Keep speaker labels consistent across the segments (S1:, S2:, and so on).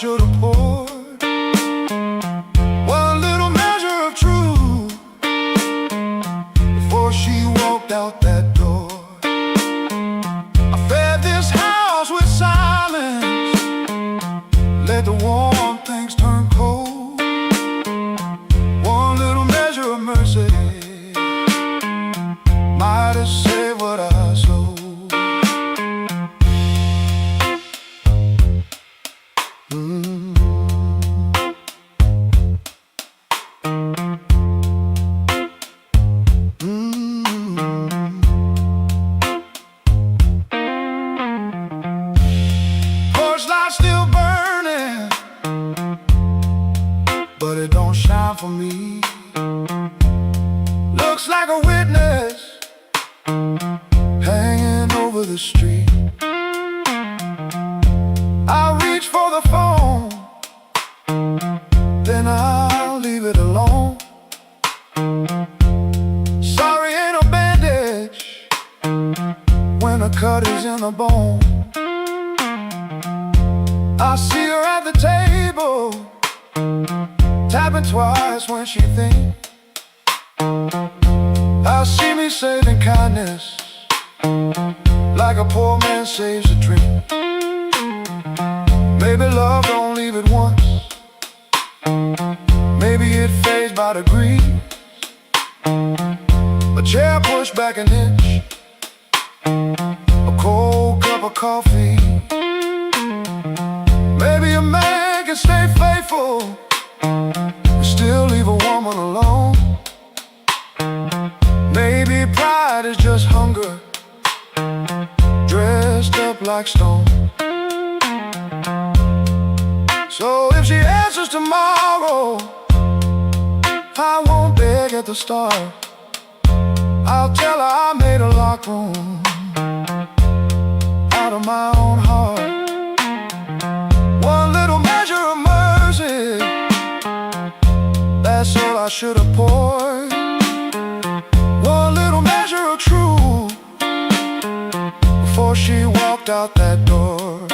S1: should have poured one little measure of truth before she walked out that door. I fed this house with silence, let the warm things turn cold. One little measure of mercy might have saved what I sold. Porch light still burning, but it don't shine for me. Looks like a witness hanging over the street. I reach for the phone, then I'll leave it alone. Sorry ain't a bandage when a cut is in the bone. I see her at the table, tapping twice when she thinks. I see me saving kindness like a poor man saves a drink. Maybe love don't leave it once, maybe it fades by degrees. A chair pushed back an inch, a cold cup of coffee. Maybe a man can stay faithful and still leave a woman alone. Maybe pride is just hunger dressed up like stone. So if she answers tomorrow, I won't beg at the start. I'll tell her I made a locked room out of my own heart. One little measure of mercy, that's all I should have poured. One little measure of truth before she walked out that door.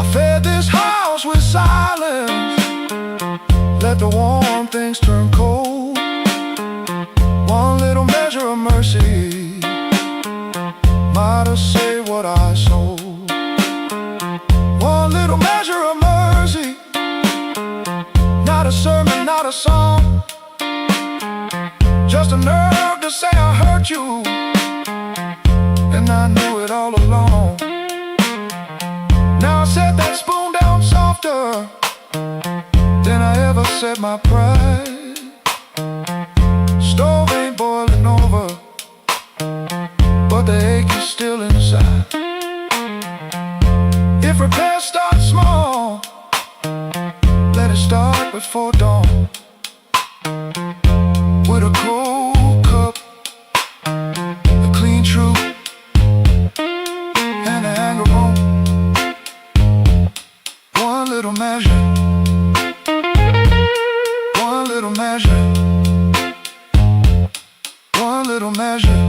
S1: I fed this house with silence, let the warm things turn cold. One little measure of mercy might have saved what I sold. One little measure of mercy, not a sermon, not a song, just a nerve to say I hurt you, and I knew it all along. Now I set that spoon down softer than I ever set my pride. Stove ain't boiling over, but the ache is still inside. If repairs start small, let it start before dawn. With a cold cup, a clean truth, and an anger bone. One little measure, one little measure, one little measure.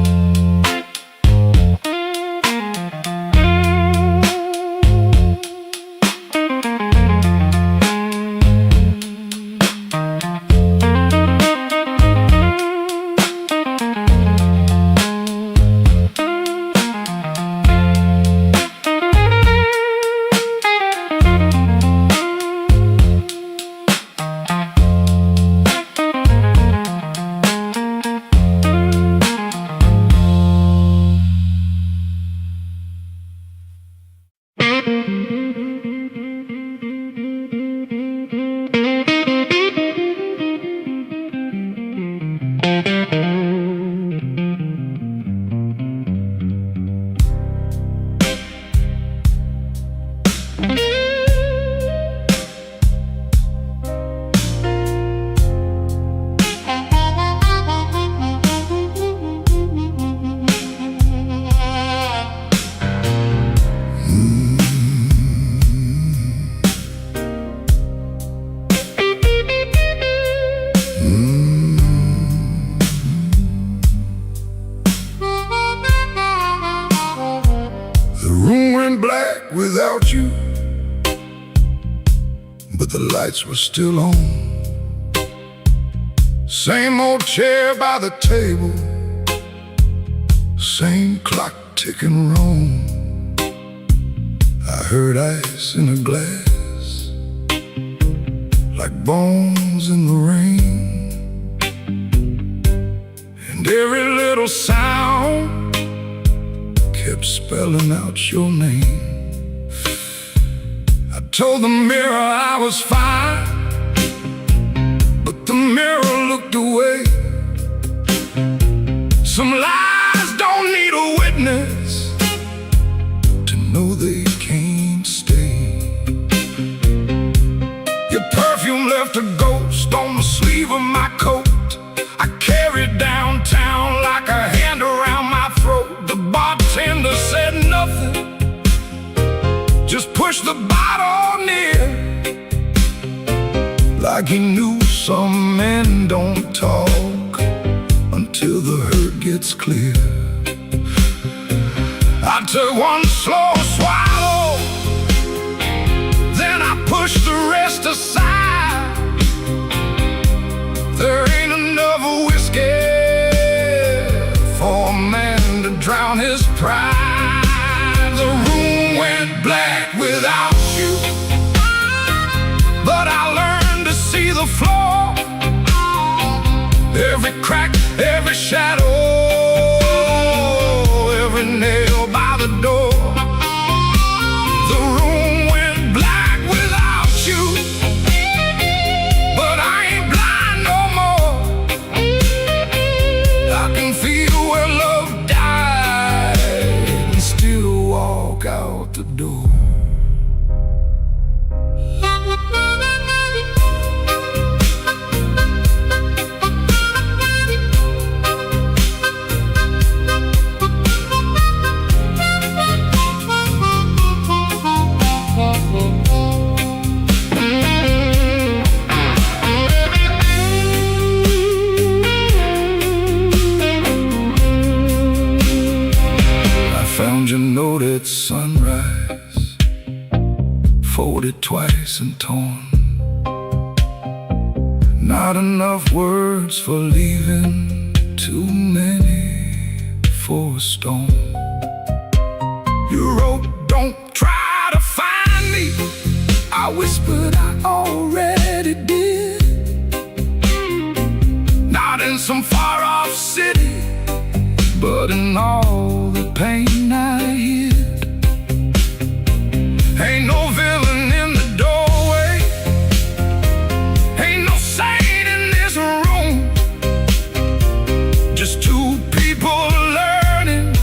S1: without you. the lights were still on. Same old chair by the table, same clock ticking wrong. I heard ice in a glass, like bones in the rain. And every little sound kept spelling out your name. I told the mirror I was fine, but the mirror looked away. Some lies don't need a witness to know they can't stay. Your perfume left a ghost on the sleeve of my coat. I carried downtown like a hand around my throat. The bartender said nothing, just pushed the bottle near, like he knew some men don't talk until the hurt gets clear. I took one slow swallow, then I pushed the rest aside. There ain't enough whiskey for a man to drown his pride. The room went black without you, but I learned to see the floor, every crack, every shadow, every nail by the door. The room went black without you, but I ain't blind no more. I can feel where love died and still walk out the door. Found your note at sunrise, folded twice and torn. Not enough words for leaving, too many for a storm. You wrote, don't try to find me. I whispered, I already did. Not in some far-off city, but in all the pain I hid. Ain't no villain in the doorway, ain't no saint in this room. Just two people learning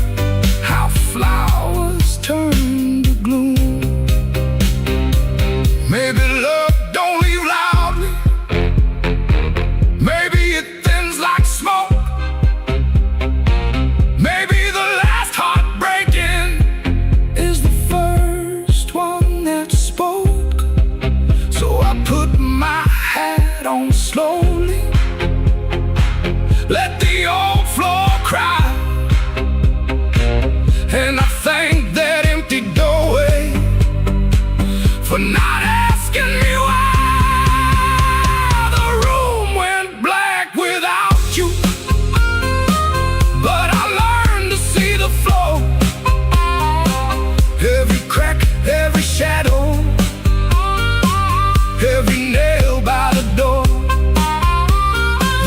S1: how flowers turn to gloom. Maybe love don't leave loudly, maybe it thins like smoke. Maybe the last heartbreaking is the first one that spoke. So I put my hat on slowly, let the old floor cry, and I thank that empty doorway for not asking me why. The room went black without you, but I learned to see the flow, every crack, every shadow, every nail by the door.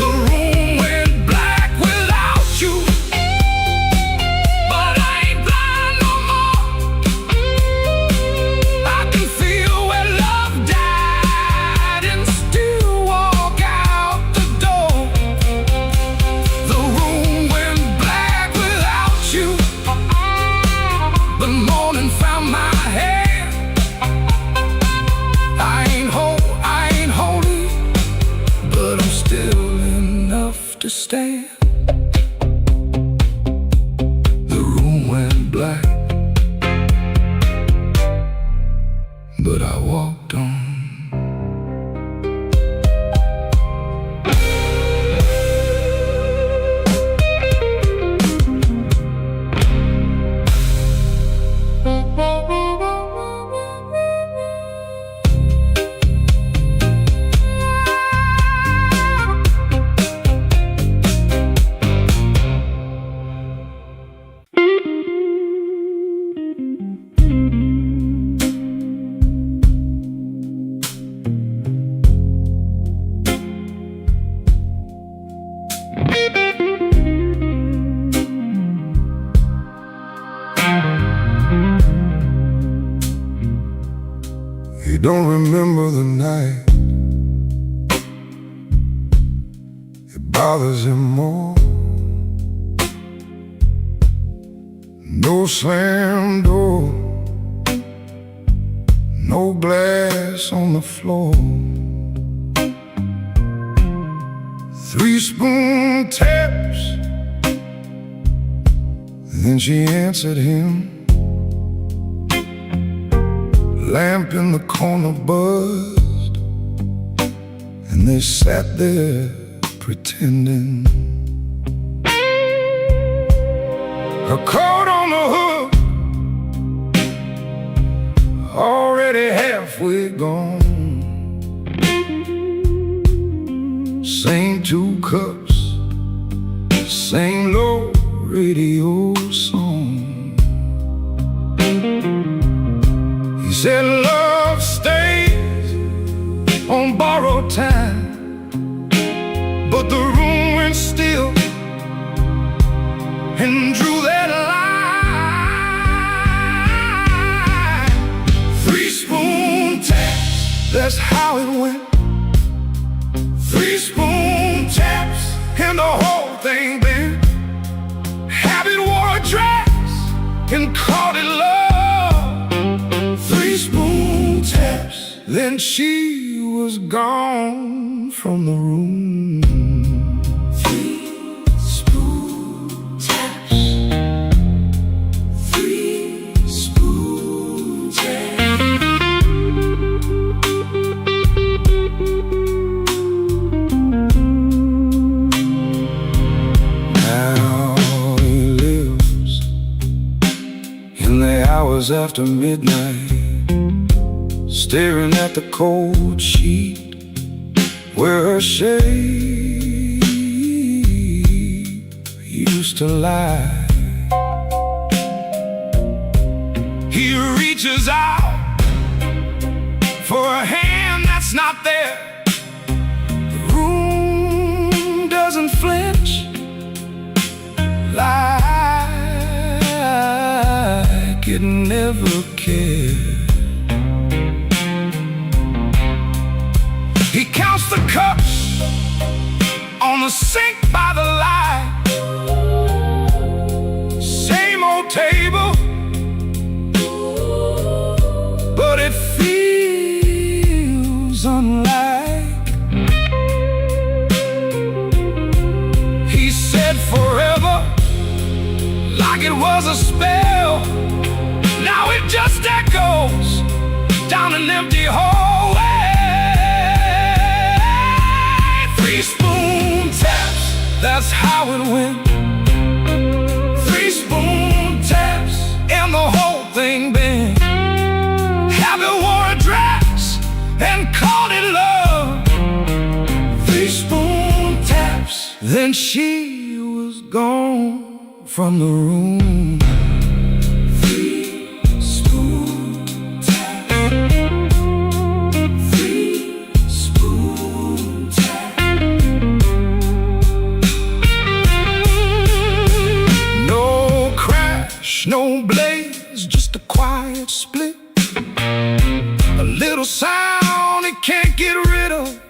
S1: The room went black without you, but I ain't blind no more. I can feel where love died and still walk out the door. The room went black without you. The morning found my hand. I ain't holy, but I'm still enough to stand. The room went black, but I walked on. He don't remember the night. It bothers him more. No slam door, no glass on the floor. 3-spoon taps. Then she answered him. Lamp in the corner buzzed, and they sat there pretending. Her coat on the hook, already halfway gone. Same 2 cups, same low radio song. He said love stays on borrowed time, but the room went still and drew that line. 3-spoon taps, that's how it went. 3-spoon taps, and the whole thing bent. Habit wore a dress and called it love. 3-spoon taps, then she was gone from the room.
S2: 3-spoon taps. 3-spoon taps.
S1: Now he lives in the hours after midnight, staring at the cold sheet where her shape used to lie. He reaches out for a hand that's not there. The room doesn't flinch like it never cared. He counts the cups on the sink by the light. Same old table, but it feels unlike. He said forever, like it was a spell. Now it just echoes down an empty hallway. 3-spoon taps, that's how it went. 3-spoon taps, and the whole thing bent. Habit wore a dress and called it love. 3-spoon taps, then she was gone from the room.
S2: 3-spoon taps. 3-spoon taps.
S1: No crash, no blaze, just a quiet split. A little sound it can't get rid of.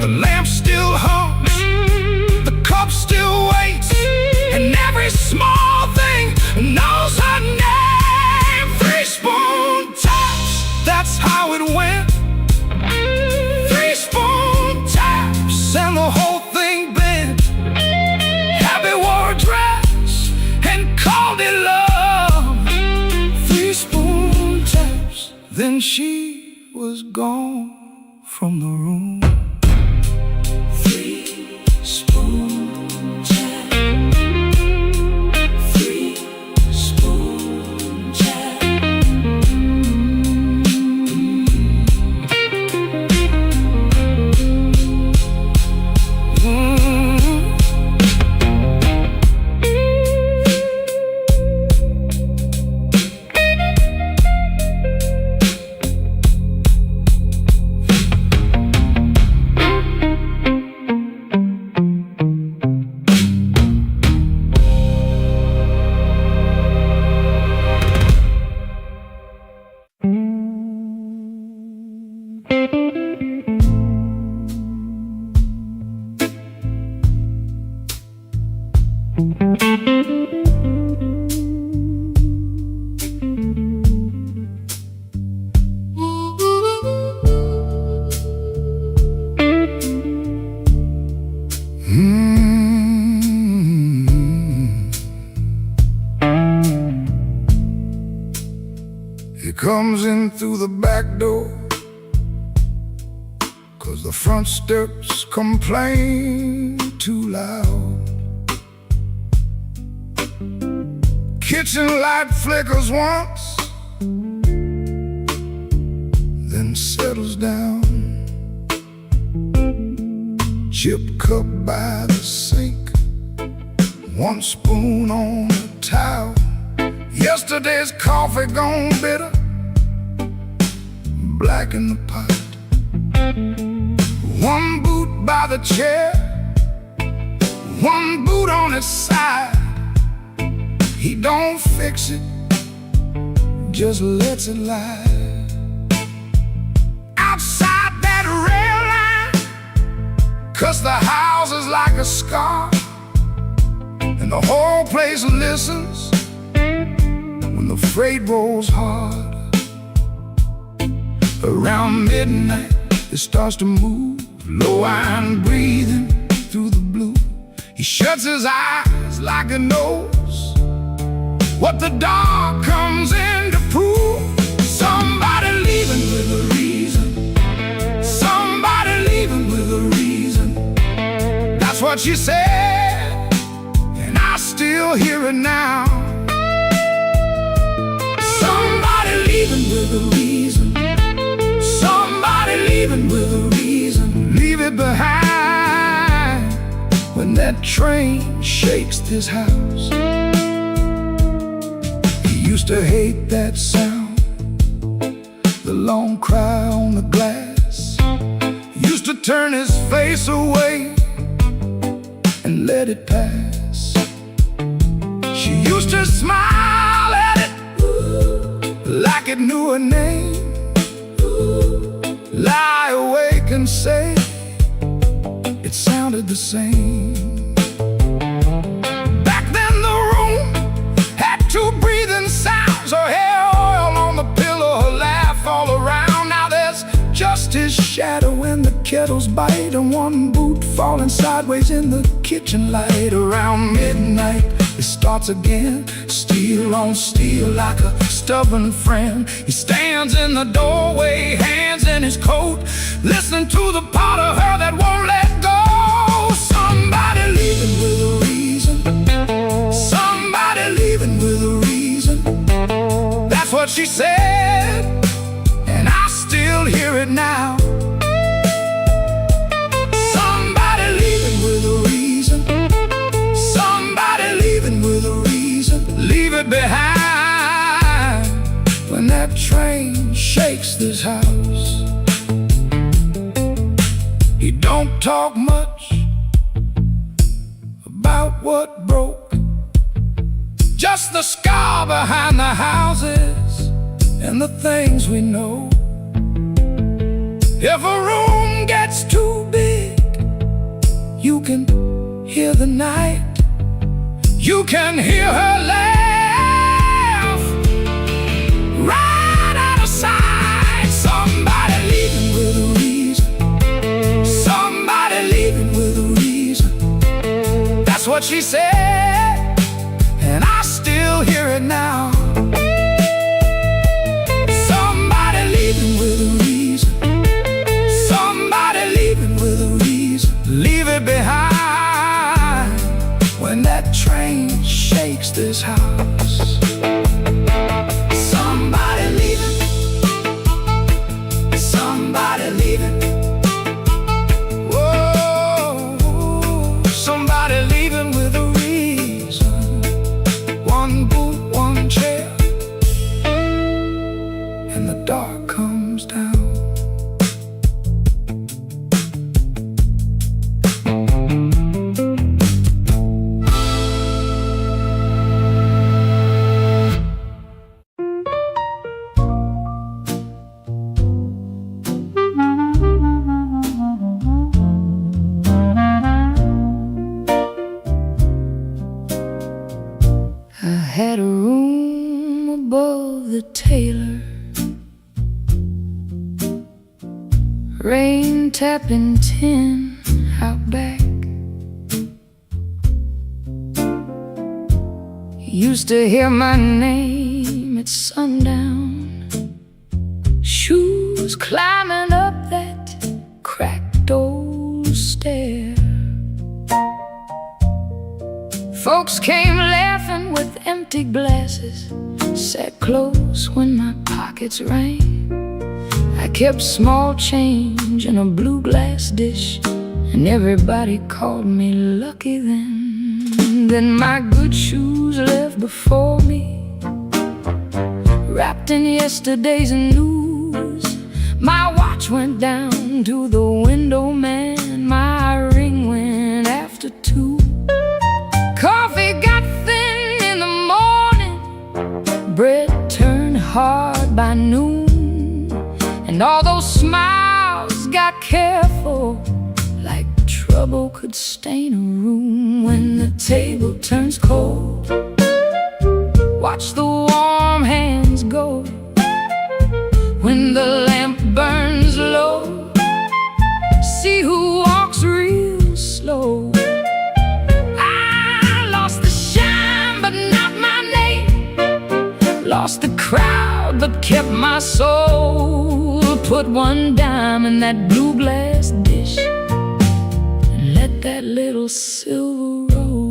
S1: The lamp still hums, the cup still waits, and every small thing knows her name. 3-spoon taps, that's how it went. 3-spoon taps, and the whole thing bent. Habit wore a dress and called it love. 3-spoon taps, then she was gone from the room.
S2: 3-spoon taps. 3-spoon taps.
S1: He comes in through the back door, 'cause the front steps complain too loud. Kitchen light flickers once, then settles down. Chip cup by the sink, one spoon on the towel. Yesterday's coffee gone bitter, black in the pot. One boot by the chair, one boot on his side. He don't fix it, just lets it lie. Outside that rail line, 'cause the house is like a scar, and the whole place listens when the freight rolls hard. Around midnight, it starts to move, low iron breathing through the blue. He shuts his eyes like he knows what the dark comes in to prove. Somebody leaving with a reason, somebody leaving with a reason. That's what she said, and I still hear it now. Somebody leaving with a reason, somebody leaving with a reason. Leave it behind when that train shakes this house. He used to hate that sound, the long cry on the glass. Used to turn his face away and let it pass. She used to smile at it like it knew her name. Lie awake and say it sounded the same. Back then the room had two breathing sounds, her hair oil on the pillow, her laugh all around. Now there's just his shadow when the kettles bite, and one boot falling sideways in the kitchen light. Around midnight it starts again, steel on steel like a stubborn friend. He stands in the doorway, hands in his coat, listening to the part of her that won't let go. Somebody leaving with a reason, somebody leaving with a reason. That's what she said, and I still hear it now. Somebody leaving with a reason, somebody leaving with a reason. Leave it behind when that train shakes this house. He don't talk much about what broke, just the scar behind the houses and the things we know. If a room gets too big, you can hear the night, you can hear her laugh right out of sight. Somebody leaving with a reason, somebody leaving with a reason. That's what she said, and I still hear it now. Somebody leaving with a reason, somebody leaving with a reason. Leave it behind when that train shakes this house. Somebody leaving, somebody leaving. Whoa, somebody leaving with a reason. One boot, one chair, and the dark comes down. I had a room above the tailor, rain tapping tin out back. Used to hear my name at sundown Folks came laughing with empty glasses, sat close when my pockets rang. I kept small change in a blue glass dish, and everybody called me lucky then. Then my good shoes left before me, wrapped in yesterday's news. My watch went down to the window man, my ring went after 2. Coffee got thin in the morning, bread turned hard by noon, and all those smiles got careful, like trouble could stain a room. When the table turns cold, watch the warm hands go. When the lamp burns low, see who walks real slow. I lost the shine but not my name, lost the crowd but kept my soul. Put one dime in that blue glass dish and let that little silver roll.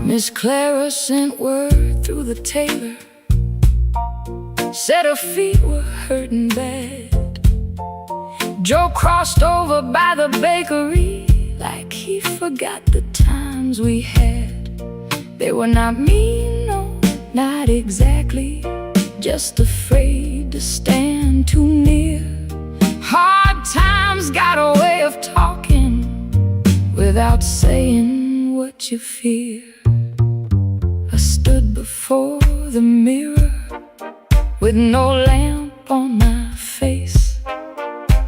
S1: Miss Clara sent word through the tailor, said her feet were hurting bad. Joe crossed over by the bakery like he forgot the times we had. They were not mean, no, not exactly, just afraid to stand too near. Hard times got a way of talking without saying what you fear. I stood before the mirror with no lamp on my face,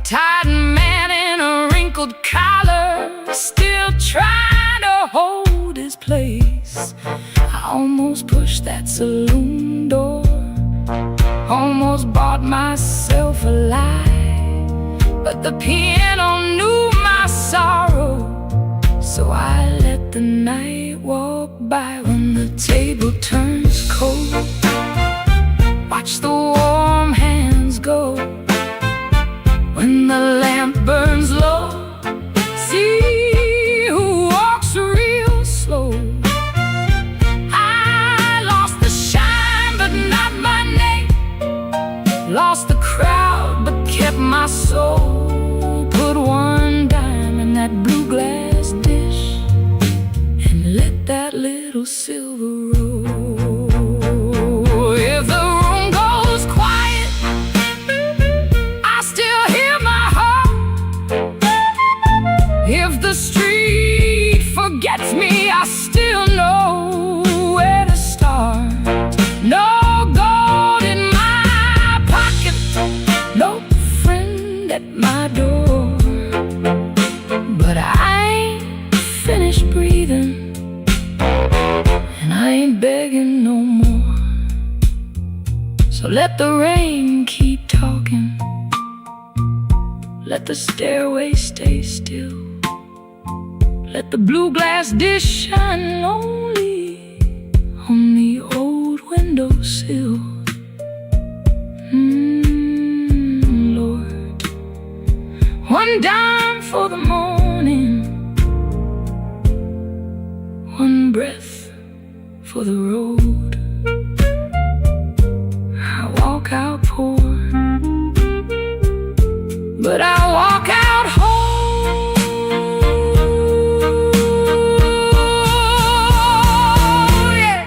S1: tired man in a wrinkled collar, still trying to hold his place. I almost pushed that saloon door, almost bought myself a lie, but the piano knew my sorrow, so I let the night walk by. When the table turns cold, watch the warm hands go. When the lamp burns low, see who walks real slow. I lost the shine but not my name, lost the crowd but kept my soul. Put one dime in that blue glass dish and let that little silver roll. If the room goes quiet, I still hear my heart. If the street forgets me, I still know where to start. No gold in my pocket, no friend at my door, but I ain't finished breathing, and I ain't begging no more. So let the rain keep talking, let the stairway stay still, let the blue glass dish shine lonely on the old windowsill. Lord, one dime for the morning, one breath for the road. I walk out poor, but I walk out whole. Yeah.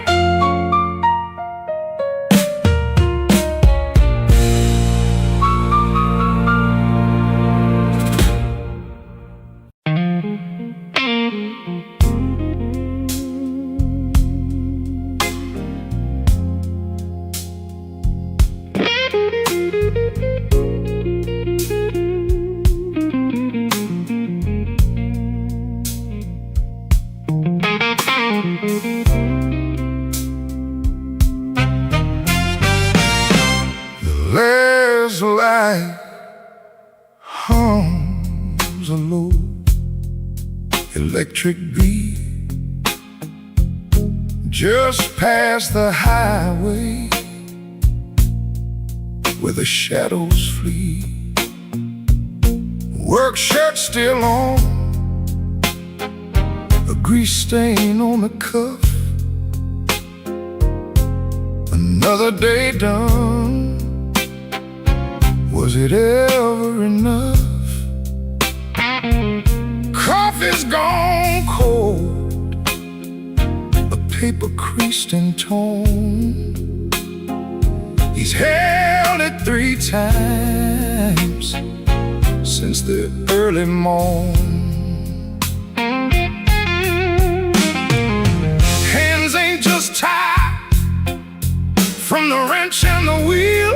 S1: electric beat. Just past the highway where the shadows flee. Work shirt still on, a grease stain on the cuff. Another day done. Was it ever enough? Coffee's gone cold, a paper creased in tone. He's held it 3 times since the early morn. Hands ain't just tied from the wrench and the wheel,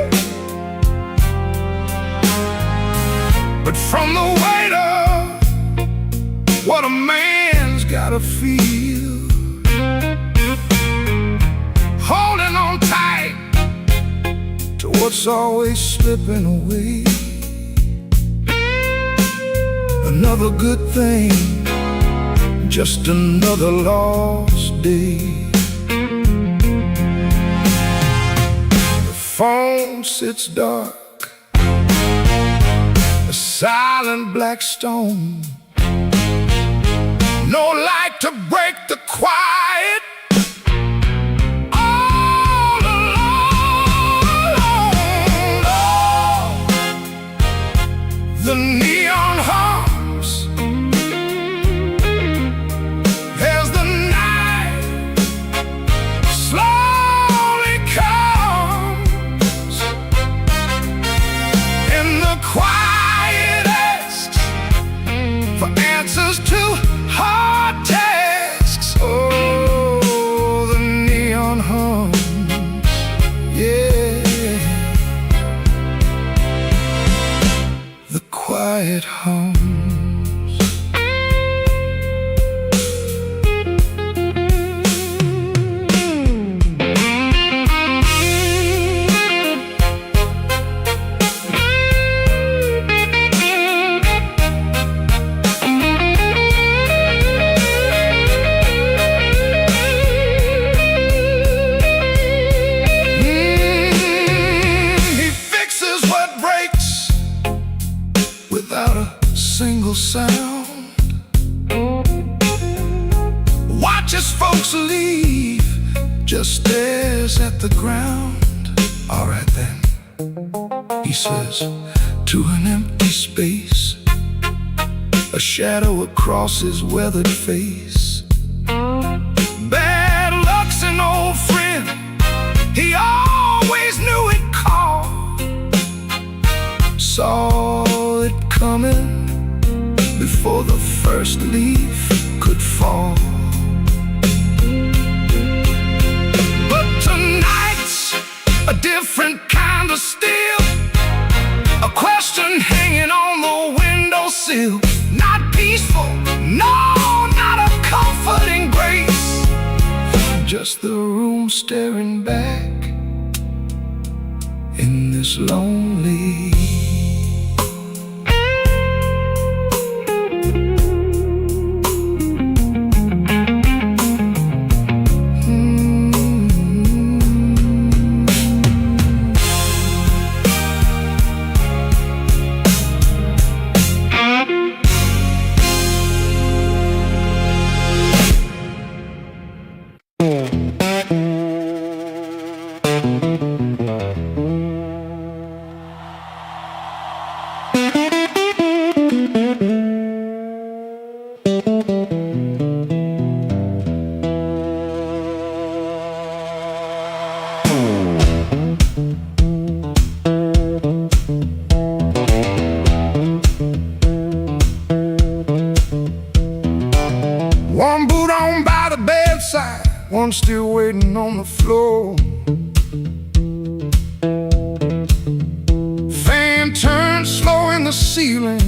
S1: but from the weight of what a man's gotta feel. Holding on tight to what's always slipping away. Another good thing, just another lost day. The phone sits dark, a silent black stone. No light to break the quiet. All alone, oh, the neon hums as the night slowly comes, and the quiet asks for answers to hard tasks. Oh, the neon hums, yeah, the quiet hums. Without a single sound, watches folks leave, just stares at the ground. All right then, he says, to an empty space, a shadow across his weathered face. Bad luck's an old friend, he always knew it called. Saw it coming before the first leaf could fall. But tonight's a different kind of steel, a question hanging on the windowsill. Not peaceful, no, not a comforting grace, just the room staring back in this lonely. One boot on by the bedside, one still waiting on the floor. Fan turned slow in the ceiling,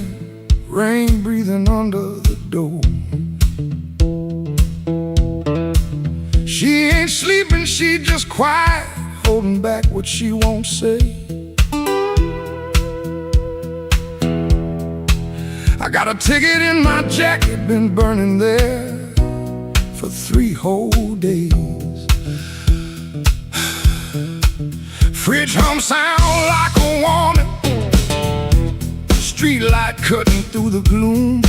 S1: rain breathing under the door. She ain't sleeping, she just quiet, holding back what she won't say. I I got a ticket in my jacket, been burning there for 3 whole days. Fridge hum sound like a warning, street light cutting through the gloom.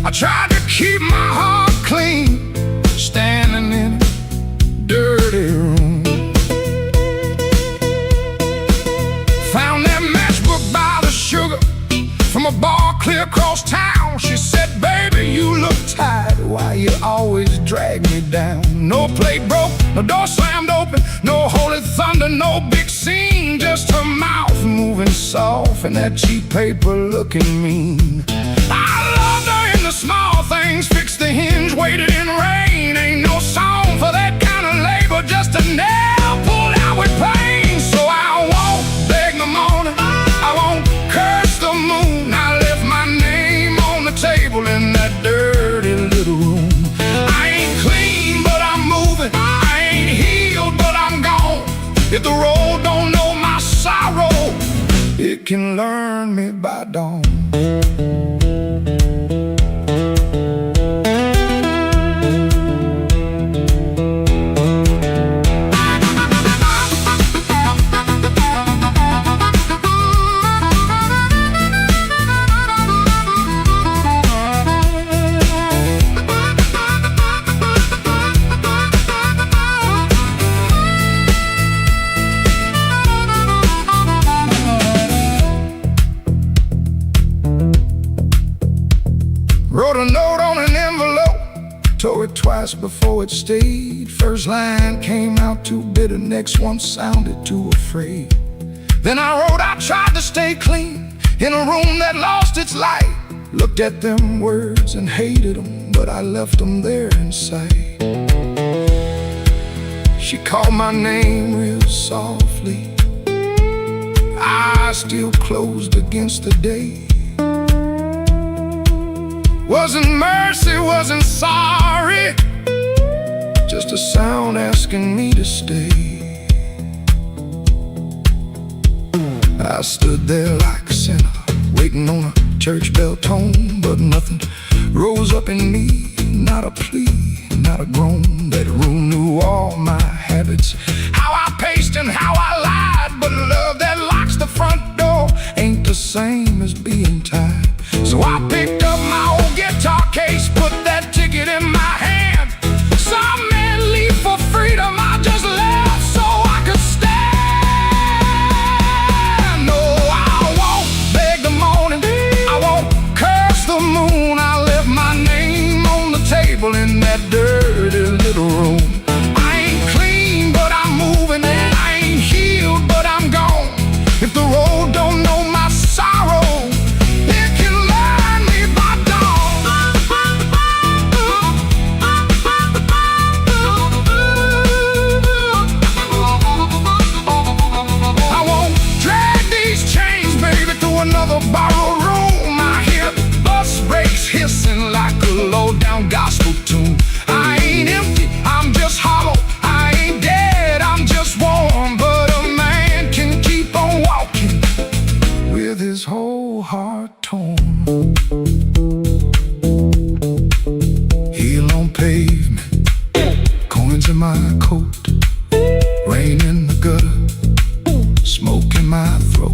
S1: I tried to keep my heart clean, standing in a dirty room. Found that matchbook by the sugar from a bar clear across town. She said, baby, you look tired, why you always drag me down? No plate broke, no door slammed open, no holy thunder, no big scene. Just her mouth moving soft and that cheap paper looking mean. I loved her in the small things, fixed the hinge, waited in rain. Ain't no song for that kind of labor, just a nail pulled out with pain. So I won't beg the morning, I won't curse the moon. I left my name on the table in that dirty little room. I ain't clean, but I'm moving. I ain't healed, but I'm gone. If the road don't know my sorrow, it can learn me by dawn. Wrote a note on an envelope, tore it twice before it stayed. First line came out too bitter, next one sounded too afraid. Then I wrote, I tried to stay clean in a room that lost its light. Looked at them words and hated them, but I left them there inside. She called my name real softly, eyes still closed against the day. Wasn't mercy, wasn't sorry, just a sound asking me to stay. I stood there like a sinner, waiting on a church bell tone, but nothing rose up in me, not a plea, not a groan. That room knew all my habits, how I paced and how I lied, but love that locks the front door ain't the same as being tied. So I picked up my old guitar case, put that ticket in my hand. Some men leave for freedom, I just left so I could stand. No, I won't beg the morning, I won't curse the moon. I left my name on the table in that dirty little room. I ain't clean, but I'm moving, and I ain't healed, but I'm gone. If the road don't know my sorrow, another borrowed room. I hear bus brakes hissing like a low-down gospel tune. I ain't empty, I'm just hollow. I ain't dead, I'm just warm. But a man can keep on walking with his whole heart torn. Heel on pavement, coins in my coat, rain in the gutter, smoke in my throat.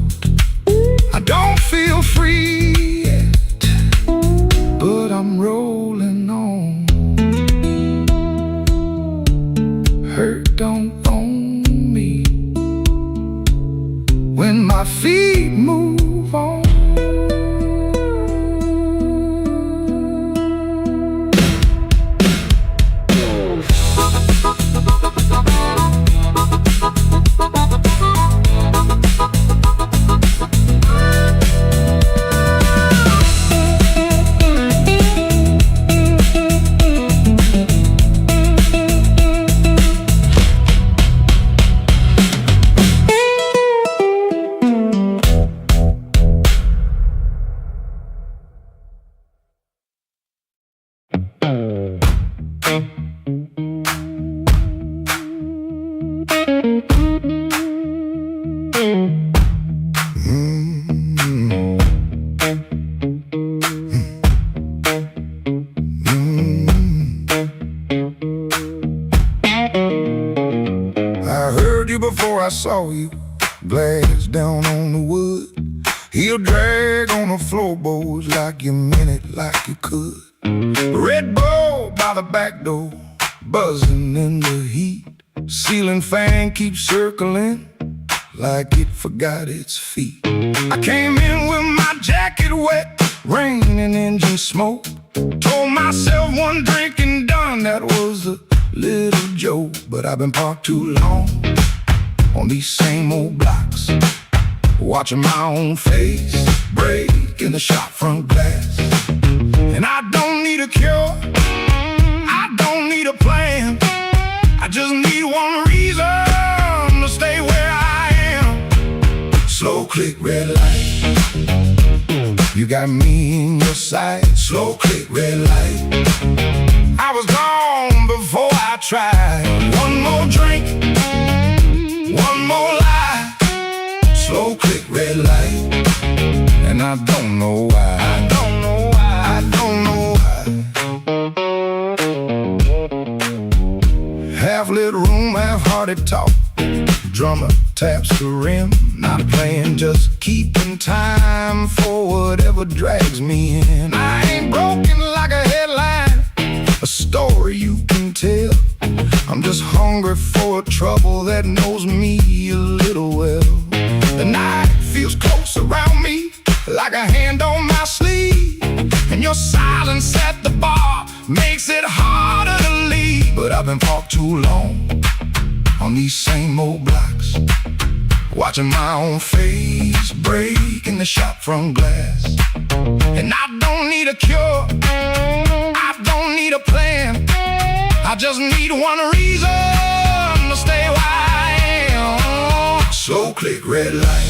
S1: I don't feel free yet, but I'm rolling on. saw you, glass down on the wood. Heel drag on the floorboards like you meant it, like you could. Red Bull by the back door, buzzing in the heat. Ceiling fan keeps circling like it forgot its feet. I came in with my jacket wet, rain and engine smoke. Told myself one drink and done, that was a little joke. But I've been parked too long on these same old blocks, watching my own face break in the shop front glass. And I don't need a cure, I don't need a plan, I just need one reason to stay where I am. Slow click, red light, you got me in your sight. Slow click, red light, I was gone before I tried. One more drink, one more lie. Slow click, red light, and I don't know why. I don't know why. I don't know why. Half-lit room, half-hearted talk. Drummer taps the rim, not playing, just keeping time for whatever drags me in. I ain't broken like a headline, a story you can tell. I'm just hungry for a trouble that knows me a little well. The night feels close around me, like a hand on my sleeve. And your silence at the bar makes it harder to leave. But I've been parked too long on these same old blocks, watching my own face break in the shop front glass. And I don't need a cure, I don't need a plan, I just need one reason to stay where I am. Slow click, red light,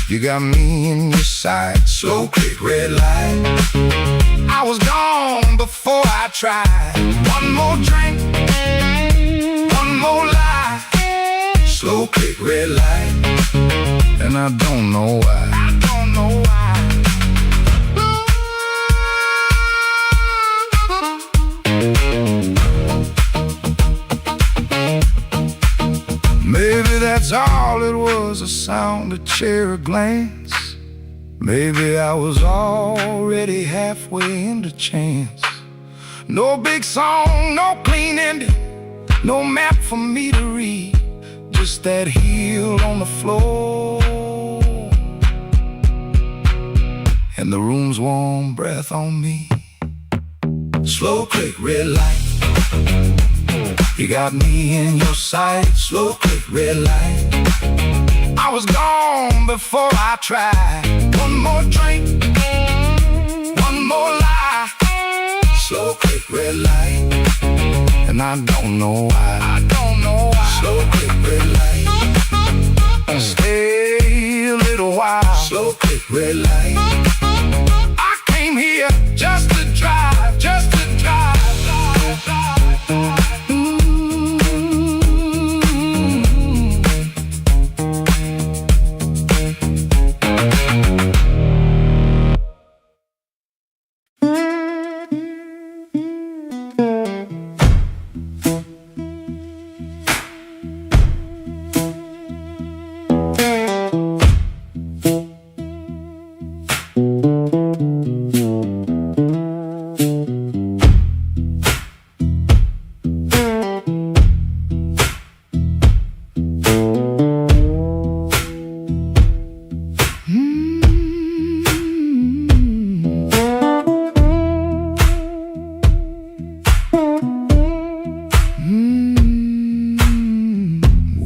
S1: you got me in your sight. Slow click, red light, I was gone before I tried. One more drink, one more lie. Slow click, red light, and I don't know why. I don't know why. Maybe that's all it was, a sound, a chair, a glance. Maybe I was already halfway into chance. No big song, no clean ending, no map for me to read, just that heel on the floor and the room's warm breath on me. Slow click, red light, you got me in your sight. Slow click, red light, I was gone before I tried. One more drink, one more lie. Slow click, red light, and I don't know why. I don't know why. Slow click, red light, stay a little while. Slow click, red light, I came here just to drive, just to drive.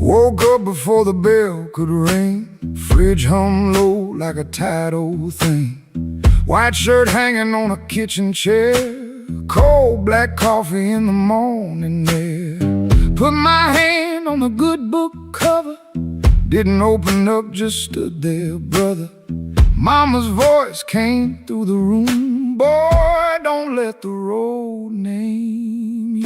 S1: Woke up before the bell could ring, fridge hum low like a tired old thing. White shirt hanging on a kitchen chair, cold black coffee in the morning air. Put my hand on the good book cover, didn't open up, just stood there, brother. Mama's voice came through the room, boy, don't let the road name you.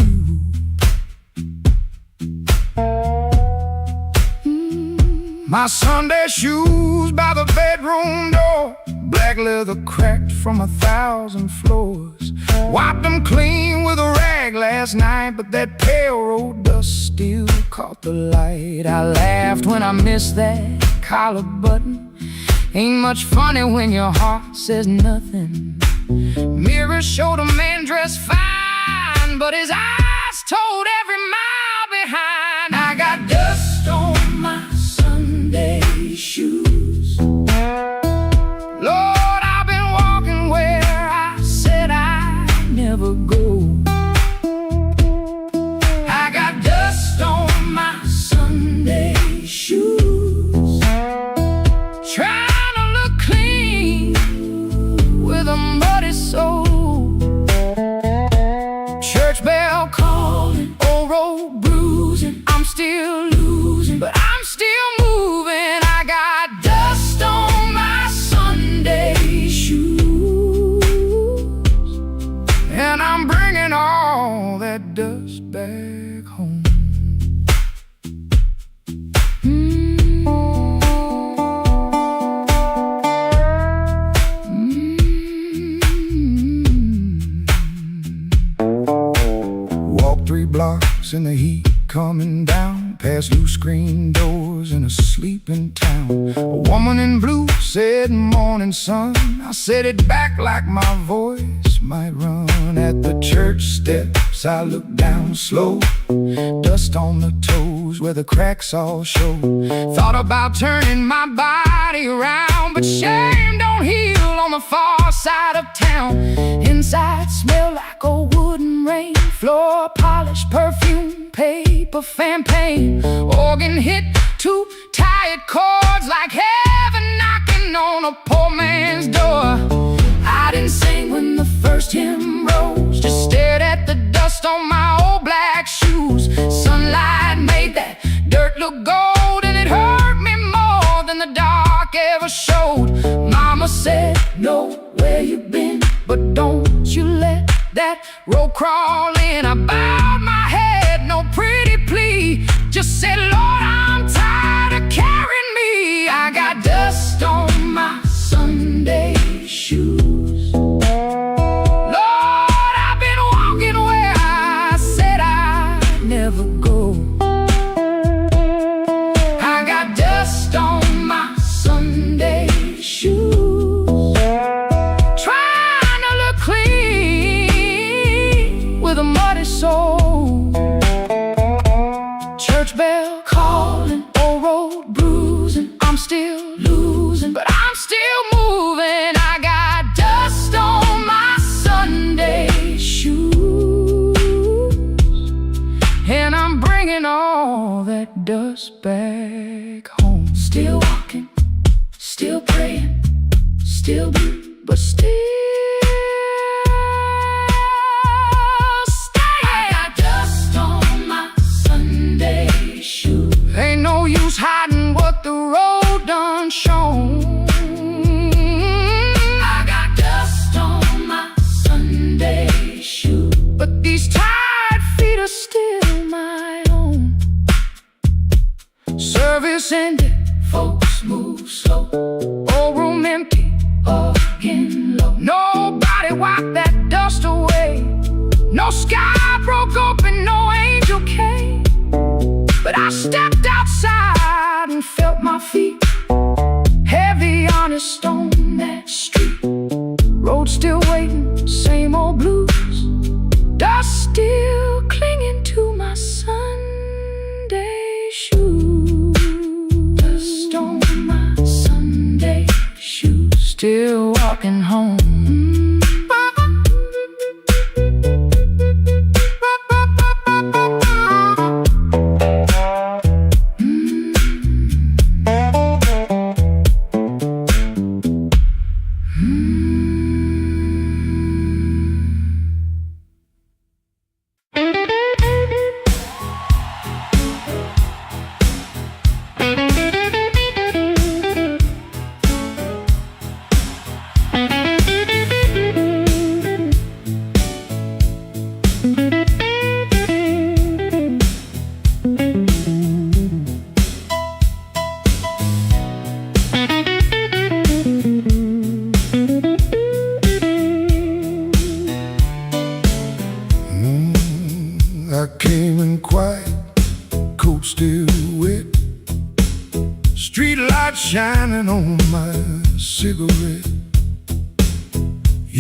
S1: My Sunday shoes by the bedroom door, black leather cracked from 1,000 floors. Wiped them clean with a rag bag last night, but that pale road dust still caught the light. I laughed when I missed that collar button. Ain't much funny when your heart says nothing. Mirrors showed a man dressed fine, but his eyes told every mile behind. I got dust on my Sunday shoes. Lord, I've been walking where I said I'd never go. I got dust on my Sunday shoes, trying to look clean with a muddy soul. Church bell calling, old road bruising. I'm still losing, but I'm still moving. I got dust on my Sunday shoes, and I'm bringing all that dust back home. Walk 3 blocks in the heat coming down, past loose screen doors in a sleeping town. A woman in blue said, "Morning, sun." I said it back like my voice might run. At the church steps I looked down slow, dust on the toes where the cracks all show. Thought about turning my body around, but shame don't heal on the far side of town. Inside smell like old wooden rain, floor polish, perfume, paper, fan paint. Organ hit 2 tired chords like heaven knocking on a poor man's door. I didn't sing when the first hymn rose, just stared at the dust on my old black shoes. Sunlight made that dirt look gold, and it hurt me more than the dark ever showed. Mama said, "Know where you been, but don't you let that road crawl in." I bowed my head, no pretty plea, just said, "Lord, I'm tired of carrying me." I got dust on my Sunday shoes. Lord, I've been walking where I said I'd never go. I got dust on my Sunday shoes, trying to look clean with a muddy soul. Church bell calling, old road bruising. I'm still losing, but I'm still moving. I got dust on my Sunday shoes, and I'm bringing all that dust back home. Still walking, still praying, still blue, but still staying. I got dust on my Sunday shoes. Ain't no use hiding what the road done shown. I got dust on my Sunday shoes, but these tired feet are still my own. Service ended, folks move slow. Old room empty, organ low. Nobody wiped that dust away. No sky broke open, no angel came. But I stepped outside and felt my feet heavy on a stone that street. Road still waiting, same old blues. Dust still clinging to my Sunday shoes. Dust on my Sunday shoes, still walking home.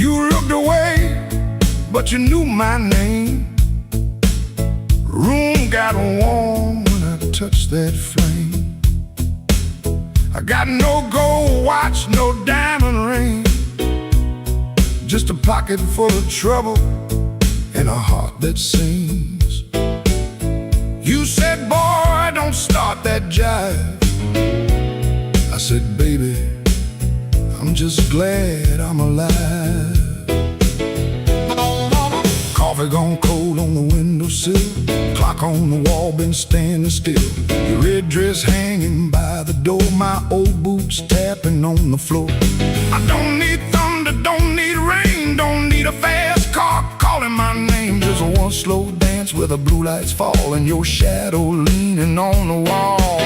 S1: You looked away, but you knew my name. Room got warm when I touched that flame. I got no gold watch, no diamond ring, just a pocket full of trouble and a heart that sings. You said, boy, don't start that jive. I said, baby, I'm just glad I'm alive. Coffee gone cold on the windowsill, clock on the wall been standing still. Your red dress hanging by the door, my old boots tapping on the floor. I don't need thunder, don't need rain, don't need a fast car calling my name. Just one slow dance where the blue lights fall and your shadow leaning on the wall.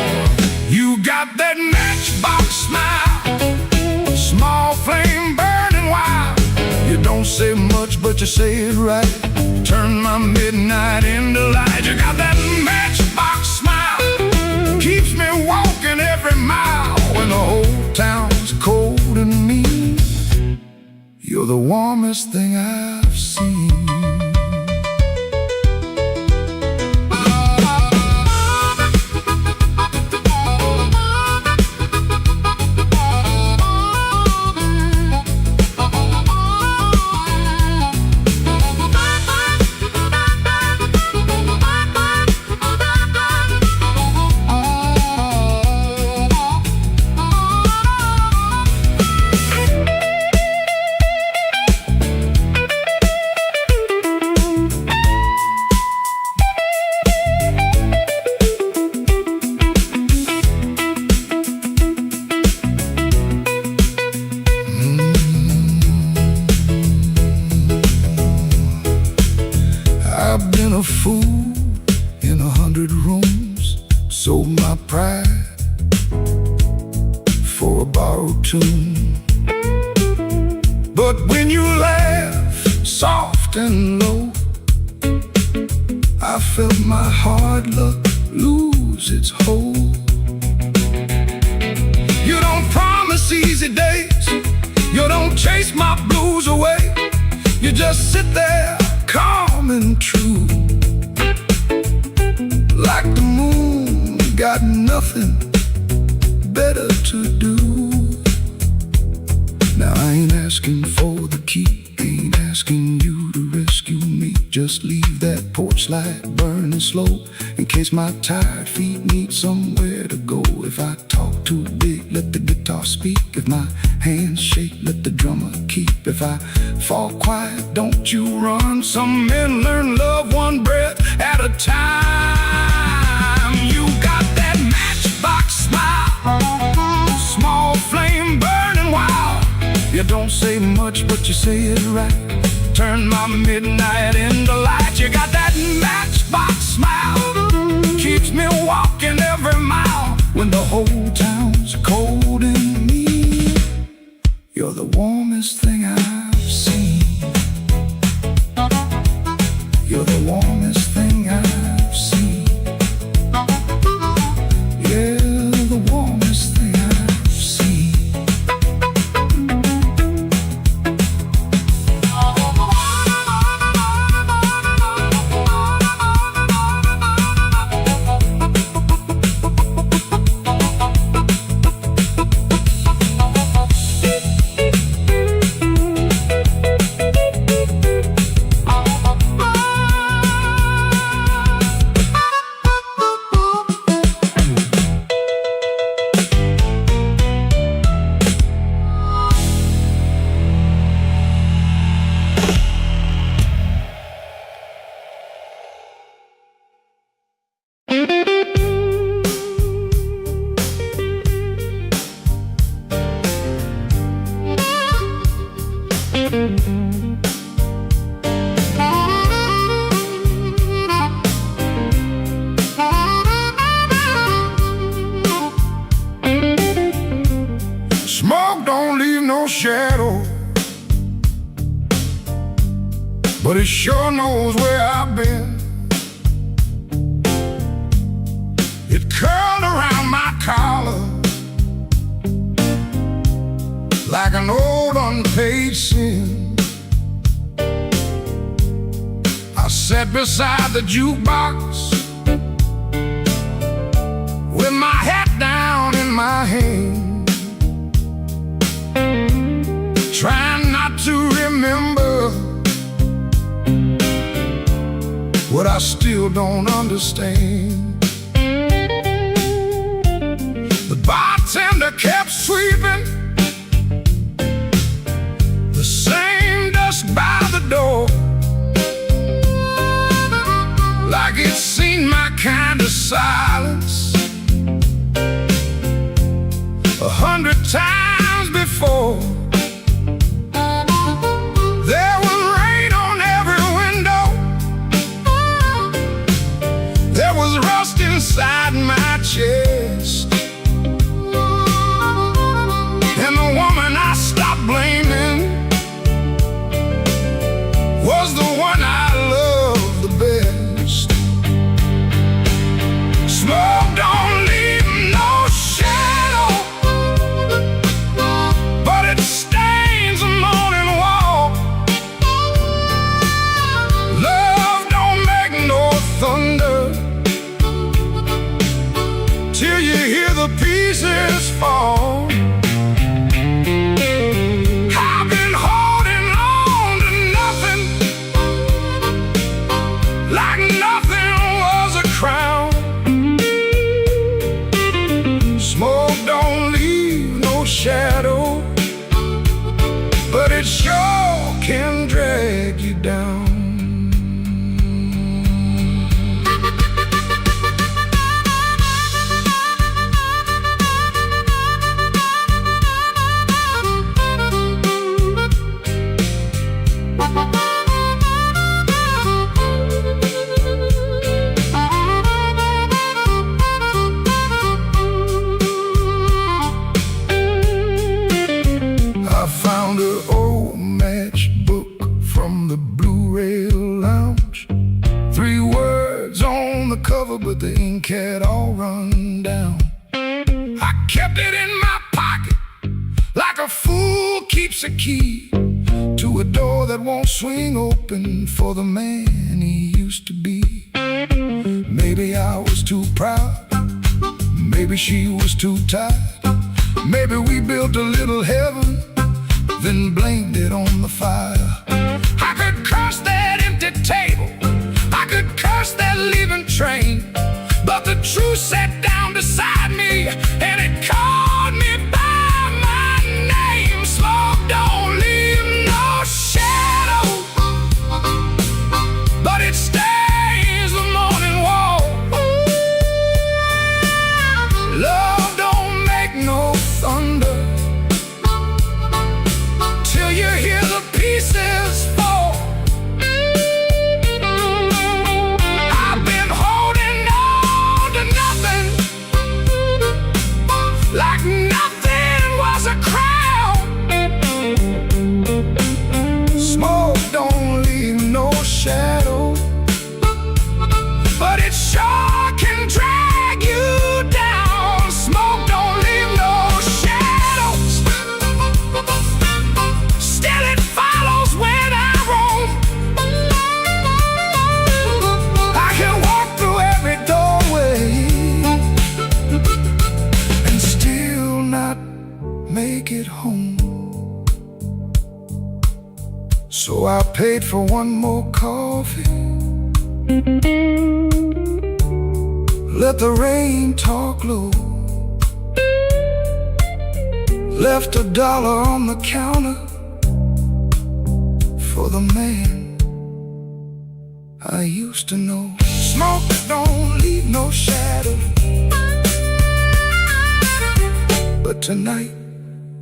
S1: You got that matchbox smile, small flame burning wild. You don't say much, but you say it right. Turn my midnight into light. You got that matchbox smile, keeps me walking every mile. When the whole town's cold and mean, you're the warmest thing I've seen. I've been a fool in 100 rooms, sold my pride for a borrowed tune. But when you laugh soft and low, I felt my hard luck lose its hold. You don't promise easy days, you don't chase my blues away. You just sit there calm and true, like the moon got nothing better to do. Now I ain't asking for the key, ain't asking you to rescue me. Just leave that porch light burning slow, in case my tired feet need somewhere to go. If I talk too big, let the guitar speak. If my hands shake, let the drummer keep. If I fall quiet, don't you run. Some men learn love one breath at a time. You got that matchbox smile, small flame burning wild. You don't say much, but you say it right. Turn my midnight into light. You got that matchbox smile, keeps me walking every mile. When the whole town's cold and mean, you're the warmest thing I've seen. You're the warmest thing I've seen. Yeah, the warmest thing I've seen. Smoke don't leave no shadow, but it sure knows where I've been. It curled around my collar like an old unpaid sin. sat beside the jukebox with my hat down in my hand, trying not to remember what I still don't understand. The bartender kept sweeping the same dust by the door, like it's seen my kind of silence 100 times before. There was rain on every window, there was rust inside my chest, and the woman I stopped blaming was the one I loved the best. Smoke don't leave no shadow, but it stains the morning wall. Love don't make no thunder till you hear the pieces fall. I've been holding on to nothing, like nothing was a crown. Smoke don't leave no shadow, but it sure can drag you down. I found an old matchbook from the Blu-ray lounge. 3 words on the cover, but the ink had all run down. I kept it in my pocket like a fool keeps a key to a door that won't swing open for the man he used to be. Maybe I was too proud, maybe she was too tired, maybe we built a little heaven, then blamed it on the fire. I could curse that empty table, I could curse that leaving train, but the truth sat down beside me and it called me by my name. Smoke don't leave no shadow, but it stains the morning wall. Love don't make no thunder till you hear the pieces fall. I've been holding on to nothing, like nothing was a crown. Smoke don't leave no shadow, but it sure can drag you down. Smoke don't leave no shadows, still it follows when I roam. I can walk through every doorway and still not make it home. So I paid for one more coffee, let the rain talk low, left $1 on the counter for the man I used to know. Smoke don't leave no shadow, but tonight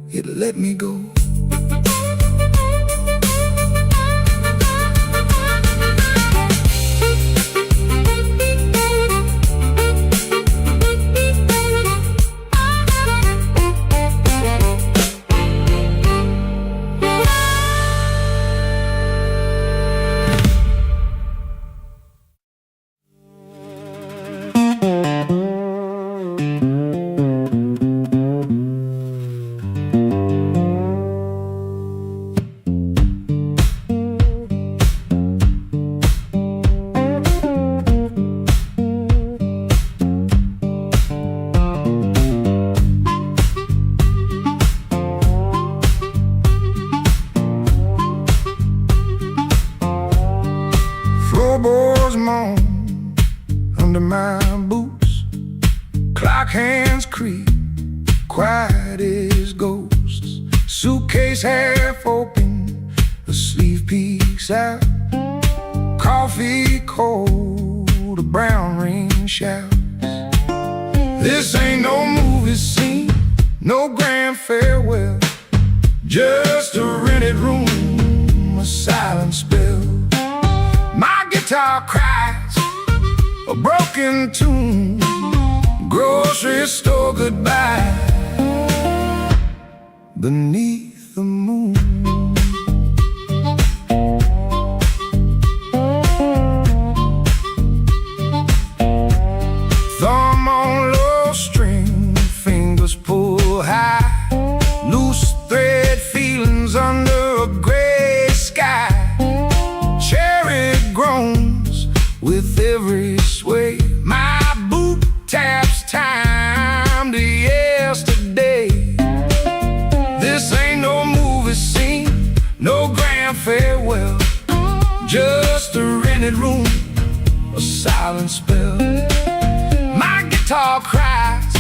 S1: it let me go. Floorboards moan under my boots. Clock hands creak, quiet as ghosts. Suitcase half open, the sleeve peeks out. Coffee cold, a brown ring shouts. This ain't no movie scene, no grand farewell. Just a rented room, a silent spell. My guitar cries a broken tune. Grocery store goodbye beneath the moon. Thumb on low string, fingers pull high. Loose thread feelings under a gray sky. Cherry groans with every sway. My boot taps time to yesterday. This ain't no movie scene, no grand farewell. Just a rented room, a silent spell. My guitar cries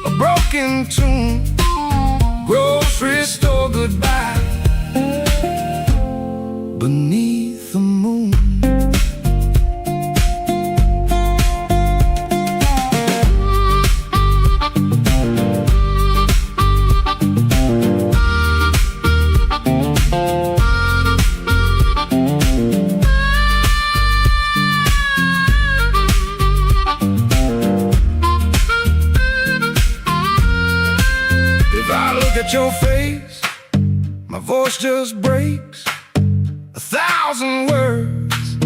S1: a broken tune. Grocery store goodbye beneath the moon. At your face, my voice just breaks 1,000 words,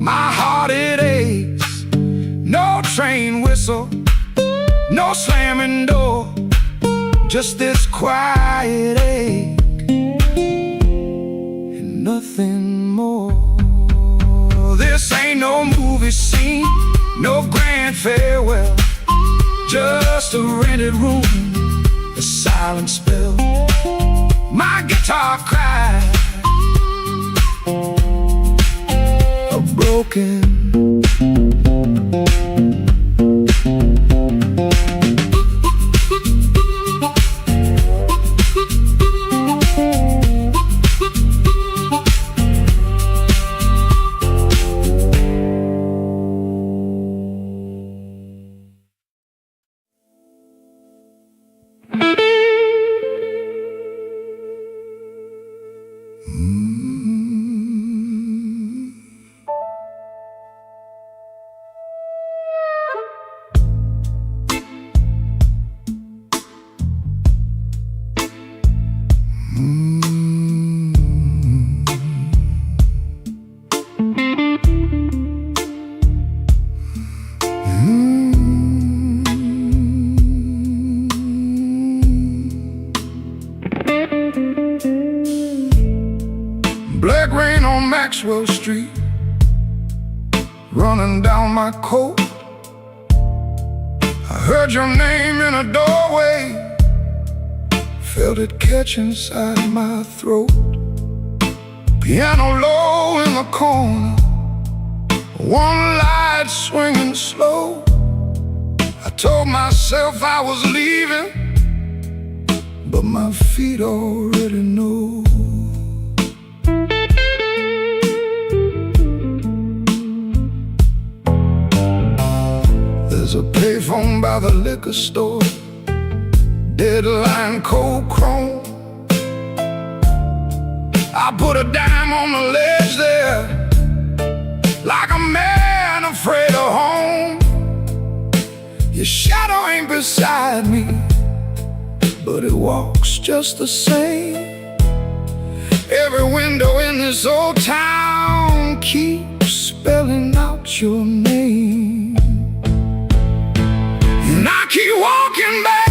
S1: my heart it aches. No train whistle, no slamming door, just this quiet ache and nothing more. This ain't no movie scene, no grand farewell. Just a rented room, a silent spell. My guitar cries a broken. Black rain on Maxwell Street, running down my coat. I heard your name in a doorway, felt it catch inside my throat. Piano low in the corner, one light swinging slow. I told myself I was leaving, but my feet already know. There's a payphone by the liquor store, deadline cold chrome. I put a dime on the ledge there, like a man afraid of home. Your shadow ain't beside me, but it walks just the same. Every window in this old town keeps spelling out your name. And I keep walking back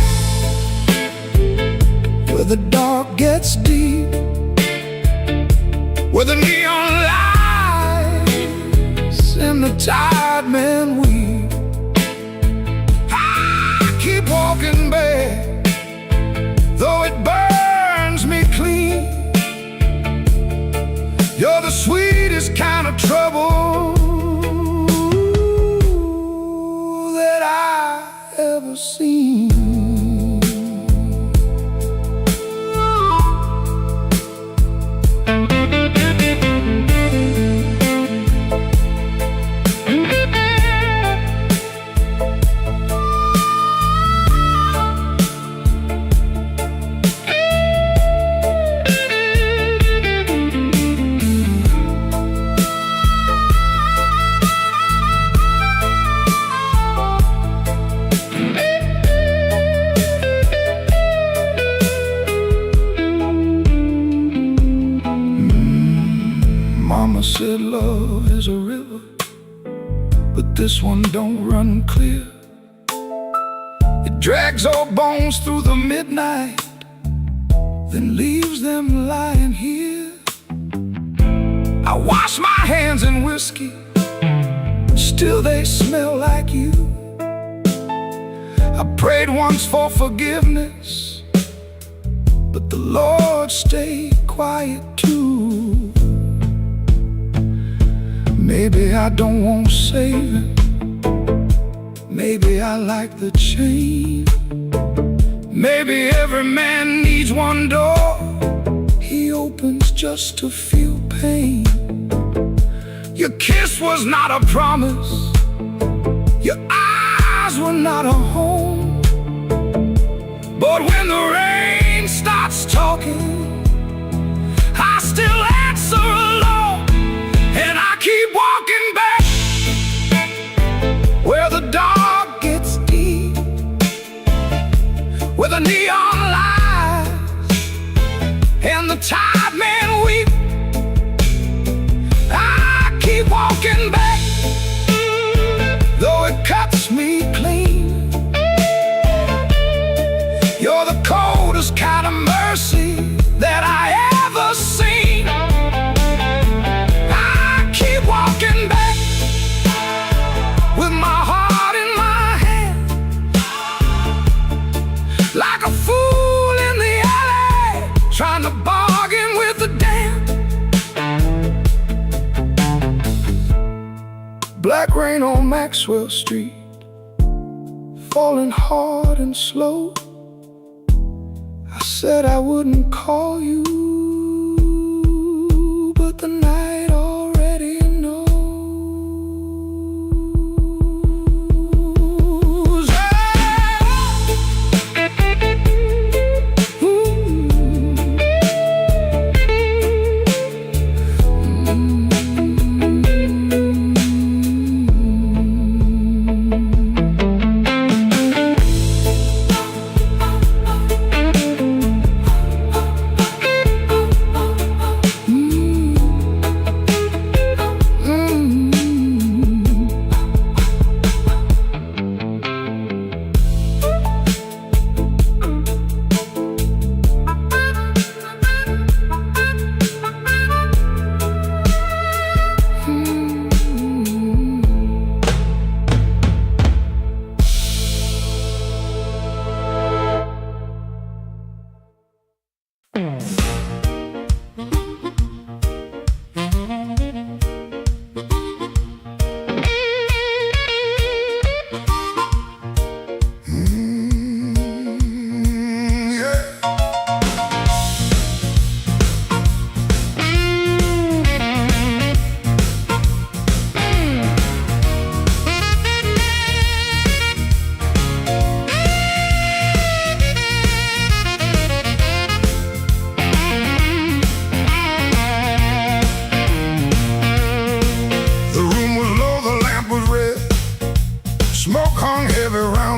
S1: where the dark gets deep, where the neon lights and the tired men weep. I keep walking back, though it burns me clean. You're the sweetest kind of trouble that I ever seen. Mama said love is a river, but this one don't run clear. It drags old bones through the midnight, then leaves them lying here. I wash my hands in whiskey, still they smell like you. I prayed once for forgiveness, but the Lord stayed quiet too. Maybe I don't want saving, maybe I like the chain. Maybe every man needs one door he opens just to feel pain. Your kiss was not a promise, your eyes were not a home. But when the rain starts talking, I still answer alone. And I keep walking back where the dark gets deep, where the neon lies and the tide men weep. I keep walking back, though it cuts me clean. You're the coldest kind of mercy that I ever seen. Walking back with my heart in my hand, like a fool in the alley, trying to bargain with the damned. Black rain on Maxwell Street, falling hard and slow. I said I wouldn't call you, but the night already knows.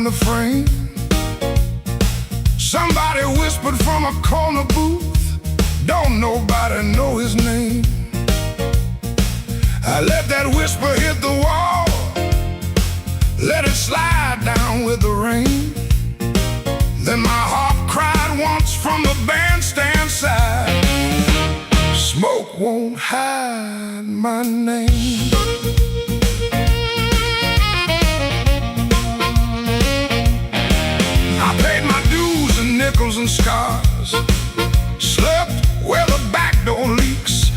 S1: The frame. Somebody whispered from a corner booth, don't nobody know his name. I let that whisper hit the wall, let it slide down with the rain. Then my heart cried once from the bandstand side, smoke won't hide my name. Nickels and scars, slept where the back door leaks.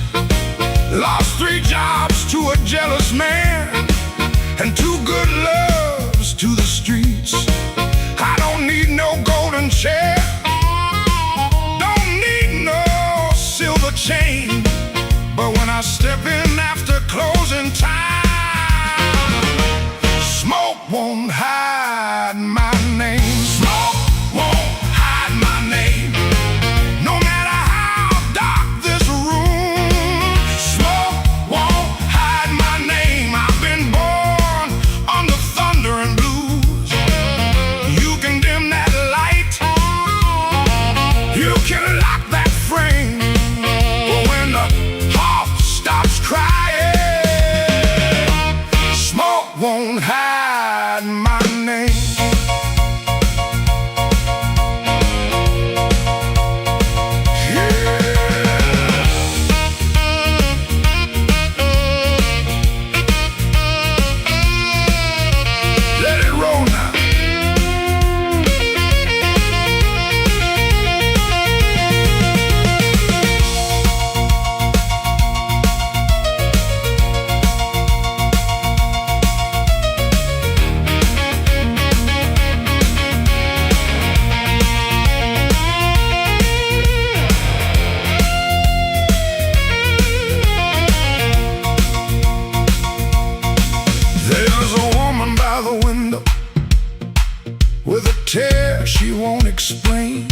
S1: Lost 3 jobs to a jealous man, and 2 good loves to the streets. I don't need no golden chair, don't need no silver chain, but when I step in after closing time, smoke won't hide my name. Smoke won't hide my name. No matter how dark this room, smoke won't hide my name. I've been born under thunder and blues. You can dim that light, you can lock that frame, but when the heart stops crying, smoke won't hide my name. Let it roll now. There's a woman by the window with a tear she won't explain.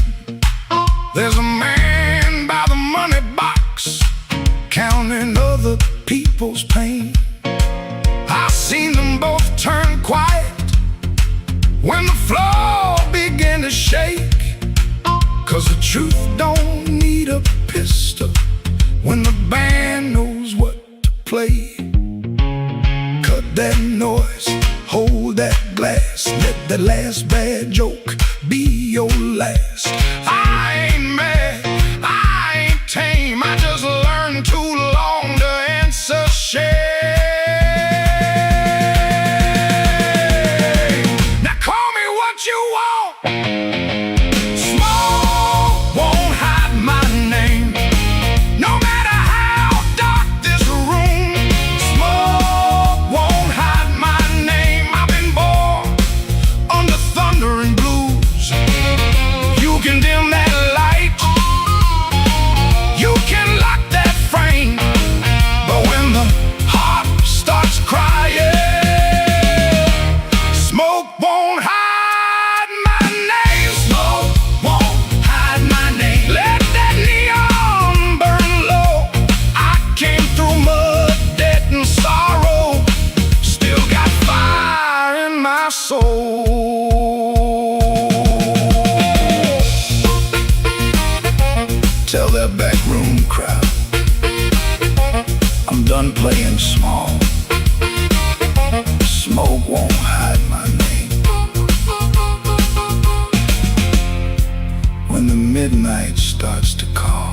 S1: There's a man by the money box counting other people's pain. I've seen them both turn quiet when the floor began to shake, 'cause the truth don't need a pistol when the band knows what to play. Cut that noise, hold that glass, let that last bad joke be your last. I ain't mad, I ain't tame, I just learned too long to answer shame. Now call me what you want, smoke won't hide my name. No matter how dark this room, smoke won't hide my name. I've been born under thunder and blues. You can dim that light, you can lock that frame, but when the heart starts crying, smoke won't hide my name. Smoke won't hide my name. Let that neon burn low. I came through mud, debt, and sorrow, still got fire in my soul. Tell that backroom crowd I'm done playing small. Smoke won't hide my name. When the midnight starts to call,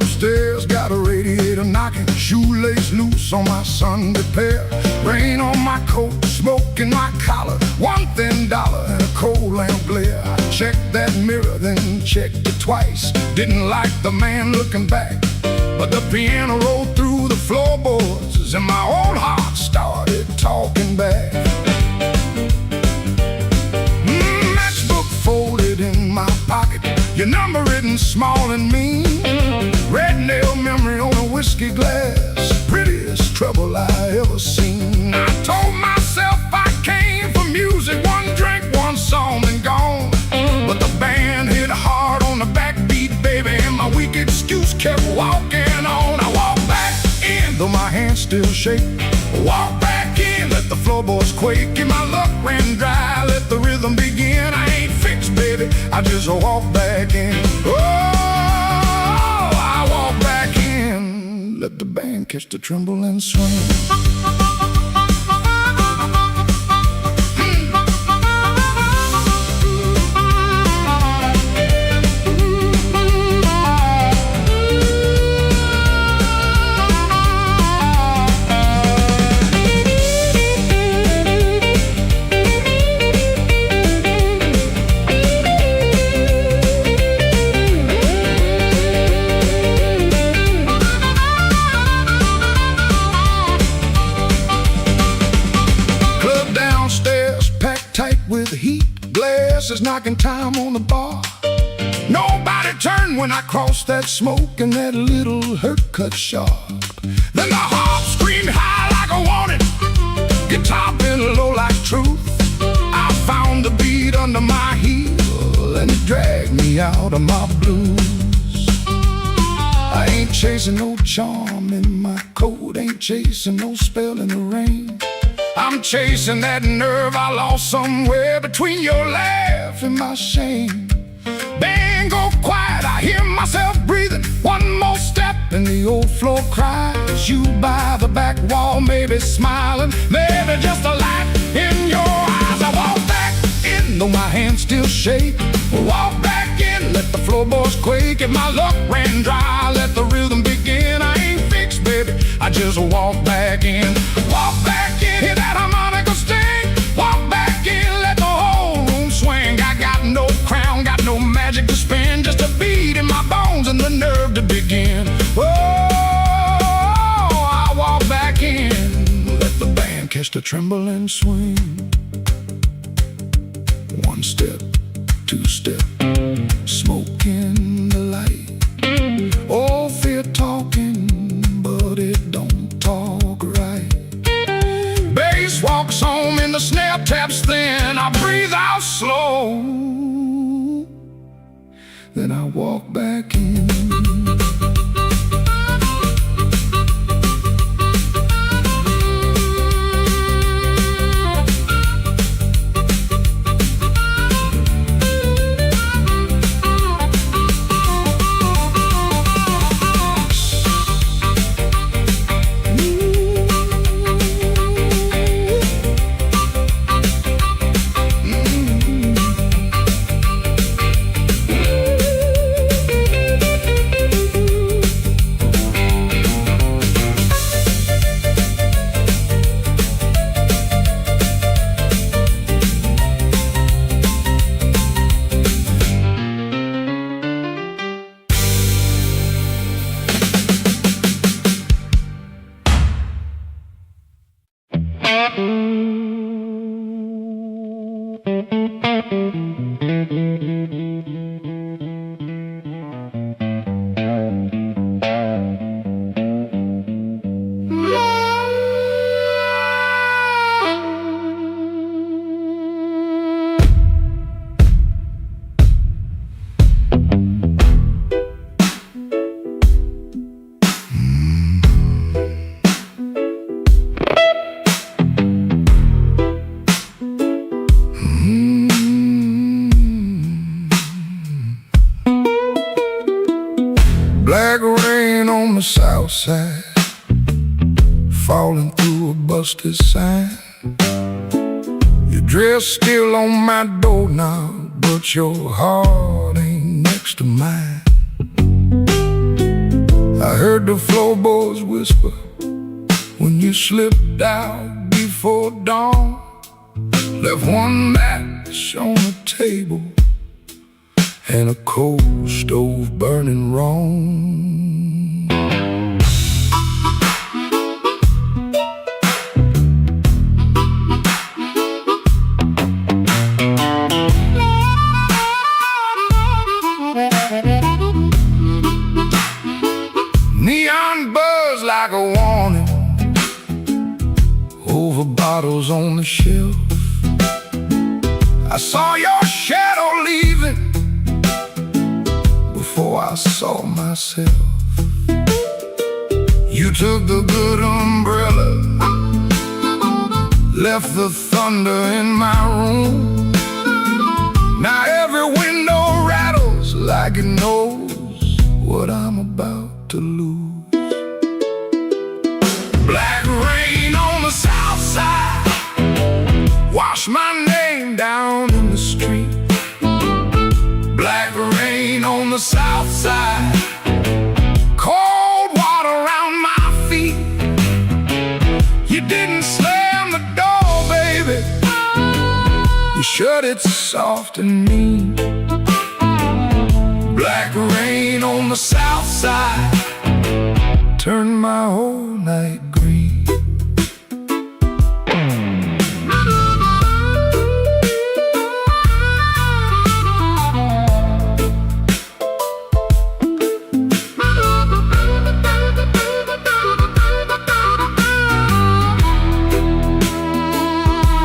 S1: upstairs got a radiator knocking, shoelace loose on my Sunday pair, rain on my coat, smoke in my collar, one thin dollar and a cold lamp glare. I checked that mirror, then checked it twice. Didn't like the man looking back, but the piano rolled through the floorboards and my old heart started talking back. Matchbook folded in my pocket, Your number written small and mean, red nail memory on a whiskey glass, prettiest trouble I ever seen. I told myself I came for music, one drink, one song and gone. But the band hit hard on the backbeat, baby, and my weak excuse kept walking on. I walked back in, though my hands still shake. Walk back in, let the floorboards quake. And my luck ran dry, let the rhythm begin. I ain't fixed, baby, I just walk back in. Oh, I walk back in, let the band catch the tremble and swing. With heat, glasses knocking time on the bar. Nobody turned when I crossed that smoke, and that little hurt cut sharp. Then the harp screamed high like I wanted, guitar bent low like truth. I found the beat under my heel, and it dragged me out of my blues. I ain't chasing no charm in my coat, ain't chasing no spell in the rain. I'm chasing that nerve I lost somewhere between your laugh and my shame. Band go quiet, I hear myself breathing. One more step and the old floor cries. You by the back wall, maybe smiling, maybe just a light in your eyes. I walk back in, though my hands still shake. Walk back in, let the floorboards quake. If my luck ran dry, let the rhythm begin. I ain't fixed, baby, I just walk back in. Walk back in, hear that harmonica sting. Walk back in, let the whole room swing. I got no crown, got no magic to spin, just a beat in my bones and the nerve to begin. Oh, I walk back in, let the band catch the tremble and swing. One step, two step, smoke in the light. Oh, fear talking, but it don't talk right. Bass walks home and the snare taps thin. I breathe out slow, then I walk back in. Black rain on the south side, falling through a busted sign. Your dress still on my doorknob, but your heart ain't next to mine. I heard the floorboards whisper when you slipped out before dawn. Left one match on the table and a coal stove burning wrong. bottles on the shelf. I saw your shadow leaving before I saw myself. You took the good umbrella, left the thunder in my room. Now every window rattles like it knows what I'm about to lose. Black rain on the south side, wash my name down in the street. Black rain on the south side, cold water around my feet. You didn't slam the door, baby, you shut it soft and mean. Black rain on the south side turned my whole night green.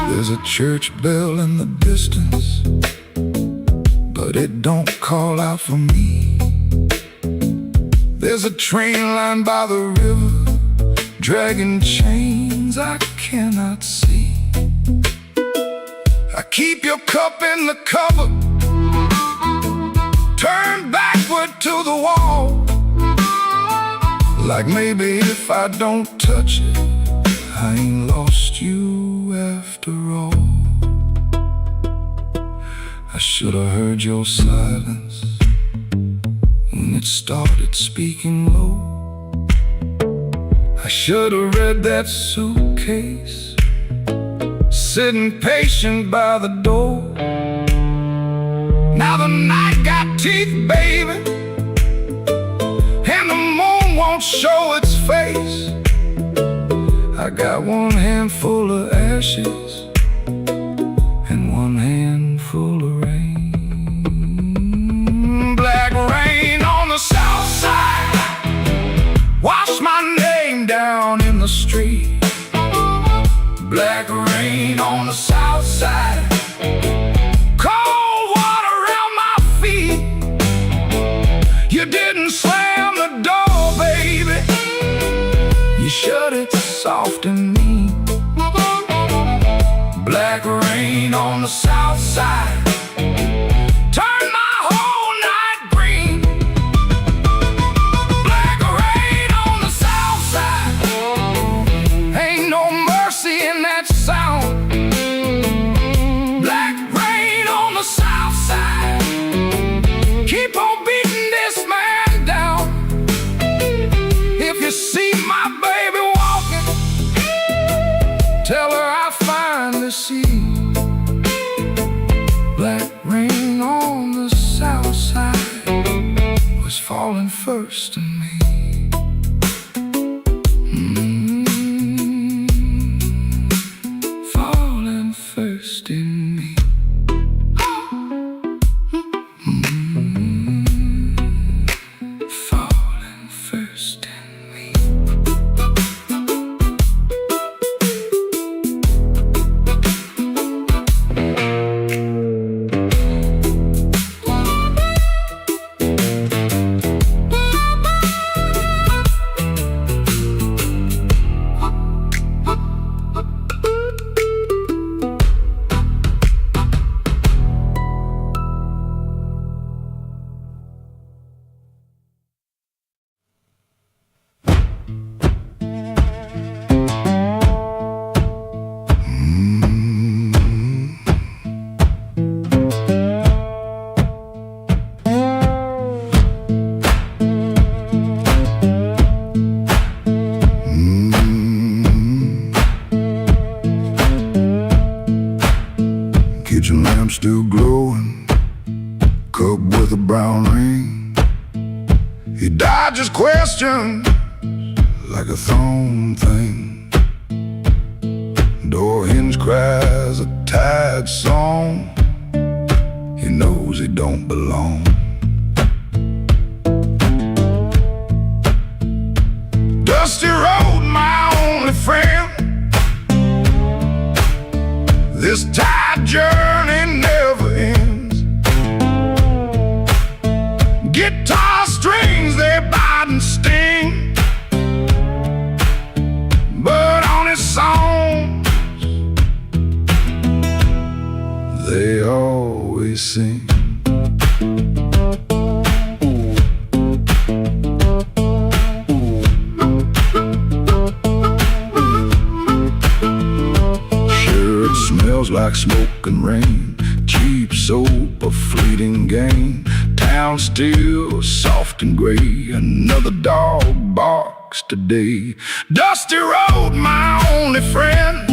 S1: There's a church bell in the distance, but it don't call out for me. There's a train line by the river, dragging chains I cannot see. I keep your cup in the cover, turned backward to the wall, like maybe if I don't touch it, I ain't lost you after all. I should have heard your silence when it started speaking low. I should have read that suitcase, sitting patient by the door. Now the night got teeth, baby, and the moon won't show its face. I got one handful of ashes and one handful of rain. Black rain on the south side, wash my name down in the street. Black rain on the south side, cold water around my feet. You didn't slam the door, baby, you shut it soft and mean. Black rain on the south side turned my whole night green. Black rain on the south side, ain't no mercy in that sound. Black rain on the south side, keep on beating this man down. If you see my baby walking, tell her I finally see. Black rain on the south side was falling first to me. Falling first in me. Falling first in me. Kitchen lamp still glowing, cup with a brown ring. He dodges questions like a thrown thing. Door hinge cries a tired song. He knows he don't belong. Dusty road, my only friend. bite and sting, but on his songs they always sing. Sure, it smells like smoke and rain, cheap soap, a fleeting gain. Town still soft and gray, another dog barks today. Dusty road, my only friend,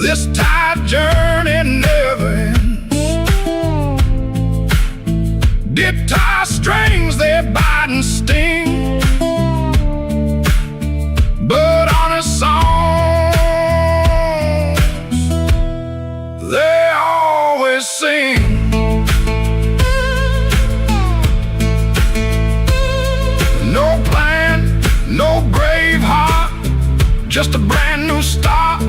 S1: this tired journey never ends. Guitar strings, they bite and sting, but on his songs they always sing. No plan, no brave heart, just a brand new start.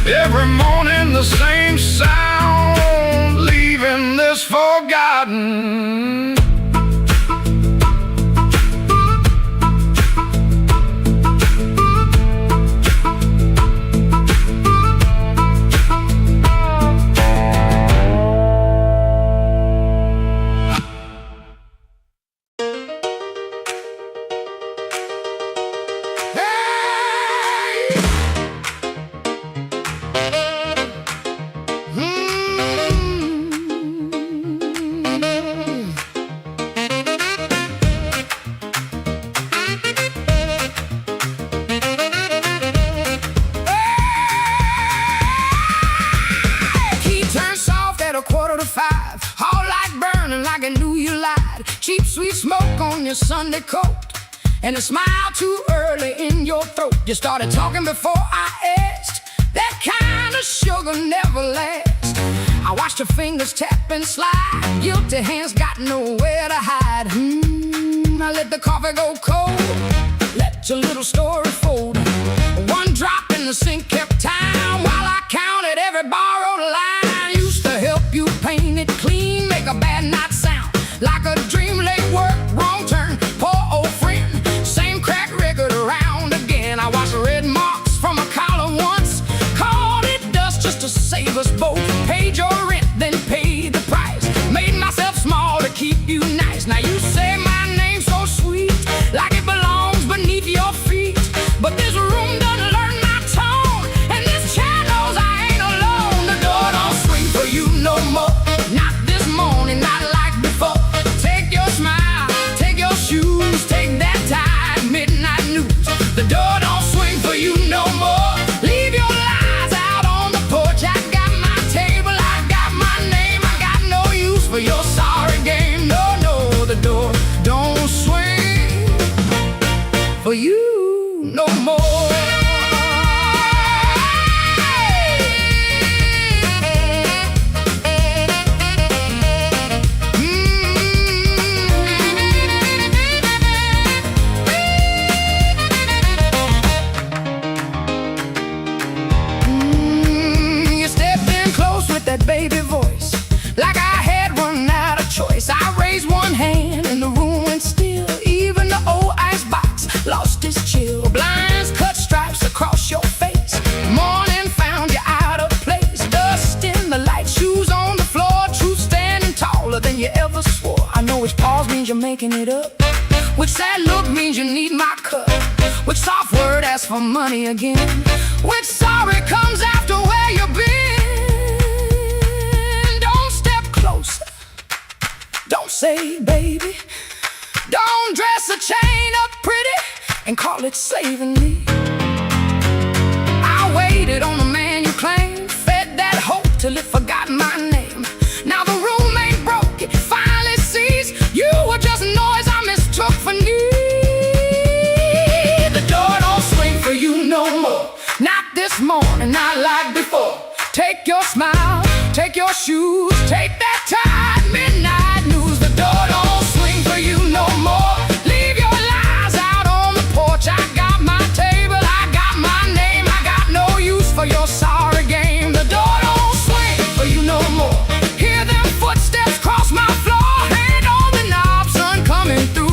S1: Every morning the same sound, leaving this forgotten. Cheap sweet smoke on your Sunday coat, and a smile too early in your throat. You started talking before I asked. That kind of sugar never lasts. I watched your fingers tap and slide, guilty hands got nowhere to hide. I let the coffee go cold, let your little story fold. One drop in the sink kept time while I counted every borrowed line. Used to help you paint it clean, make a bad night sound like a dream. Late work, wrong turn, poor old friend, same crack record around again. I watched red marks from a collar once, called it dust just to save us both. Paid your rent, then paid the price, made myself small to keep you nice. Now you say my name so sweet, like it belongs beneath your feet, but this room doesn't learn my tone, and this chair knows I ain't alone. The door don't swing for you no more, not this morning, not like before. Take your smile, take your shoes, take that tired midnight news. The door don't swing for you no more. Leave your lies out on the porch. I got my table, I got my name, I got no use for your sorry game. No, no, the door don't swing for you no more. Baby voice, like I had run out of choice. I raised one hand and the room went still. Even the old icebox lost its chill. Blinds cut stripes across your face. Morning found you out of place. Dust in the light, shoes on the floor. Truth standing taller than you ever swore. I know which pause means you're making it up, which sad look means you need my cup, which soft word asks for money again, which sorry comes after where you've been. Don't say baby, don't dress a chain up pretty and call it saving me. I waited on the man you claimed, fed that hope till it forgot my name. Now the room ain't broke, it finally sees you were just noise I mistook for need. The door don't swing for you no more, not this morning, not like before. Take your smile, take your shoes, take that tired midnight news. The door don't swing for you no more. Leave your lies out on the porch. I got my table, I got my name, I got no use for your sorry game. The door don't swing for you no more. Hear them footsteps cross my floor, hand on the knob, sun coming through.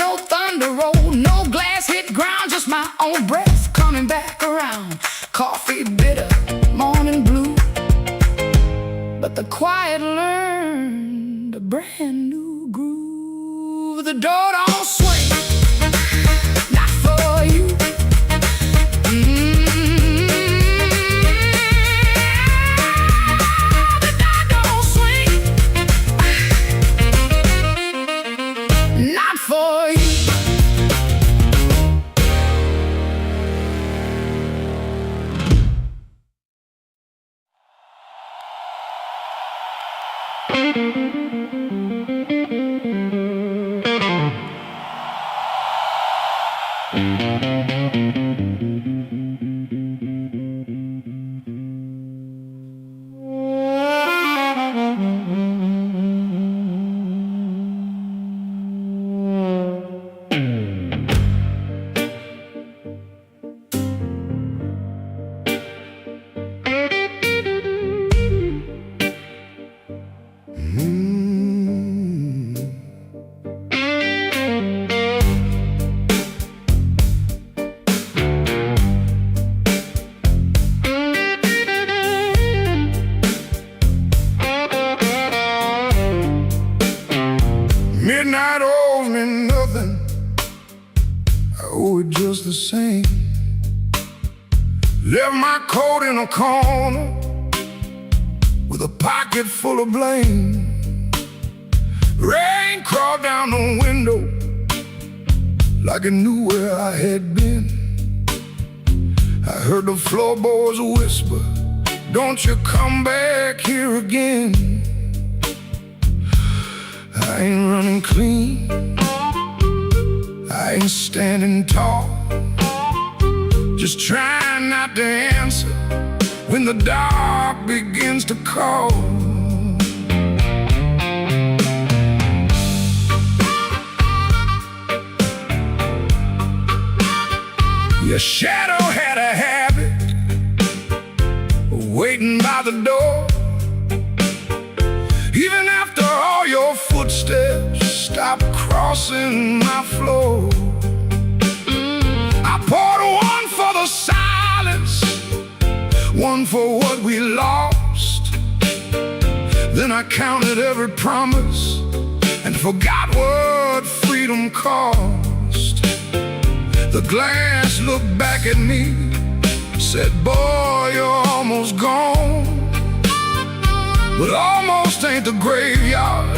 S1: No thunder roll, no glass hit ground, just my own breath coming back around. Coffee bitter, morning blue, but the quiet learned a brand new groove. The door don't swing, not for you. The door don't swing, not for you. Midnight owes me nothing, I owe it just the same. Left my coat in a corner with a pocket full of blame. Rain crawled down the window like it knew where I had been. I heard the floorboards whisper, don't you come back here again. I ain't running clean, I ain't standing tall, just trying not to answer when the dark begins to call. Your shadow had a habit of waiting by the door. Even after all your footsteps stopped crossing my floor, I poured one for the silence, one for what we lost. Then I counted every promise and forgot what freedom cost. The glass looked back at me, said, boy, you're almost gone. But almost ain't the graveyard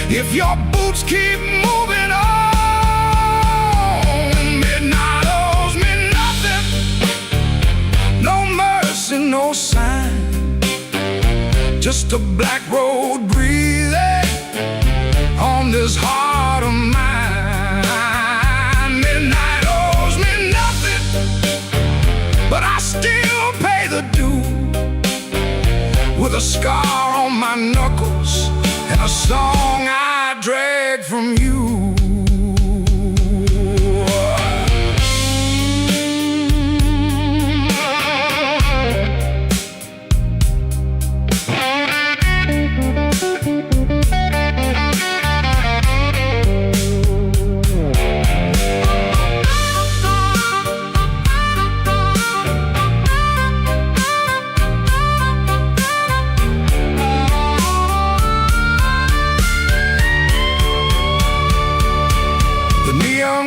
S1: if your boots keep moving on. Midnight owes me nothing, no mercy, no sign, just a black road breathing on this heart of mine. Midnight owes me nothing, but I still pay the due, with a scar on my knuckles and a song I drag from you.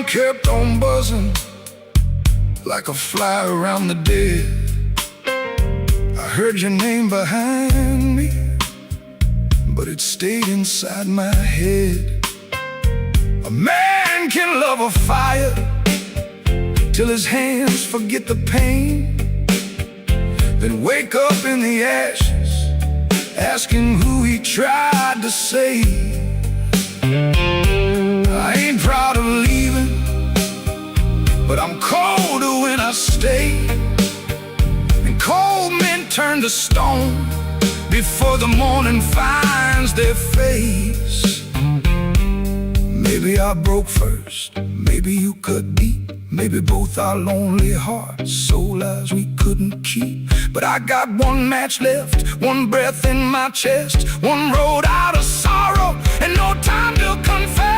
S1: Kept on buzzing like a fly around the dead. I heard your name behind me, but it stayed inside my head. A man can love a fire till his hands forget the pain, then wake up in the ashes asking who he tried to save. I ain't proud of leaving, but I'm colder when I stay. And cold men turn to stone before the morning finds their face. Maybe I broke first, maybe you cut deep, maybe both our lonely hearts, soul lives we couldn't keep. But I got one match left, one breath in my chest, one road out of sorrow, and no time to confess.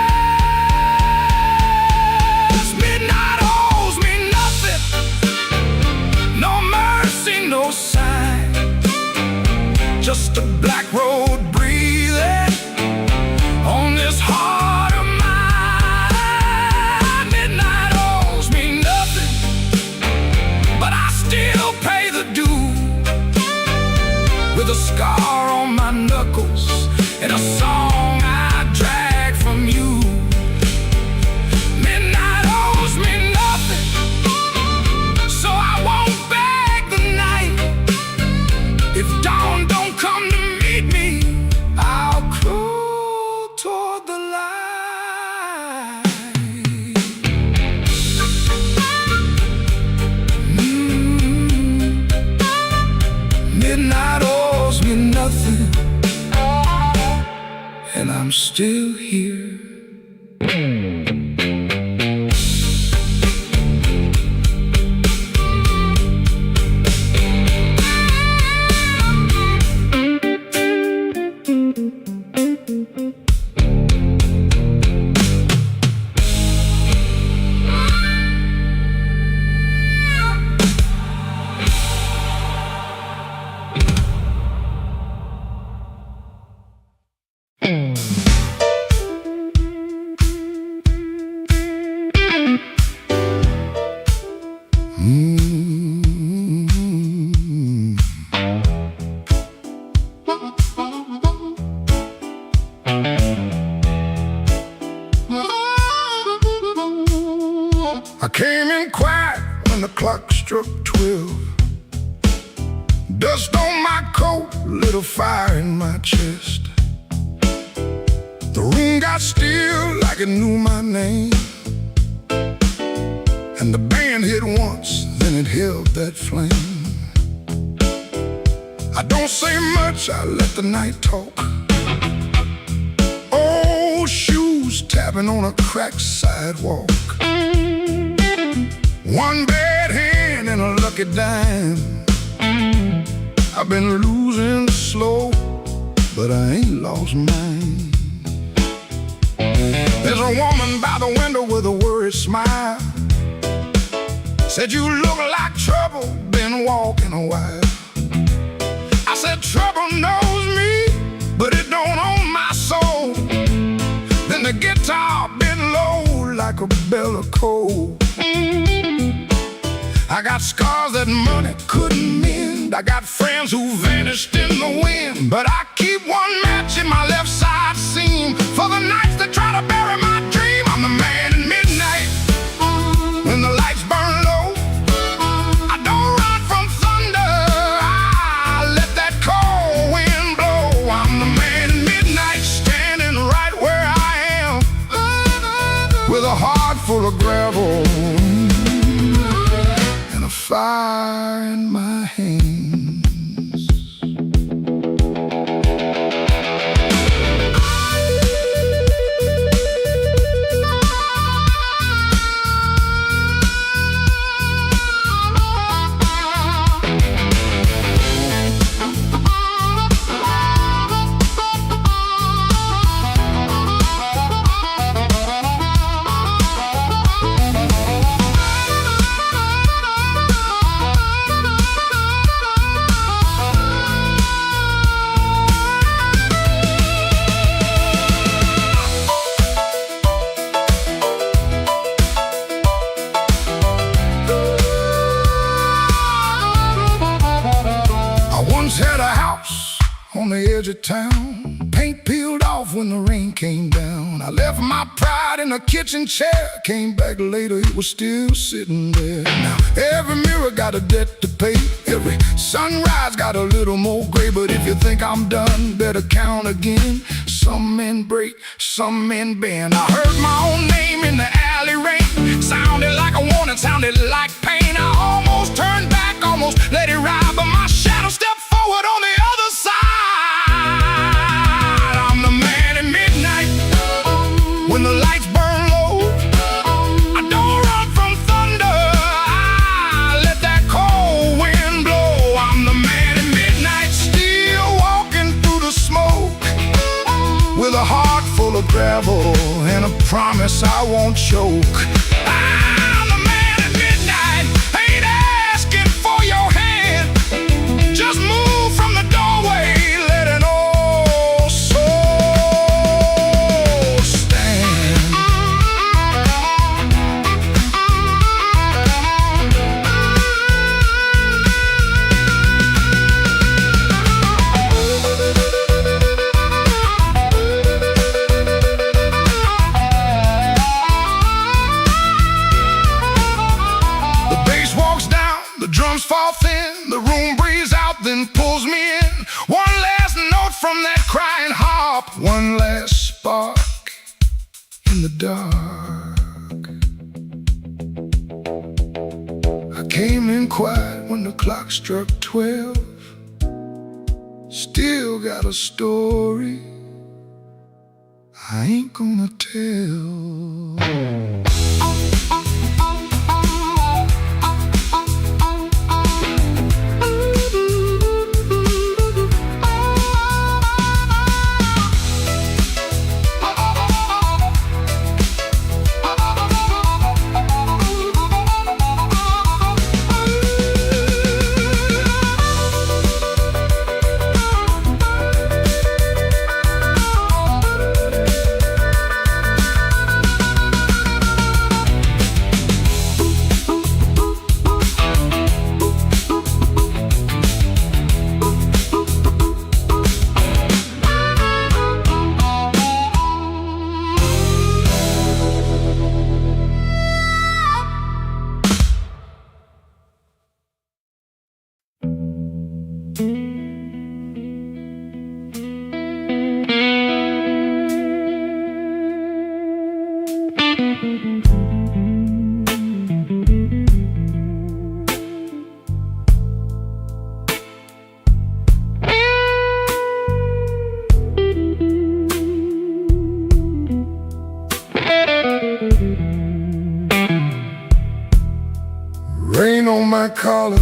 S1: I came in quiet when the clock struck 12. Dust on my coat, lit a fire in my chest. The room got still like it knew my name. And the band hit once, then it held that flame. I don't say much, I let the night talk. Old shoes tapping on a cracked sidewalk. One bad hand and a lucky dime. I've been losing slow, but I ain't lost mine. There's a woman by the window with a worried smile. Said you look like trouble, been walking a while. I said trouble knows me, but it don't own my soul. Then the guitar bent low like a bell of coal. I got scars that money couldn't mend. I got friends who vanished in the wind. But I keep one match in my left side seam for the nights that try to bury my dream. I'm the man in midnight when the lights burn low. I don't run from thunder, I let that cold wind blow. I'm the man in midnight standing right where I am, with a heart full of gravel, fire in my hands. Had a house on the edge of town, paint peeled off when the rain came down. I left my pride in a kitchen chair, came back later, it was still sitting there. Now every mirror got a debt to pay, every sunrise got a little more gray. But if you think I'm done, better count again. Some men break, some men bend. I heard my own name in the alley rain, sounded like a warning, sounded like pain. I almost turned back, almost let it ride, but my shadow stepped forward on the other side. I'm the man at midnight when the lights burn low. I don't run from thunder, I let that cold wind blow. I'm the man at midnight, still walking through the smoke, with a heart full of gravel and a promise I won't choke. I'm the man at midnight, ain't asking for your hand, just move from the doorway, let an old soul stand. The bass walks down, the drums fall thin, the room breathes out, then pulls me in. One last note from that crying harp, one last spark in the dark. I came in quiet when the clock struck 12. Still got a story I ain't gonna tell. on my collar,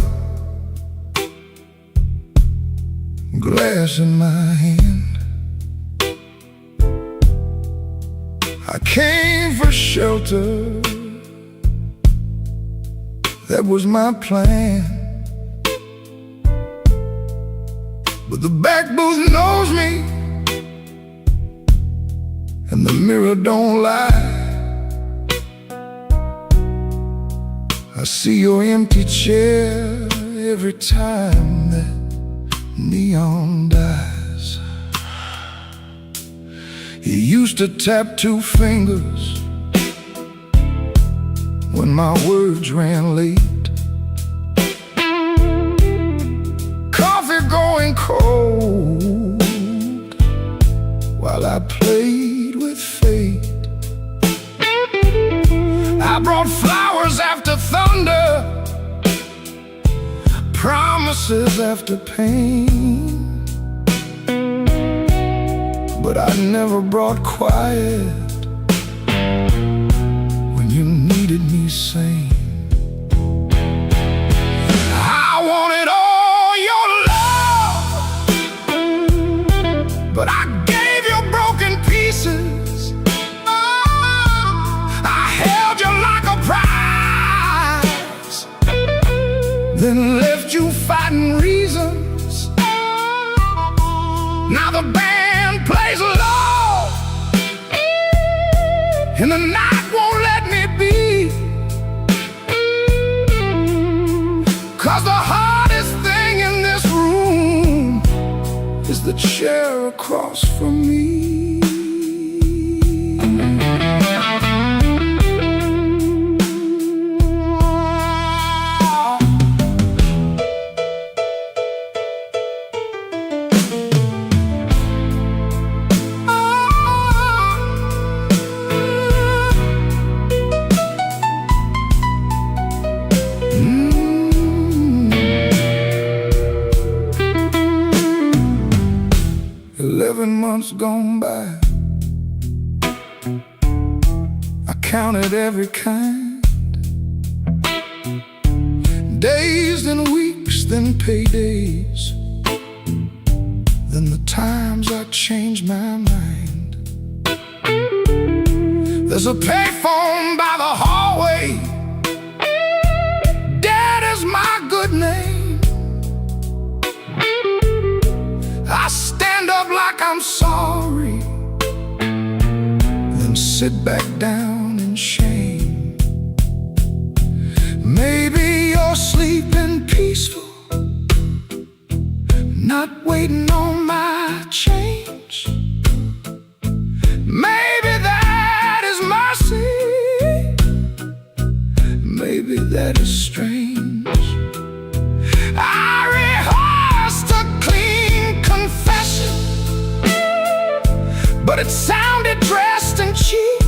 S1: glass in my hand. I came for shelter, that was my plan. But the back booth knows me, and the mirror don't lie. I see your empty chair every time that neon dies. You used to tap 2 fingers when my words ran late. Coffee going cold while I played with fate. I brought flowers after thunder, promises after pain, but I never brought quiet when you needed me sane. I wanted all your love, but I gave you broken pieces. I held you like a prize, then left you fighting reasons. Now the band plays low, and the night won't let me be. 'Cause the hardest thing in this room is the chair across from me. 11 months gone by, I counted every kind. Days, then weeks, then paydays, then the times I changed my mind. There's a payphone by the hallway, Dad is my good name. I stand up like I'm sorry, then sit back down in shame. Maybe you're sleeping peaceful, not waiting on my change. Maybe that is mercy, maybe that is strange. I rehearsed a clean confession, but it sounded dressed and cheap.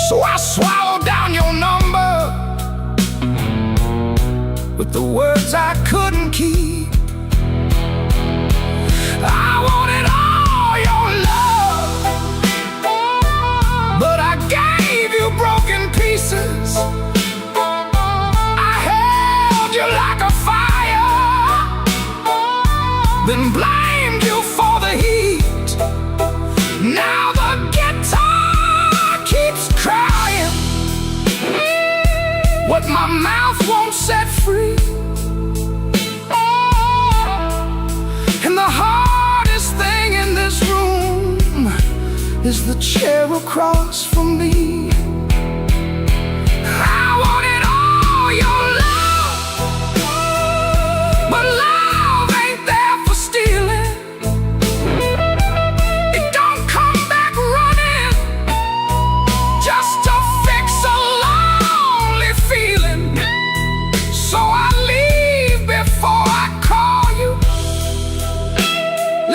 S1: So I swallowed down your number with the words I couldn't keep. I wanted all your love, but I gave you broken pieces. I held you like a fire, then blamed you for the heat. Now the guitar keeps crying what my mouth won't set free. And the hardest thing in this room is the chair across from me. I wanted all your love, but love ain't there for stealing. It don't come back running just to fix a lonely feeling. So I leave before I call you.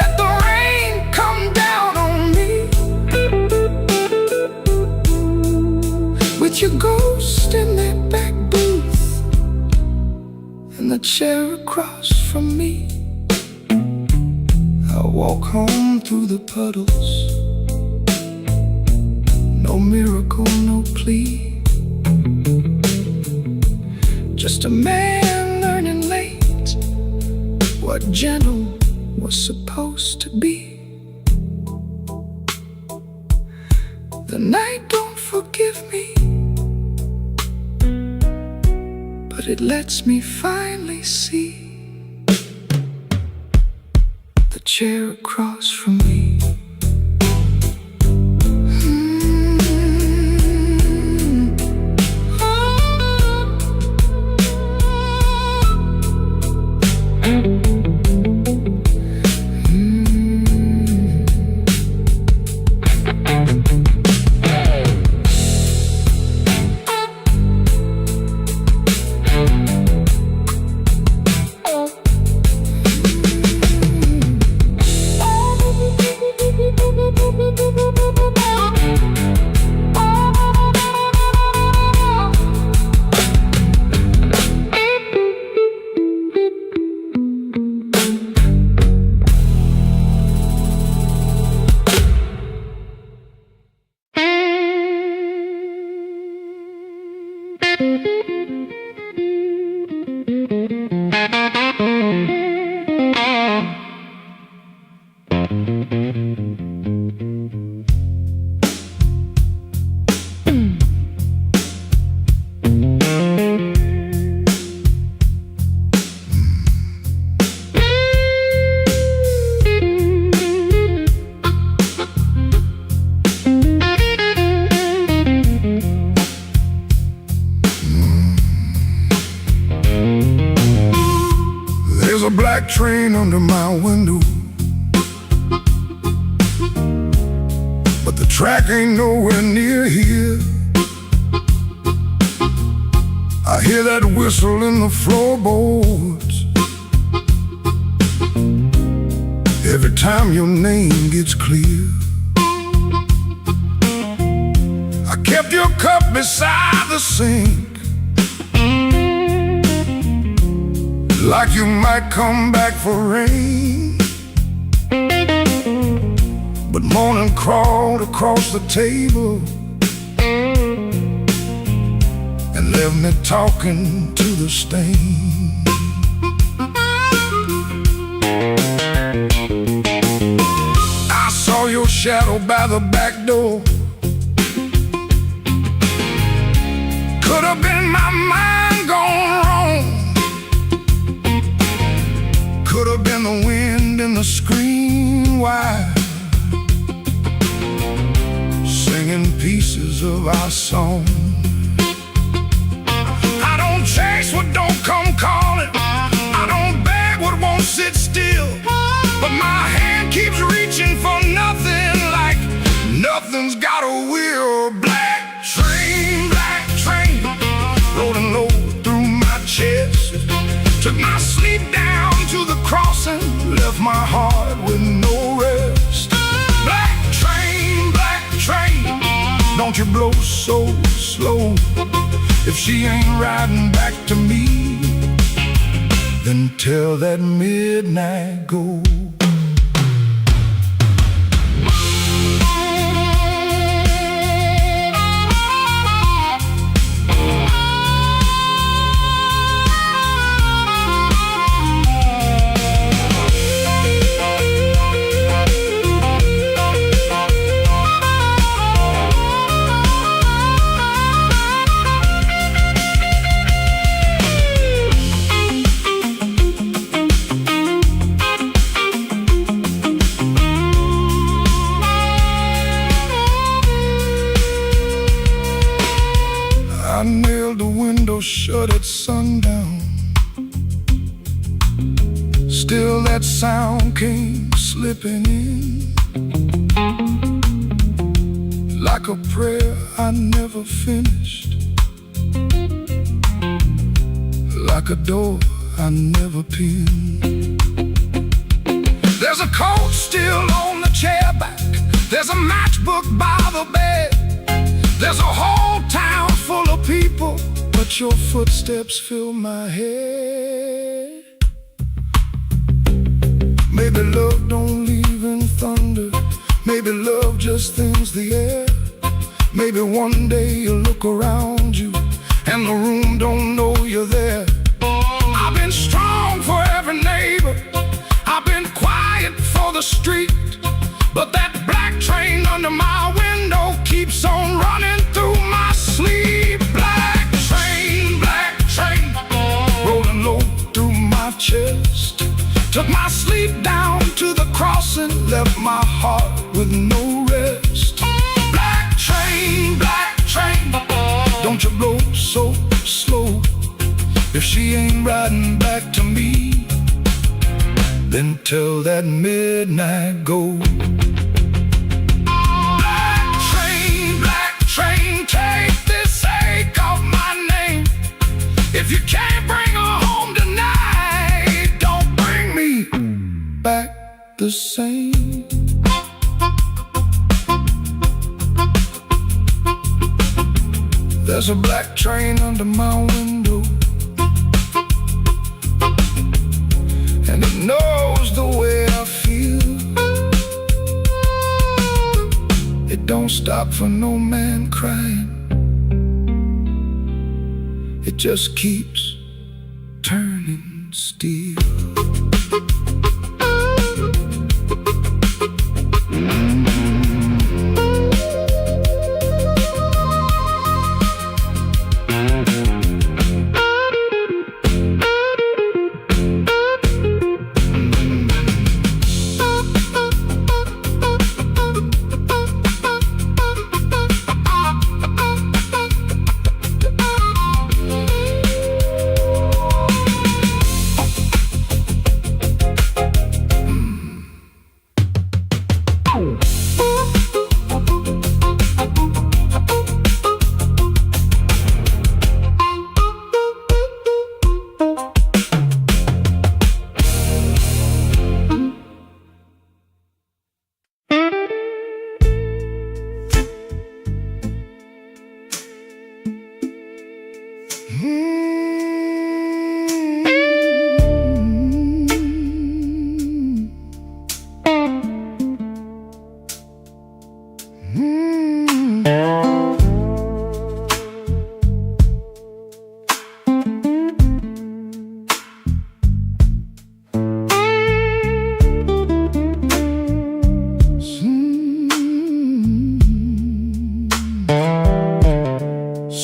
S1: Let the rain come down on me, with your ghost in that back booth and the chair across from me. I walk home through the puddles, no miracle, no plea. what gentle was supposed to be. The night don't forgive me, but it lets me finally see the chair across from me. There's a black train under my window, but the track ain't nowhere near here. I hear that whistle in the floorboards every time your name gets clear. I kept your cup beside the sink, like you might come back for rain. But morning crawled across the table and left me talking to the stain. I saw your shadow by the back door. Could have been my mind gone wrong. Could have been the wind in the screen wire, singing pieces of our song. I don't chase what don't come calling, I don't beg what won't sit still, but my hand keeps reaching for nothing, like nothing's got a wheel. Black train, rolling low through my chest, took my sleep down to the crossing, left my heart with no rest. Black train, don't you blow so slow. If she ain't riding back to me, then tell that midnight go. I nailed the window shut at sundown. Still that sound came slipping in, like a prayer I never finished, like a door I never pinned. There's a coat still on the chair back, there's a matchbook by the bed, there's a whole town full of people, but your footsteps fill my head. Maybe love don't leave in thunder, maybe love just thins the air. Maybe one day you look around you and the room don't know you're there. I've been strong for every neighbor, the street, but that black train under my window keeps on running through my sleep. Black train, rolling low through my chest, took my sleep down to the crossing, left my heart with no rest. Black train, don't you blow so slow. If she ain't riding back to me, then tell that midnight go. Black train, take this ache off my name. If you can't bring her home tonight, don't bring me back the same. There's a black train under my window, and it knows the way I feel. It don't stop for no man crying, it just keeps turning steel.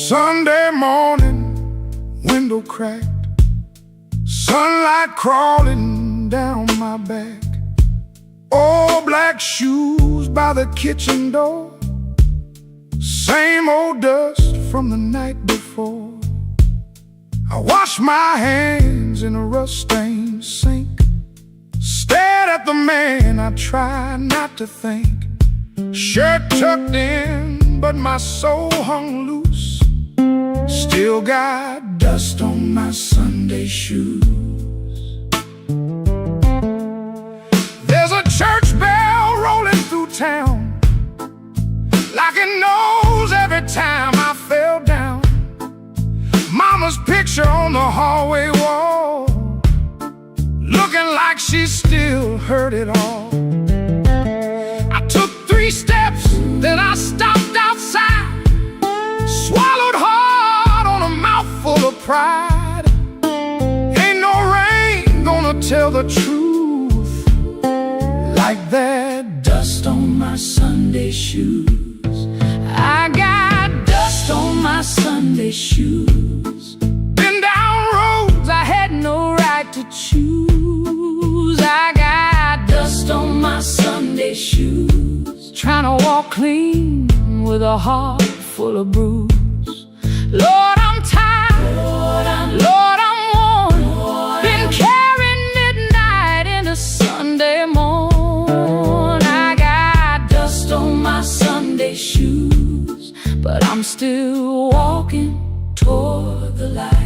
S1: Sunday morning, window cracked, sunlight crawling down my back. Old black shoes by the kitchen door, same old dust from the night before. I washed my hands in a rust-stained sink, stared at the man, I tried not to think. Shirt tucked in, but my soul hung loose. Still got dust on my Sunday shoes. There's a church bell rolling through town, like it knows every time I fell down. Mama's picture on the hallway wall, looking like she still heard it all. I took 3 steps, then I stopped outside, swallowed hard on a mouthful of pride. Ain't no rain gonna tell the truth like that dust on my Sunday shoes. I got dust on my Sunday shoes. Been down roads I had no right to choose. I got dust on my Sunday shoes, trying to walk clean with a heart full of bruise. Lord, I'm tired, Lord, I'm worn, been carrying midnight into Sunday morn. I got dust on my Sunday shoes, but I'm still walking toward the light.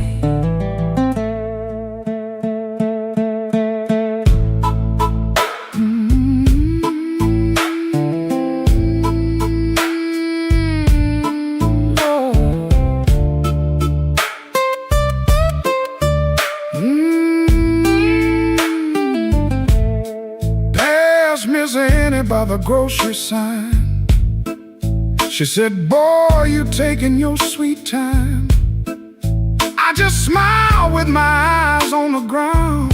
S1: Miss Annie by the grocery sign, she said, boy, you taking your sweet time. I just smiled with my eyes on the ground.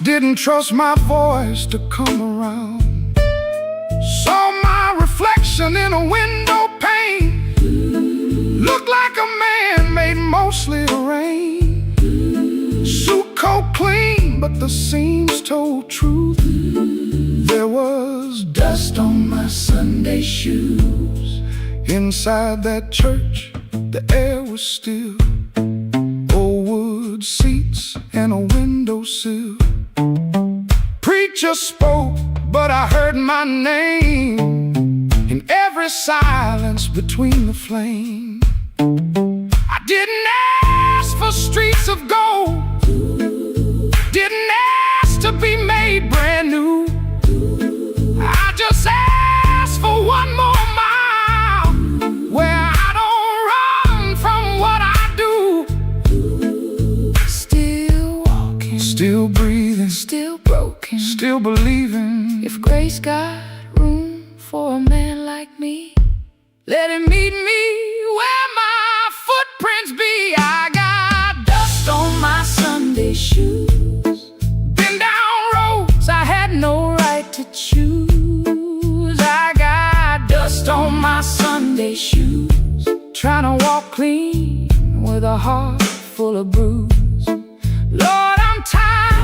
S1: didn't trust my voice to come around. Saw my reflection in a window pane. Looked like a man made mostly of rain. Suit coat clean, but the seams told truth. There was dust on my Sunday shoes. Inside that church, the air was still. Old wood seats and a windowsill. Preacher spoke, but I heard my name in every silence between the flames. I didn't ask for streets of gold, didn't ask to be made brand new. I just asked for one more mile where I don't run from what I do. Still walking, still breathing, still broken, still believing. If grace got room for a man like me, let him meet me where my footprints be. I got dust on my Sunday shoes, been down roads I had no right to choose. I got dust on my Sunday shoes, trying to walk clean with a heart full of bruise. Lord, I'm tired,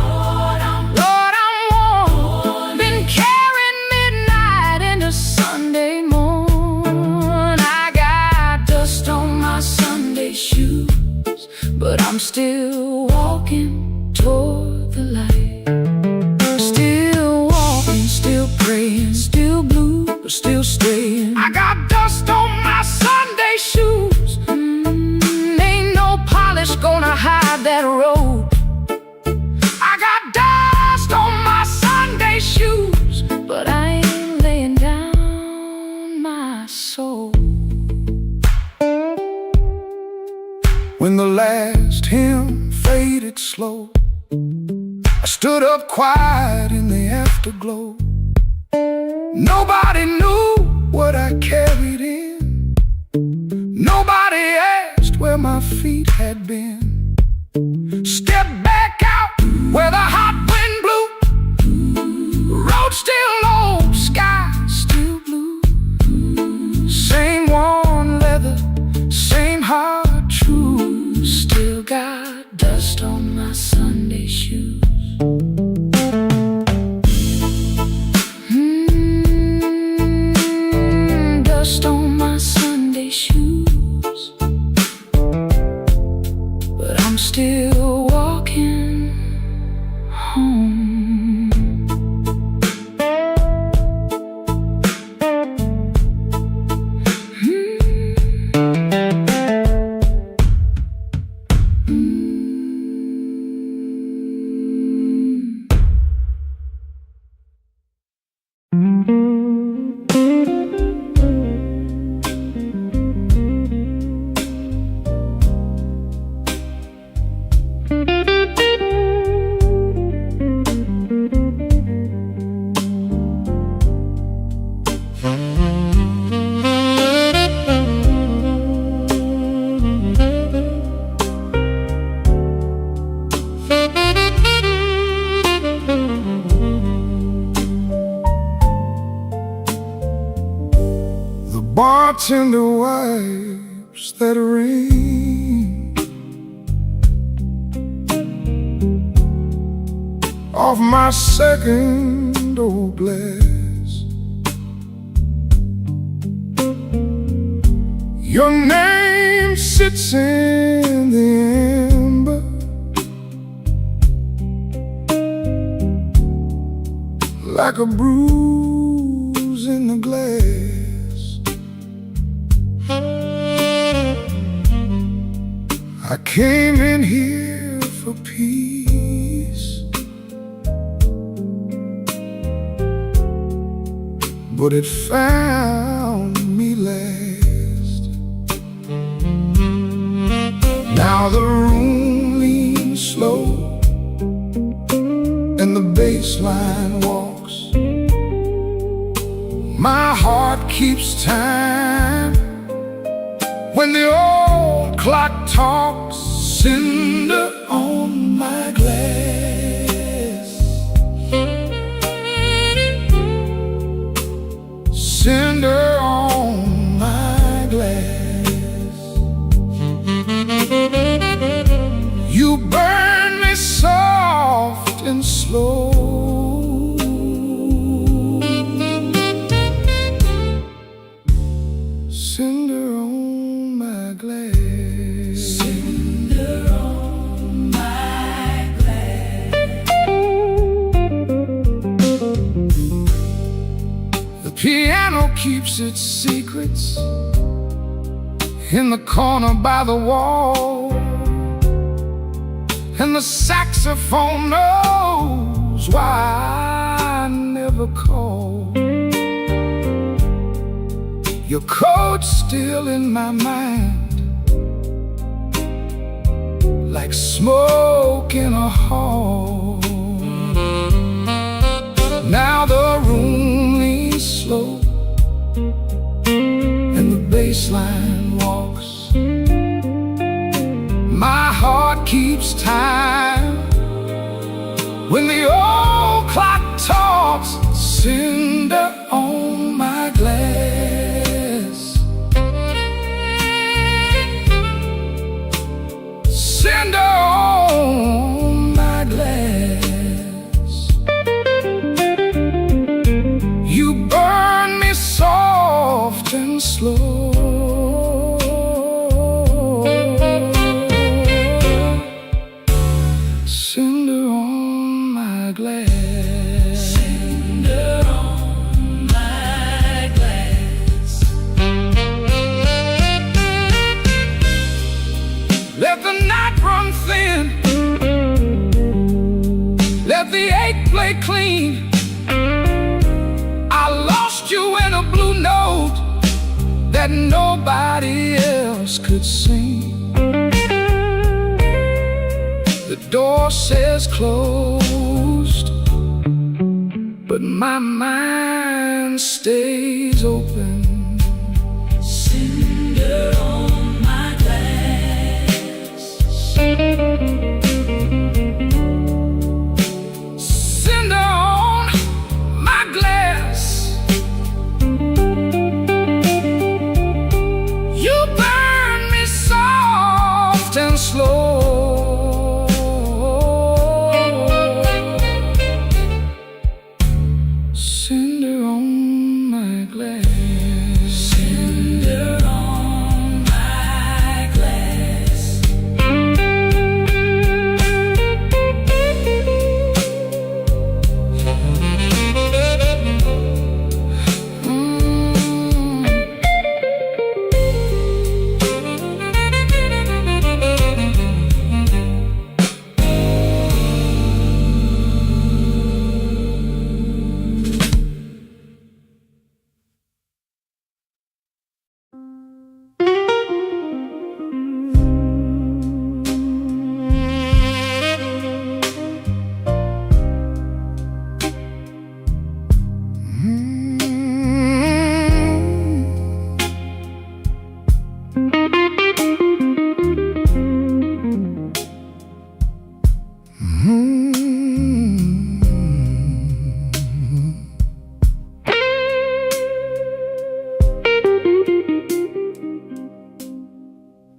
S1: Lord, I'm worn, been carrying midnight into Sunday morn. I got dust on my Sunday shoes, but I'm still walking toward the light. Still walking, still praying, still blue, but still staying. I got dust on my Sunday shoes. Ain't no polish gonna hide that road. I got dust on my Sunday shoes, but I ain't laying down my soul. When the last hymn faded slow, I stood up quiet in the afterglow. Nobody knew what I carried in. Nobody asked where my feet had been. Step back out where the hot wind blew. Road still low, sky still blue. Same worn leather, same heart true. Still got dust on my Sunday shoes. Dust on my Sunday shoes, but I'm still walking home. Bartender wipes that rain off my second old glass. Your name sits in the amber, like a bruise in the glass. I came in here for peace, but it found me last. Now the room leans slow and the bass line walks. My heart keeps time when the old clock talks. Cinder on my glass. glass.
S2: Cinder on my glass.
S1: The piano keeps its secrets in the corner by the wall, and the saxophone knows why I never call. Your coat's still in my mind, like smoke in a hall. Now the room leans slow, and the bass line walks. My heart keeps time when the old clock talks. Cinder on my glass. Cinder on my glass. You burn me soft and slow. Cinder on my glass.
S2: Cinder on my glass.
S1: Let the night run thin, let the ache play clean. I lost you in a blue note that nobody else could sing. The door says closed, but my mind stays open.
S2: Cinder on my glass.
S1: Cinder on my glass. You burn me soft and slow. Cinder on my glass.
S2: Cinder on my glass.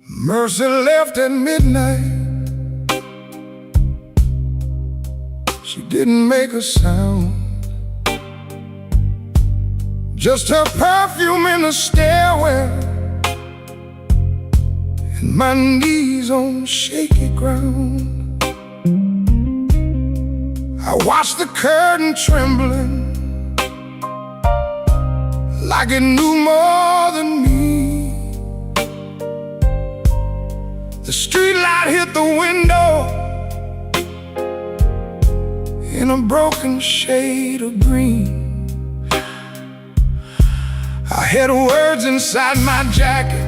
S1: Mercy left at midnight. She didn't make a sound, just her perfume in the stairwell, and my knees on shaky ground. I watched the curtain trembling, like it knew more than me. The streetlight hit the window in a broken shade of green. I had words inside my jacket,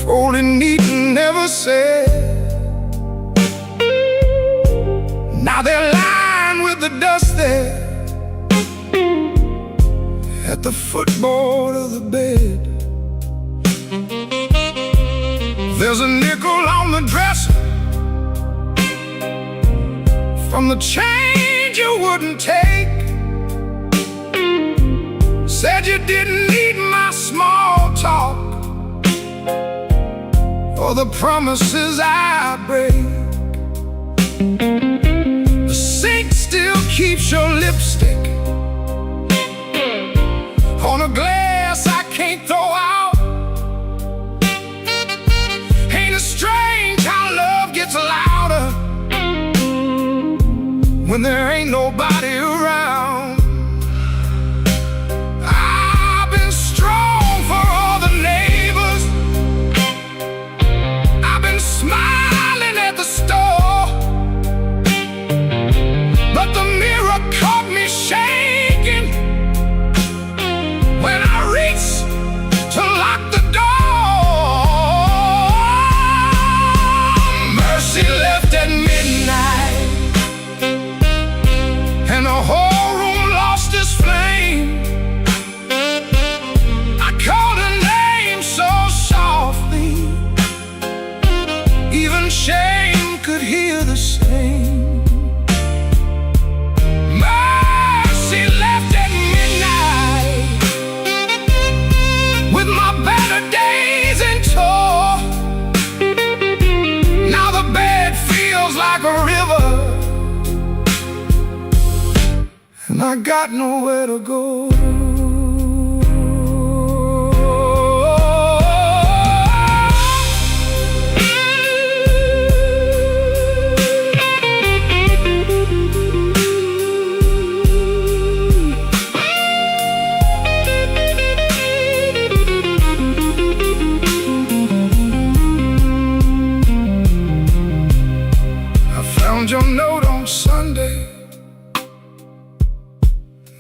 S1: folded neat and never said. Now they're lying with the dust there at the footboard of the bed. There's a nickel on the dresser from the change you wouldn't take. Said you didn't need my small talk or the promises I break. The sink still keeps your lipstick on a glass I can't throw out. when there ain't nobody around. I've been strong for all the neighbors. I've been smiling at the store, but the mirror caught me shaking when I reached to lock the door. Mercy left at midnight, and the whole room lost its flame. I called her name so softly, even shame could hear the same. Mercy left at midnight, with my better days in tow. Now the bed feels like a river, and I got nowhere to go. I found your note on Sunday,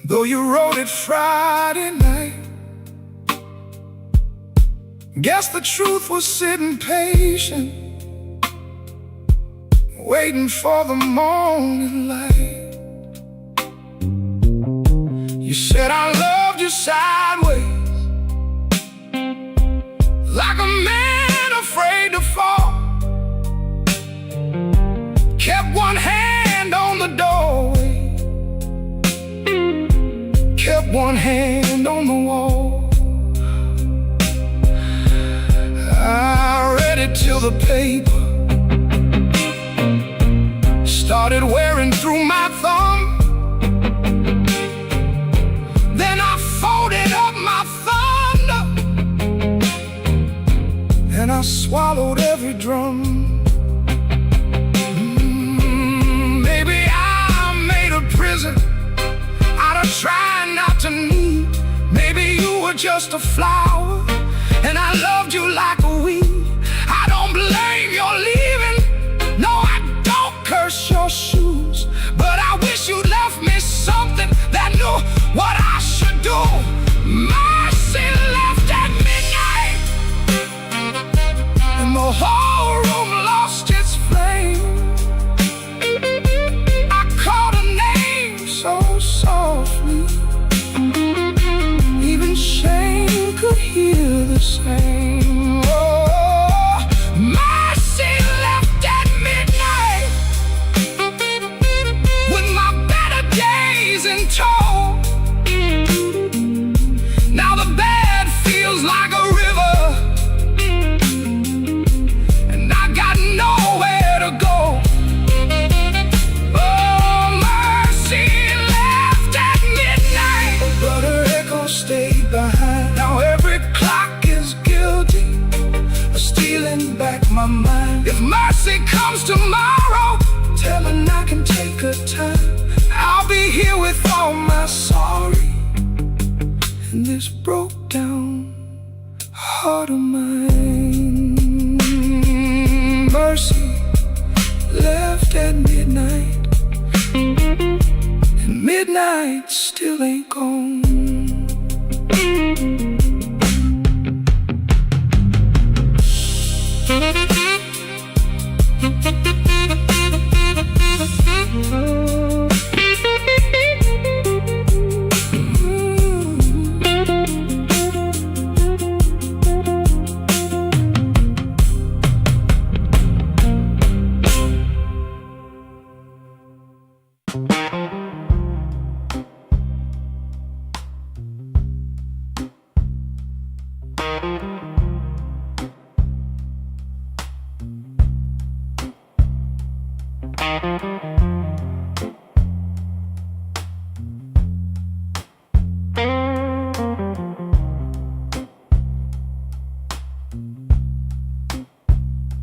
S1: though you wrote it Friday night. Guess the truth was sitting patient, waiting for the morning light. You said I loved you sideways, like a man afraid to fall. Kept one hand on the doorway, kept one hand on the wall. I read it till the paper started wearing through my thumb. Then I folded up my thunder, and I swallowed every drum. Maybe I made a prison out of trying not to need. Maybe you were just a flower, and I loved you like a weed. I don't blame your leaving, no, I don't curse your shoes, but I wish you'd left me something that knew what I should do. Mercy left at midnight, and the whole room lost its flame. I called her name so softly, even shame could hear the same. Oh, mercy left at midnight, with my better days in tow. Now the bed feels like a river, and I got nowhere to go. Oh, mercy left at midnight, but her echo stayed behind. Now every clock is guilty of stealing back my mind. If mercy comes tomorrow, tell her I can take her time. I'll be here with all my sorry, and this broke down heart of mine. Mercy left at midnight, and midnight still ain't gone.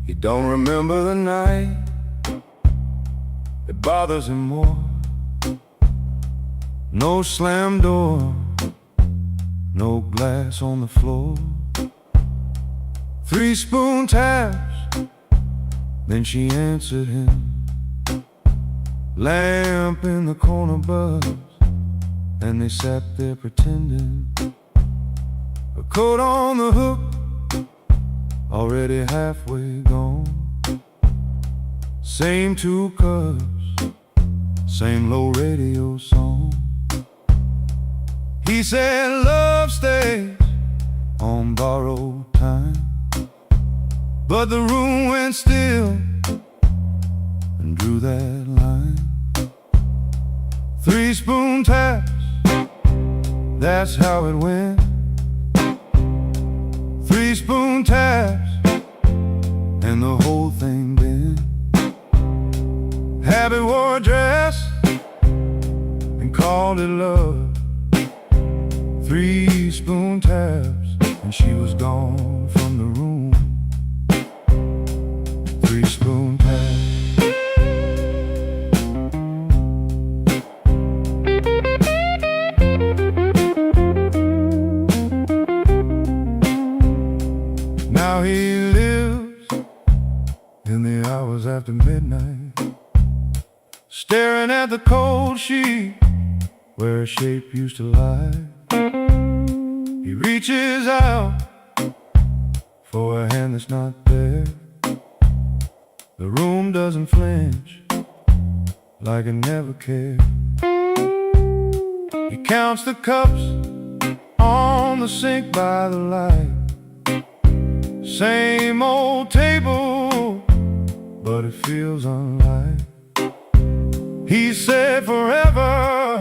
S1: He don't remember the night, it bothers him more No slam door, no glass on the floor. 3 spoon taps, then she answered him. Lamp in the corner buzzed, and they sat there pretending. A coat on the hook, already halfway gone. Same 2 cups, same low radio song. He said love stays on borrowed time, but the room went still and drew that line. 3 spoon taps, that's how it went. 3 spoon taps, and the whole thing bent. Habit wore a dress and called it love. 3 spoon taps, and she was gone from the room. 3 spoon taps. Now he lives in the hours after midnight, staring at the cold sheet where a shape used to lie. He reaches out for a hand that's not there. The room doesn't flinch, like it never cared. He counts the cups on the sink by the light. Same old table, but it feels unlike. He said forever,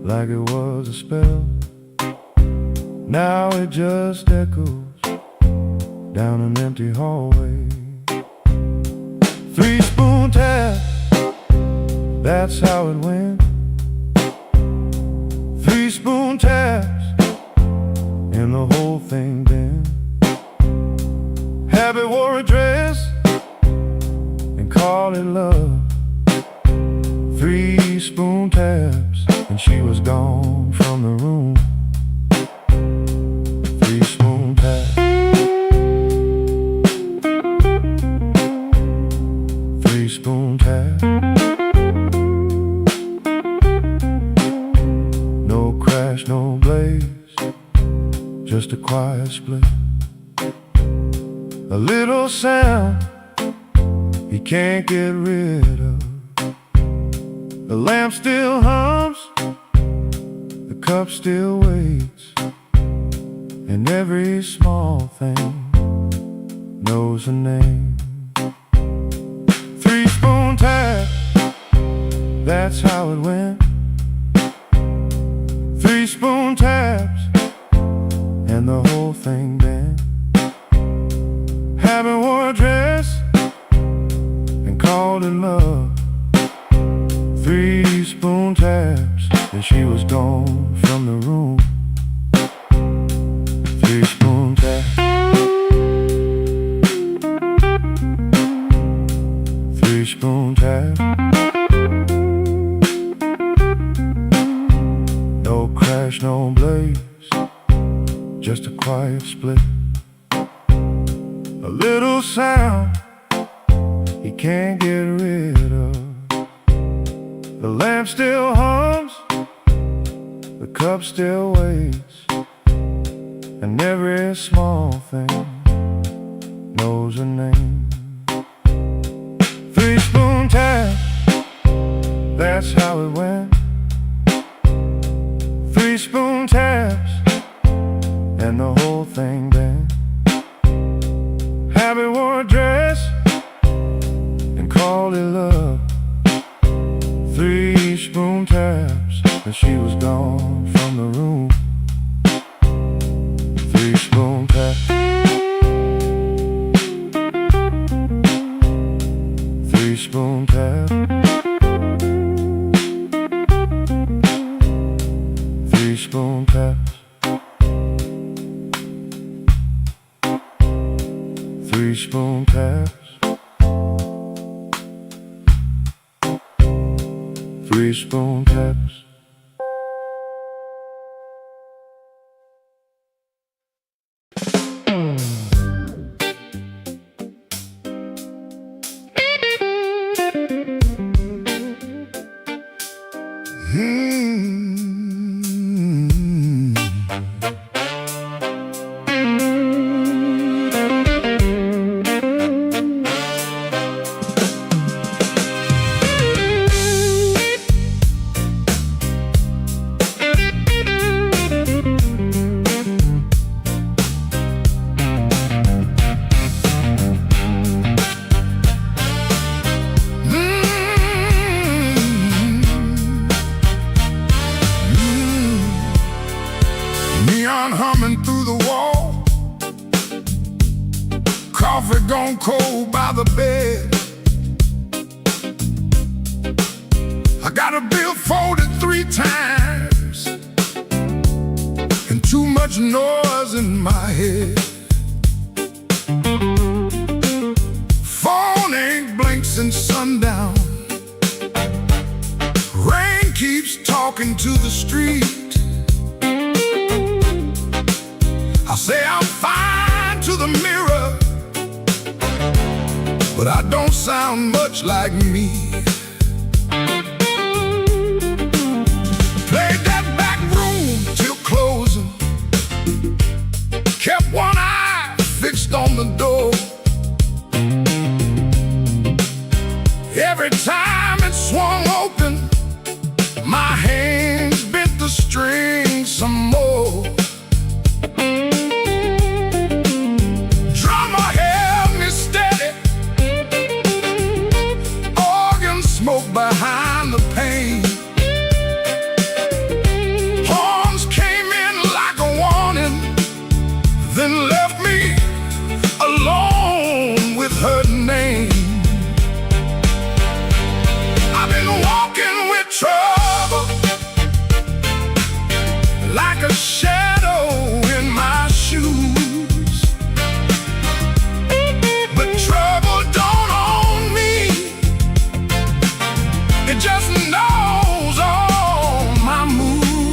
S1: like it was a spell. Now it just echoes down an empty hallway. 3 spoon taps, that's how it went. 3 spoon taps, and the whole thing bent. Habit wore a dress and called it love. 3 spoon taps, and she was gone from the room. 3 spoon taps. 3 spoon taps. No crash, no blaze, just a quiet split. A little sound he can't get rid of. The lamp still hums, the cup still waits, and every small thing knows a name. 3 spoon taps, that's how it went. 3 spoon taps, and the whole thing bent. Habit wore a dress and called it love. 3 spoon taps, and she was gone from the room. 3 spoon taps. 3 spoon taps. No crash, no blaze, just a quiet split. A little sound he can't get rid of. The lamp still hums, the cup still waits, and every small thing knows a name. 3 spoon taps, that's how it went. 3 spoon taps, and the whole thing bent. Habit wore a dress and called it love. 3 spoon taps, and she was gone from the room. 3 spoon taps. 3 spoon taps. 3 spoon taps. 3 spoon taps. 3 spoon taps. gone cold by the bed. I got a bill folded 3 times, and too much noise in my head. Phone ain't blinked since sundown. Rain keeps talking to the street. I say I'm fine to the mirror, but I don't sound much like me. Played that back room till closing, kept one eye fixed on the door. Every time it swung open, my hands bent the string some more. Drummer held me steady, organ smoke behind the pane. Horns came in like a warning, then left me alone with her name. I've been walking with trouble, like a shadow in my shoes. But trouble don't own me, it just knows all my moves.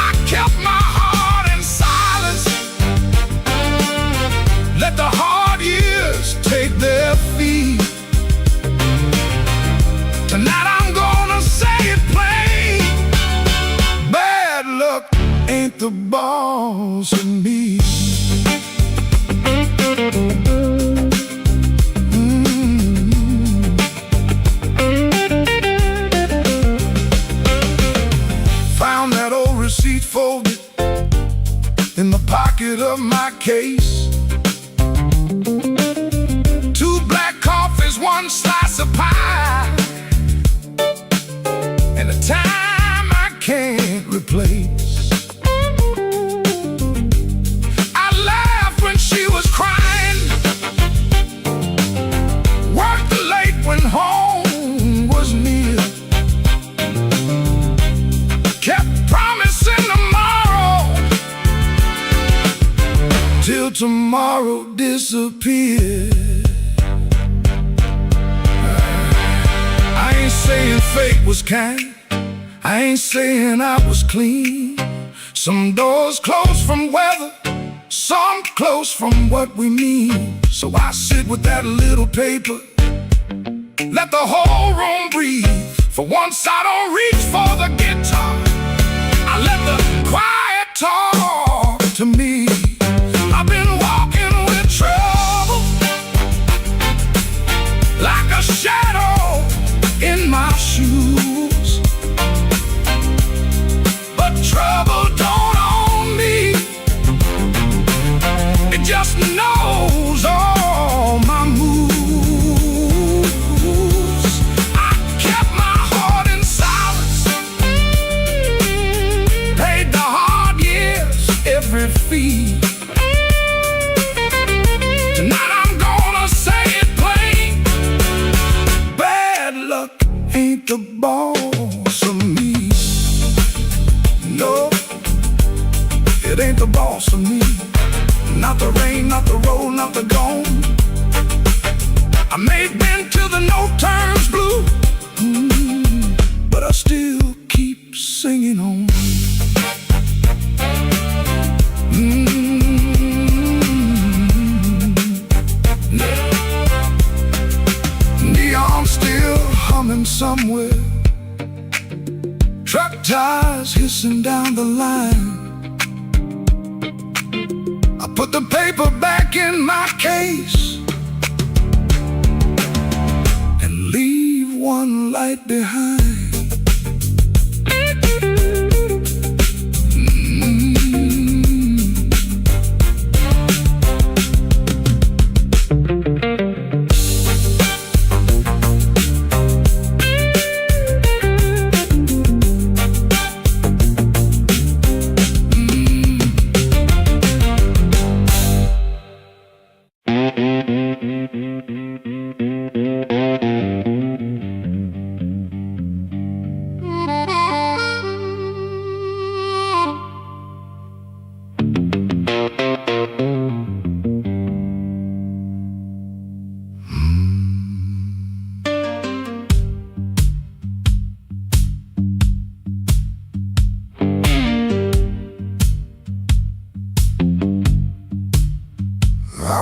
S1: I kept my heart in silence, let the hard years take their feet. Tonight I'm gonna say it plain, bad luck ain't the boss of me. Found that old receipt folded in the pocket of my case. 2 black coffees, 1 slice of pie, and a time I can't replace. I laughed when she was crying, worked late when home was near, kept promising tomorrow till tomorrow disappeared. I ain't saying fate was kind, I ain't saying I was clean. Some doors close from weather, some close from what we mean. So I sit with that little paper, let the whole room breathe. For once I don't reach for the guitar, I let the quiet talk to me. I've been walking with trouble, like a shadow in my shoes. But trouble don't own me, it just knows all my moves. I kept my heart in silence, paid the hard years every fee. Tonight I'm gonna say it plain, bad luck ain't the boss of me. No, it ain't the boss of me. Not the rain, not the road, not the gone. I may have been till the no turns blue, but I still keep singing on. Neon still humming somewhere, truck tires hissing down the line. I put the paper back in my case and leave one light behind.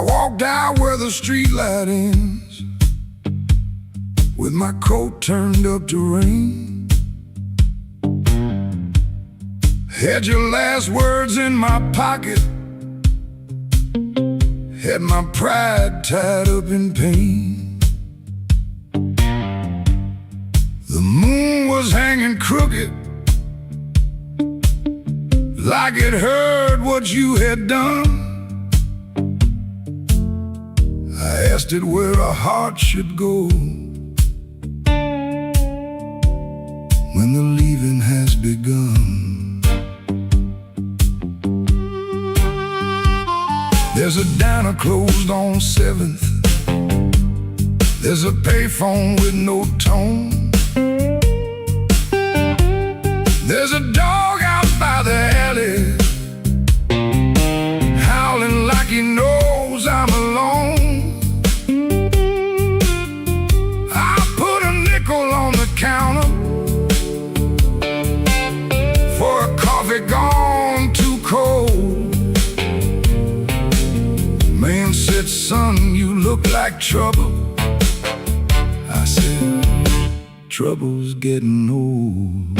S1: I walked out where the streetlight ends, with my coat turned up to rain. Had your last words in my pocket, had my pride tied up in pain. The moon was hanging crooked, like it heard what you had done. I asked it where a heart should go when the leaving has begun. There's a diner closed on 7th. There's a payphone with no tone. There's a dog out by the alley, howling like he knows I'm alone. I put a nickel on the counter for a coffee gone too cold. Man said, son, you look like trouble. I said, trouble's getting old.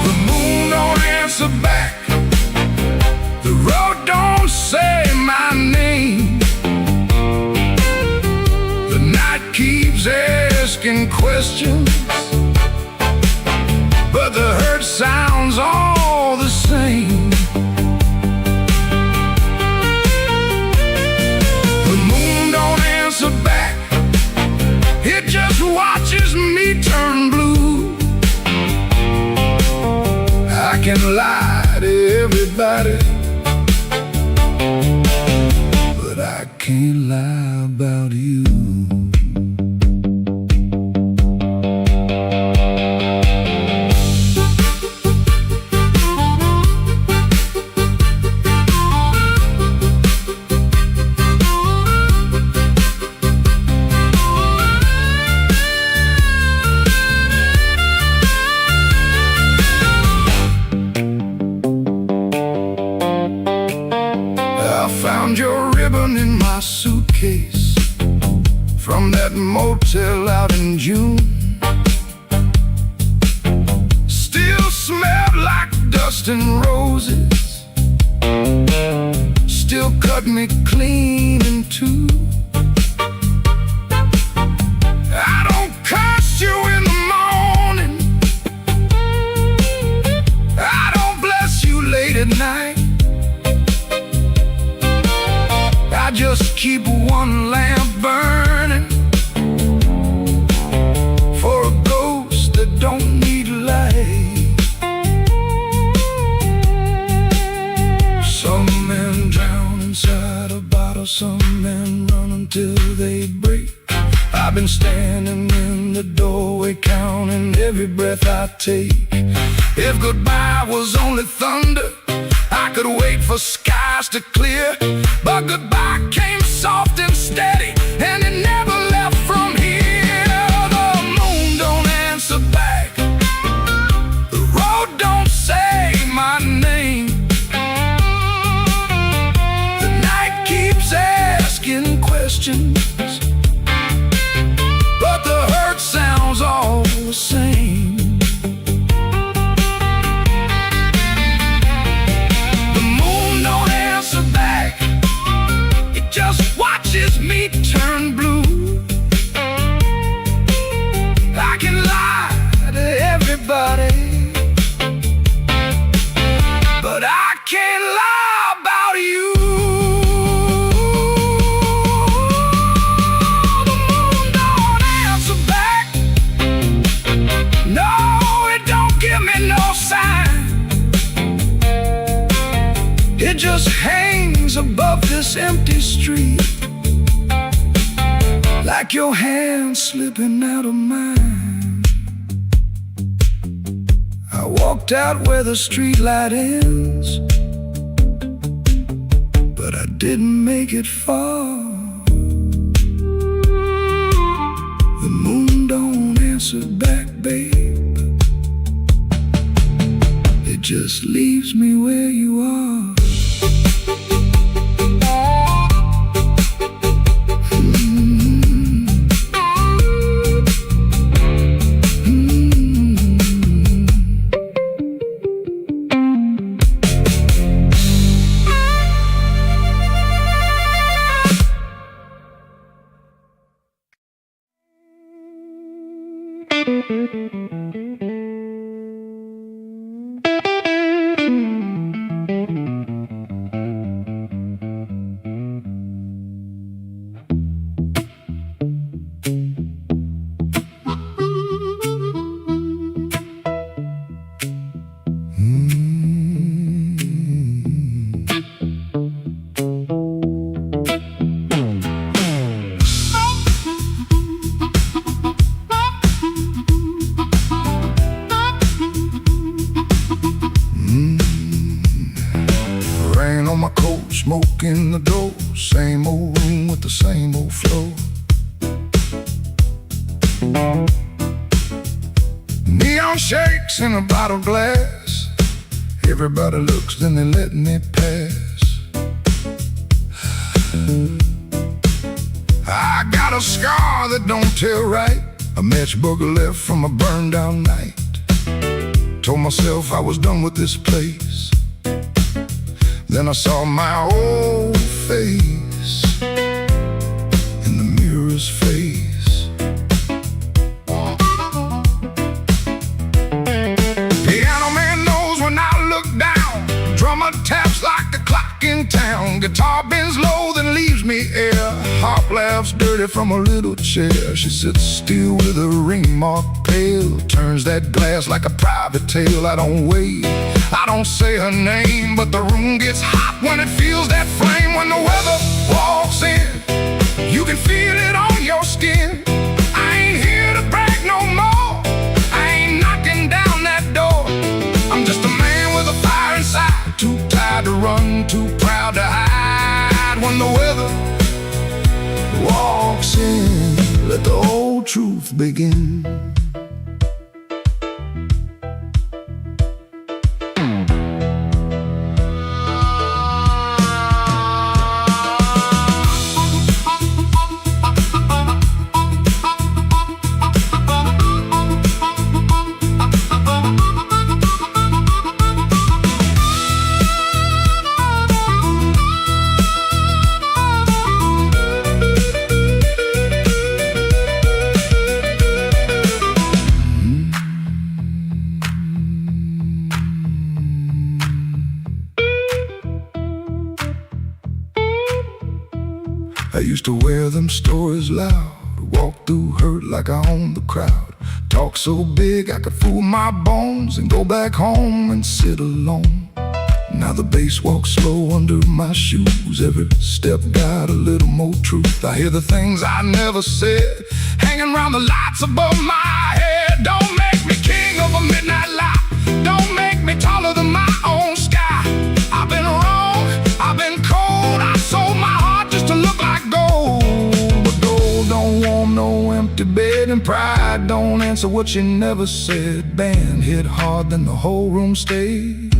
S1: The moon don't answer back, the road don't say my name. The night keeps asking questions, but the hurt sounds all the same. The moon don't answer back, it just watches me turn blue. I can lie to everybody, but I can't lie about you. I found your ribbon in my suitcase from that motel out in June. Still smelled like dust and roses, still cut me clean in two. I don't curse you in the morning, I don't bless you late at night. I just keep one lamp burning for a ghost that don't need light. Some men drown inside a bottle, some men run until they break. I've been standing in the doorway counting every breath I take. If goodbye was only thunder, I could wait for skies to clear, but goodbye came soft and steady, and it never left from here. The moon don't answer back, the road don't say my name. The night keeps asking questions, but the hurt sounds all the same. Just watches me turn blue. I can lie to everybody, but I can't lie about you. The moon don't answer back, no, it don't give me no sign. It just hangs above this empty street, like your hand slipping out of mine. I walked out where the streetlight ends, but I didn't make it far. The moon don't answer back, babe, it just leaves me where you are. Rain on my coat, smoke in the door, same old room with the same old flow. Neon shakes in a bottle glass. Everybody looks, then they letting it pass. I got a scar that don't tell right, a matchbook left from a burned down night. Told myself I was done with this place. Then I saw my old face in the mirror's face. Piano man knows when I look down. Drummer taps like the clock in town. Guitar bends low, then leaves me air. Harp laughs dirty from a little chair. She sits still with her ring mark pale. Turns that glass like a private tale. I don't wait, I don't say her name, but the room gets hot when it feels that flame. When the weather walks in, you can feel it on your skin. I ain't here to brag no more, I ain't knocking down that door. I'm just a man with a fire inside, too tired to run, too proud to hide. When the weather walks in, let the old truth begin. I used to wear them stories loud, walk through hurt like I owned the crowd. Talk so big I could fool my bones and go back home and sit alone. Now the bass walks slow under my shoes. Every step got a little more truth. I hear the things I never said, hanging around the lights above my head. Don't make me king of a midnight light, don't make me taller than my own sky. I've been wrong, I've been cold, I sold my heart just to look like gold. But gold don't want no empty bed, and pride don't answer what you never said. Band hit hard, then the whole room stays,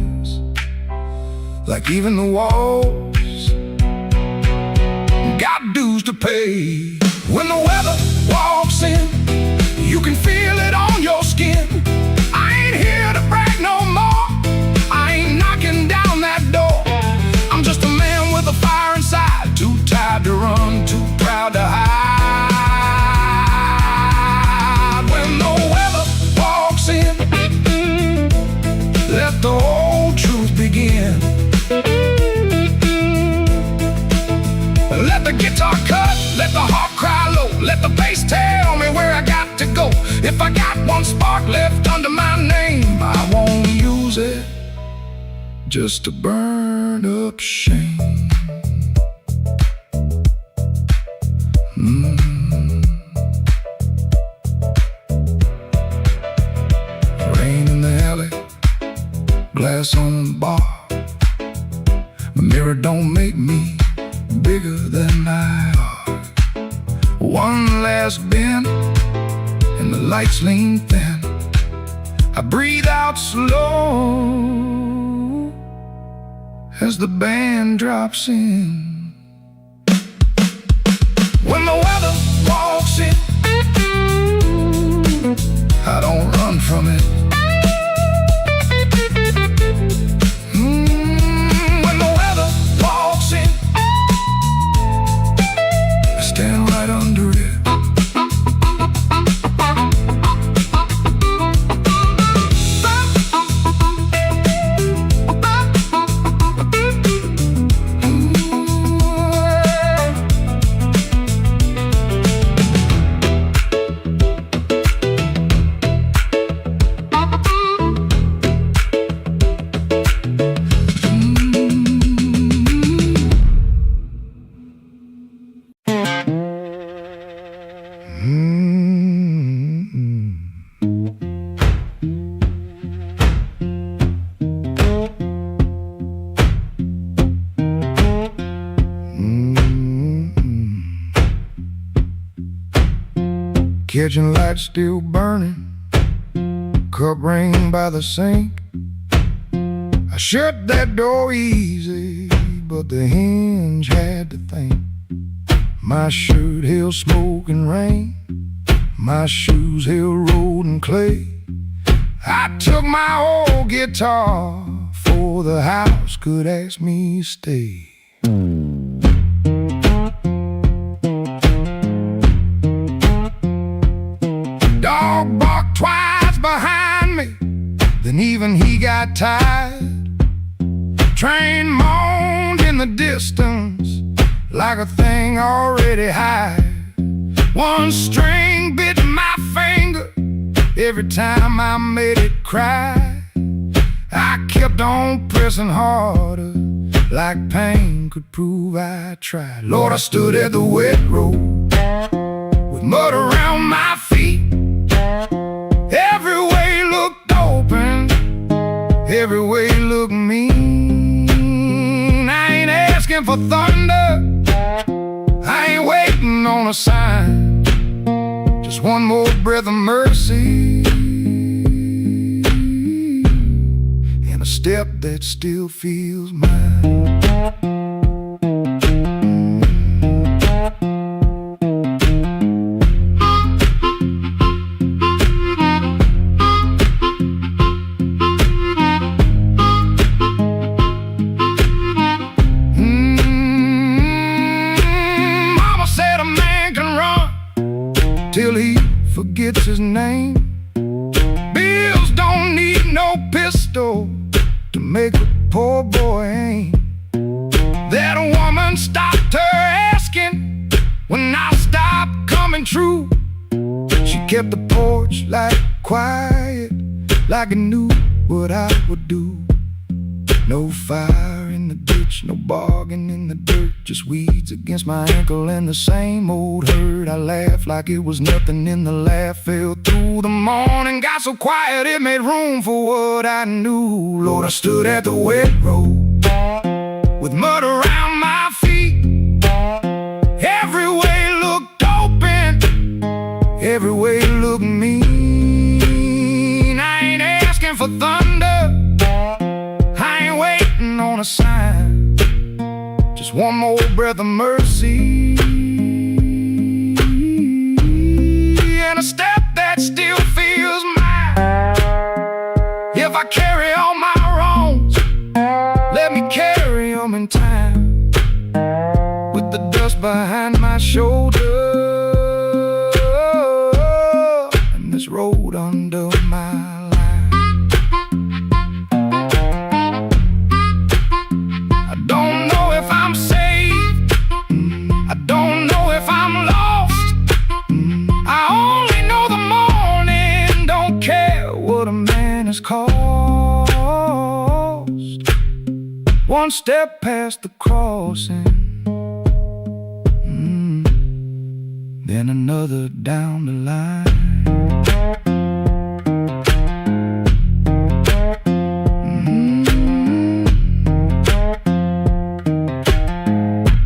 S1: like even the walls got dues to pay. When the weather walks in, you can feel it on your skin. I ain't here to brag no more, I ain't knocking down that door. I'm just a man with a fire inside, too tired to run, too proud to hide. When the weather walks in, let the old truth begin. Let the guitar cut, let the harp cry low, let the bass tell me where I got to go. If I got one spark left under my name, I won't use it just to burn up shame. Rain in the alley, glass on the bar. My mirror don't make me bigger than I are. One last bend, and the lights lean thin. I breathe out slow as the band drops in. When the weather walks in, I don't run from it. When the weather walks in, I stand right under it. Kitchen light still burning, cup ring by the sink. I shut that door easy, but the hinge had to think. My shirt held smoke and rain, my shoes held road and clay. I took my old guitar before the house could ask me to stay. Dog barked twice behind me, then even he got tired. Train moaned in the distance like a thing already hired. One string bit my finger every time I made it cry. I kept on pressing harder, like pain could prove I tried. Lord, I stood at the wet road with mud around my feet. Every way looked open, every way looked mean. I ain't asking for thunder, I ain't waiting on a sign. Just one more breath of mercy and a step that still feels mine. Till he forgets his name. Bills don't need no pistol to make a poor boy aim. That woman stopped her asking when I stopped coming true. She kept the porch light quiet, like I knew what I would do. No fire in the ditch, no bargain in the dirt, just weeds against my ankle and the same old hurt. I laughed like it was nothing, and the laugh fell through the morning. Got so quiet it made room for what I knew. Lord, I stood at the wet road with mud around my feet. Every way looked open, every way looked mean. I ain't asking for thunder, on a sign, just one more breath of mercy and a step that still feels mine. If I carry all my wrongs, let me carry them in time, with the dust behind my shoulder and this road under my cost. One step past the crossing, then another down the line.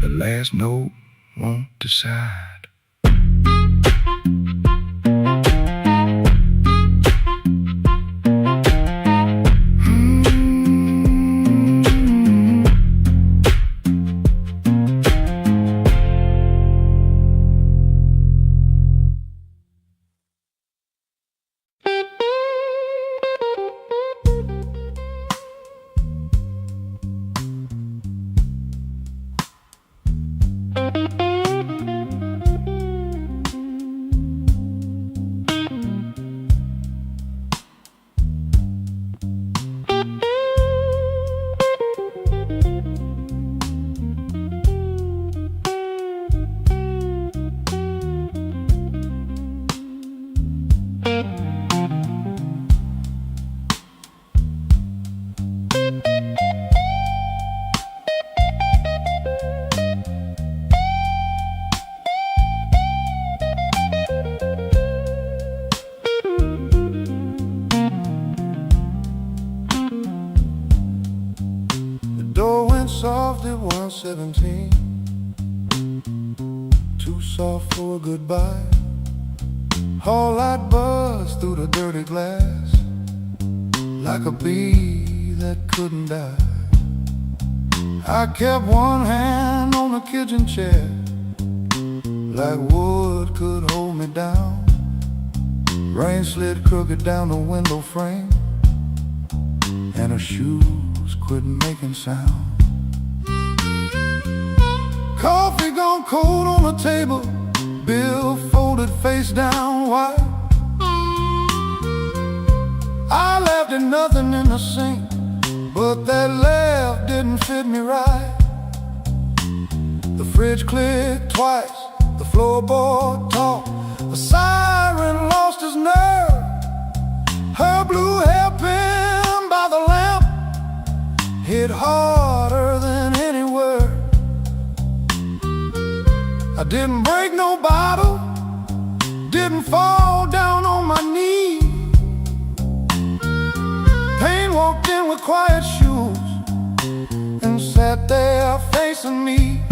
S1: The last note won't decide. The door went soft at 117, too soft for a goodbye. Hall light buzzed through the dirty glass, like a bee that couldn't die. I kept one hand on the kitchen chair, like wood could hold me down. Rain slid crooked down the window frame, and her shoes quit making sound. Coffee gone cold on the table, bill folded face down wide. I laughed at nothing in the sink, but that laugh didn't fit me right. The fridge clicked twice, the floorboard talked, the siren lost his nerve. Her blue hairpin by the lamp hit harder than any word. I didn't break no bottle, didn't fall down on my knees. Pain walked in with quiet shoes and sat there facing me.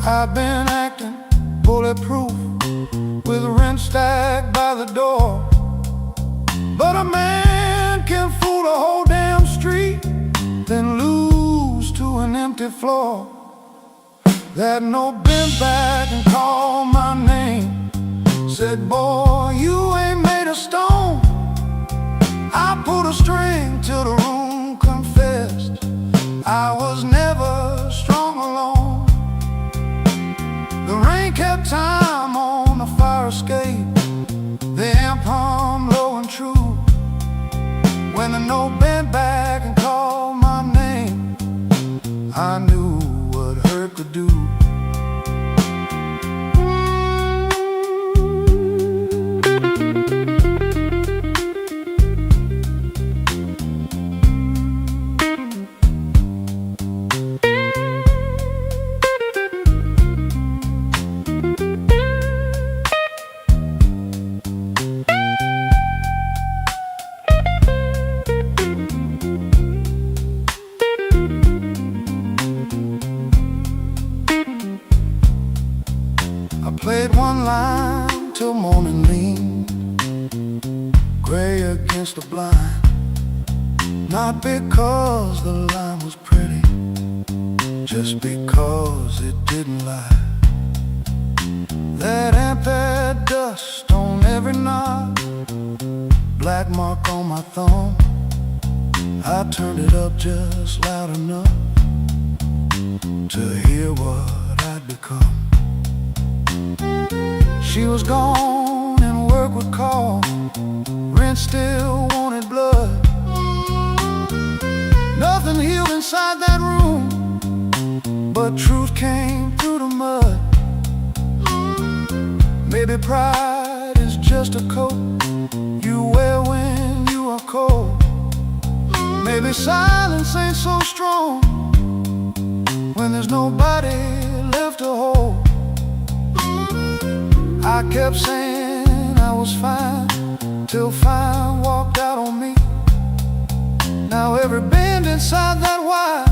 S1: I've been acting bulletproof with rent stacked by the door, but a man can fool the whole damn street, then lose to an empty floor. That note bent back and called my name, said, "Boy, you ain't made of stone." I pulled a string till the room confessed I was never strong alone. The rain kept time on the fire escape, the amp hummed low and true. When the note bent back and called my name, I knew what hurt could do. Played one line till morning leaned gray against the blind, not because the line was pretty, just because it didn't lie. That amp had dust on every knob, black mark on my thumb. I turned it up just loud enough to hear what I'd become. She was gone and work would call, rent still wanted blood. Nothing healed inside that room, but truth came through the mud. Maybe pride is just a coat you wear when you are cold. Maybe silence ain't so strong when there's nobody left to hold. I kept saying I was fine, till fine walked out on me. Now every bend inside that wire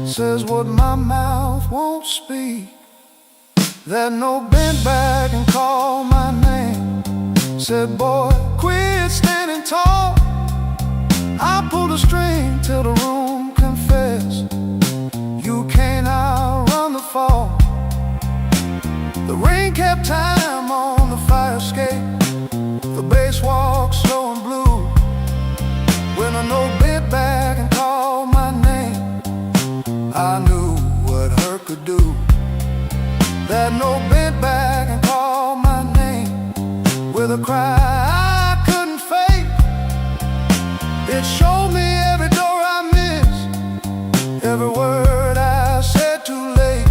S1: says what my mouth won't speak. That note bent back and called my name, said, "Boy, quit standing tall." I pulled a string till the room confessed, you can't outrun the fall. The rain kept time on the fire escape, the bass walked slow and blue. When a note bent back and called my name, I knew what hurt could do. That note bent back and called my name with a cry I couldn't fake. It showed me every door I missed, every word I said too late.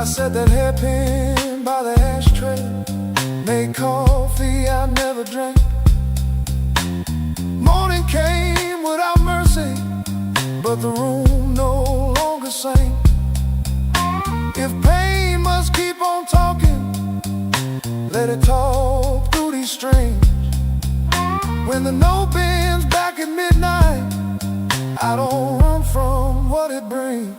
S1: I set that hairpin by the ashtray, made coffee I never drank. Morning came without mercy, but the room no longer sang. If pain must keep on talking, let it talk through these strings. When the note bends back at midnight, I don't run from what it brings.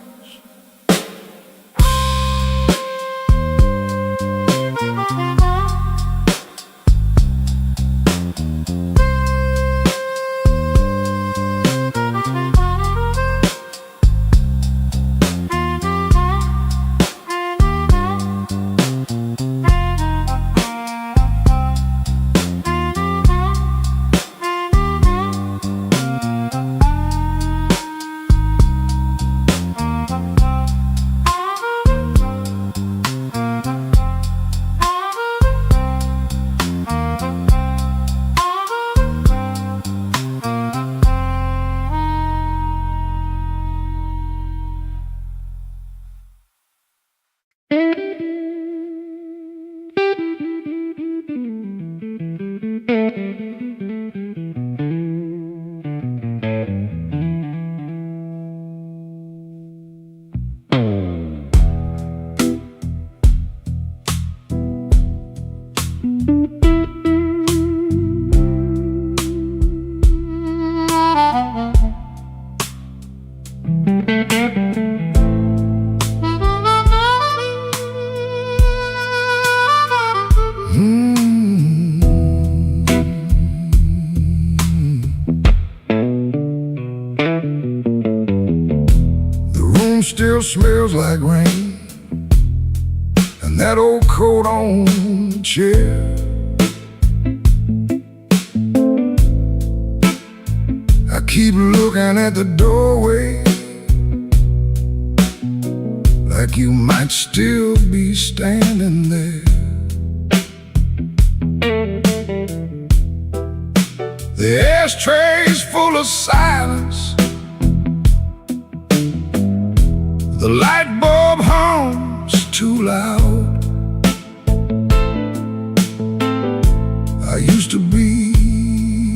S1: Still smells like rain, and that old coat on the chair. I keep looking at the doorway, like you might still be standing there. The ashtray's full of silence, the light bulb hums too loud. I used to be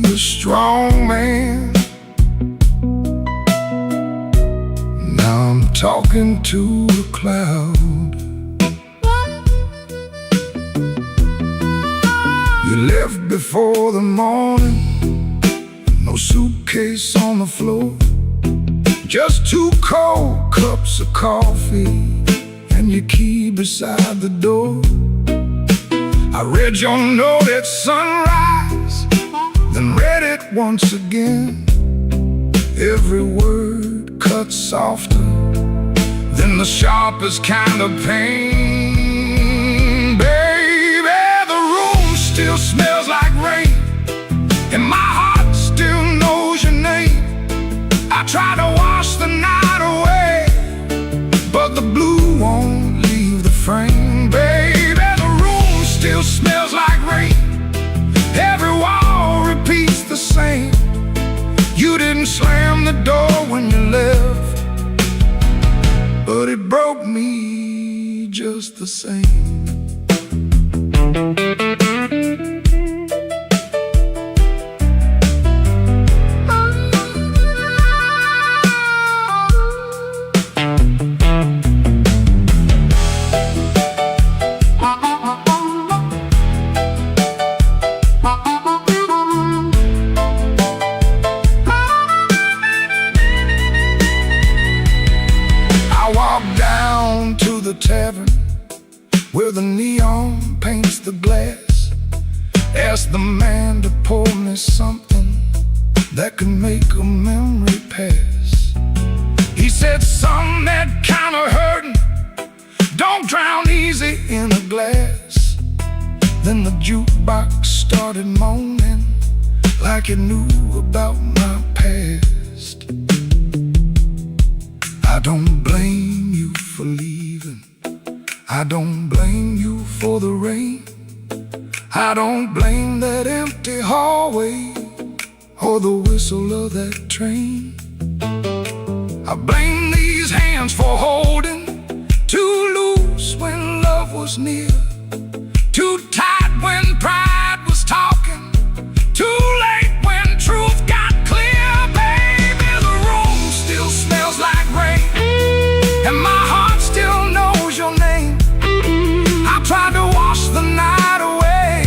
S1: a strong man, now I'm talking to a cloud. You left before the morning, no suitcase on the floor, just 2 cold cups of coffee and your key beside the door. I read your note at sunrise, then read it once again. Every word cut softer than the sharpest kind of pain. Baby, the room still smells like rain, and my heart still knows your name. I try to wash the night away, but the blue won't leave the frame. Baby, the room still smells like rain, every wall repeats the same. You didn't slam the door when you left, but it broke me just the same. The tavern where the neon paints the glass, asked the man to pour me something that could make a memory pass. He said, "Son, that kind of hurting don't drown easy in a glass." Then the jukebox started moaning like it knew about my past. I don't blame you for leaving, I don't blame you for the rain, I don't blame that empty hallway or the whistle of that train. I blame these hands for holding too loose when was near. Too tight when pride was talking, too late when truth got clear. Baby, the room still smells like rain, and my heart still knows your name. I tried to wash the night away,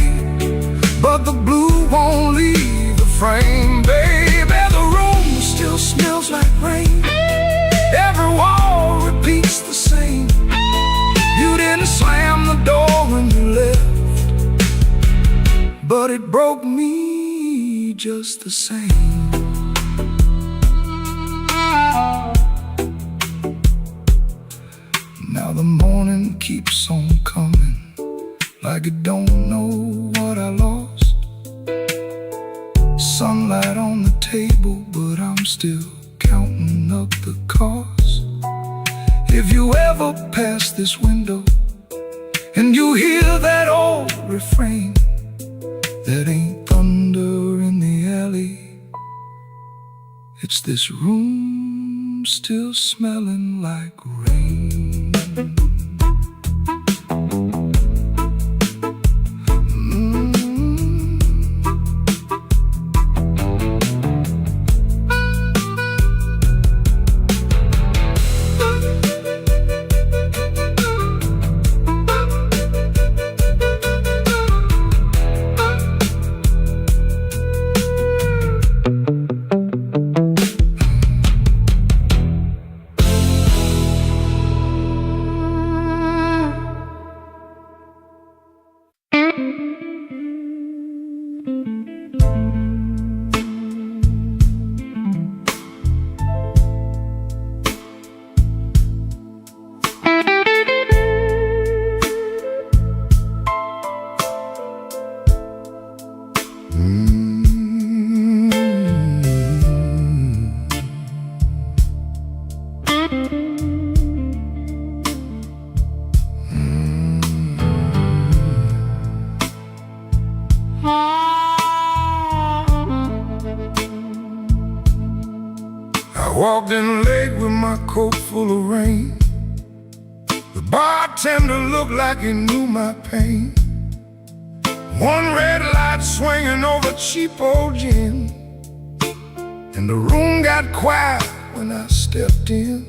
S1: but the blue won't leave the frame. Baby, the room still smells like rain. Every wall repeats the same. You didn't slam the door when you left, but it broke me just the same. Now the morning keeps on coming, like it don't know what I lost. Sunlight on the table, but I'm still counting up the cost. If you ever pass this window and you hear that old refrain, that ain't thunder in the alley, it's this room still smelling like rain. I walked in late with my coat full of rain. The bartender looked like he knew my pain. One red light swinging over cheap old gin, and the room got quiet when I stepped in.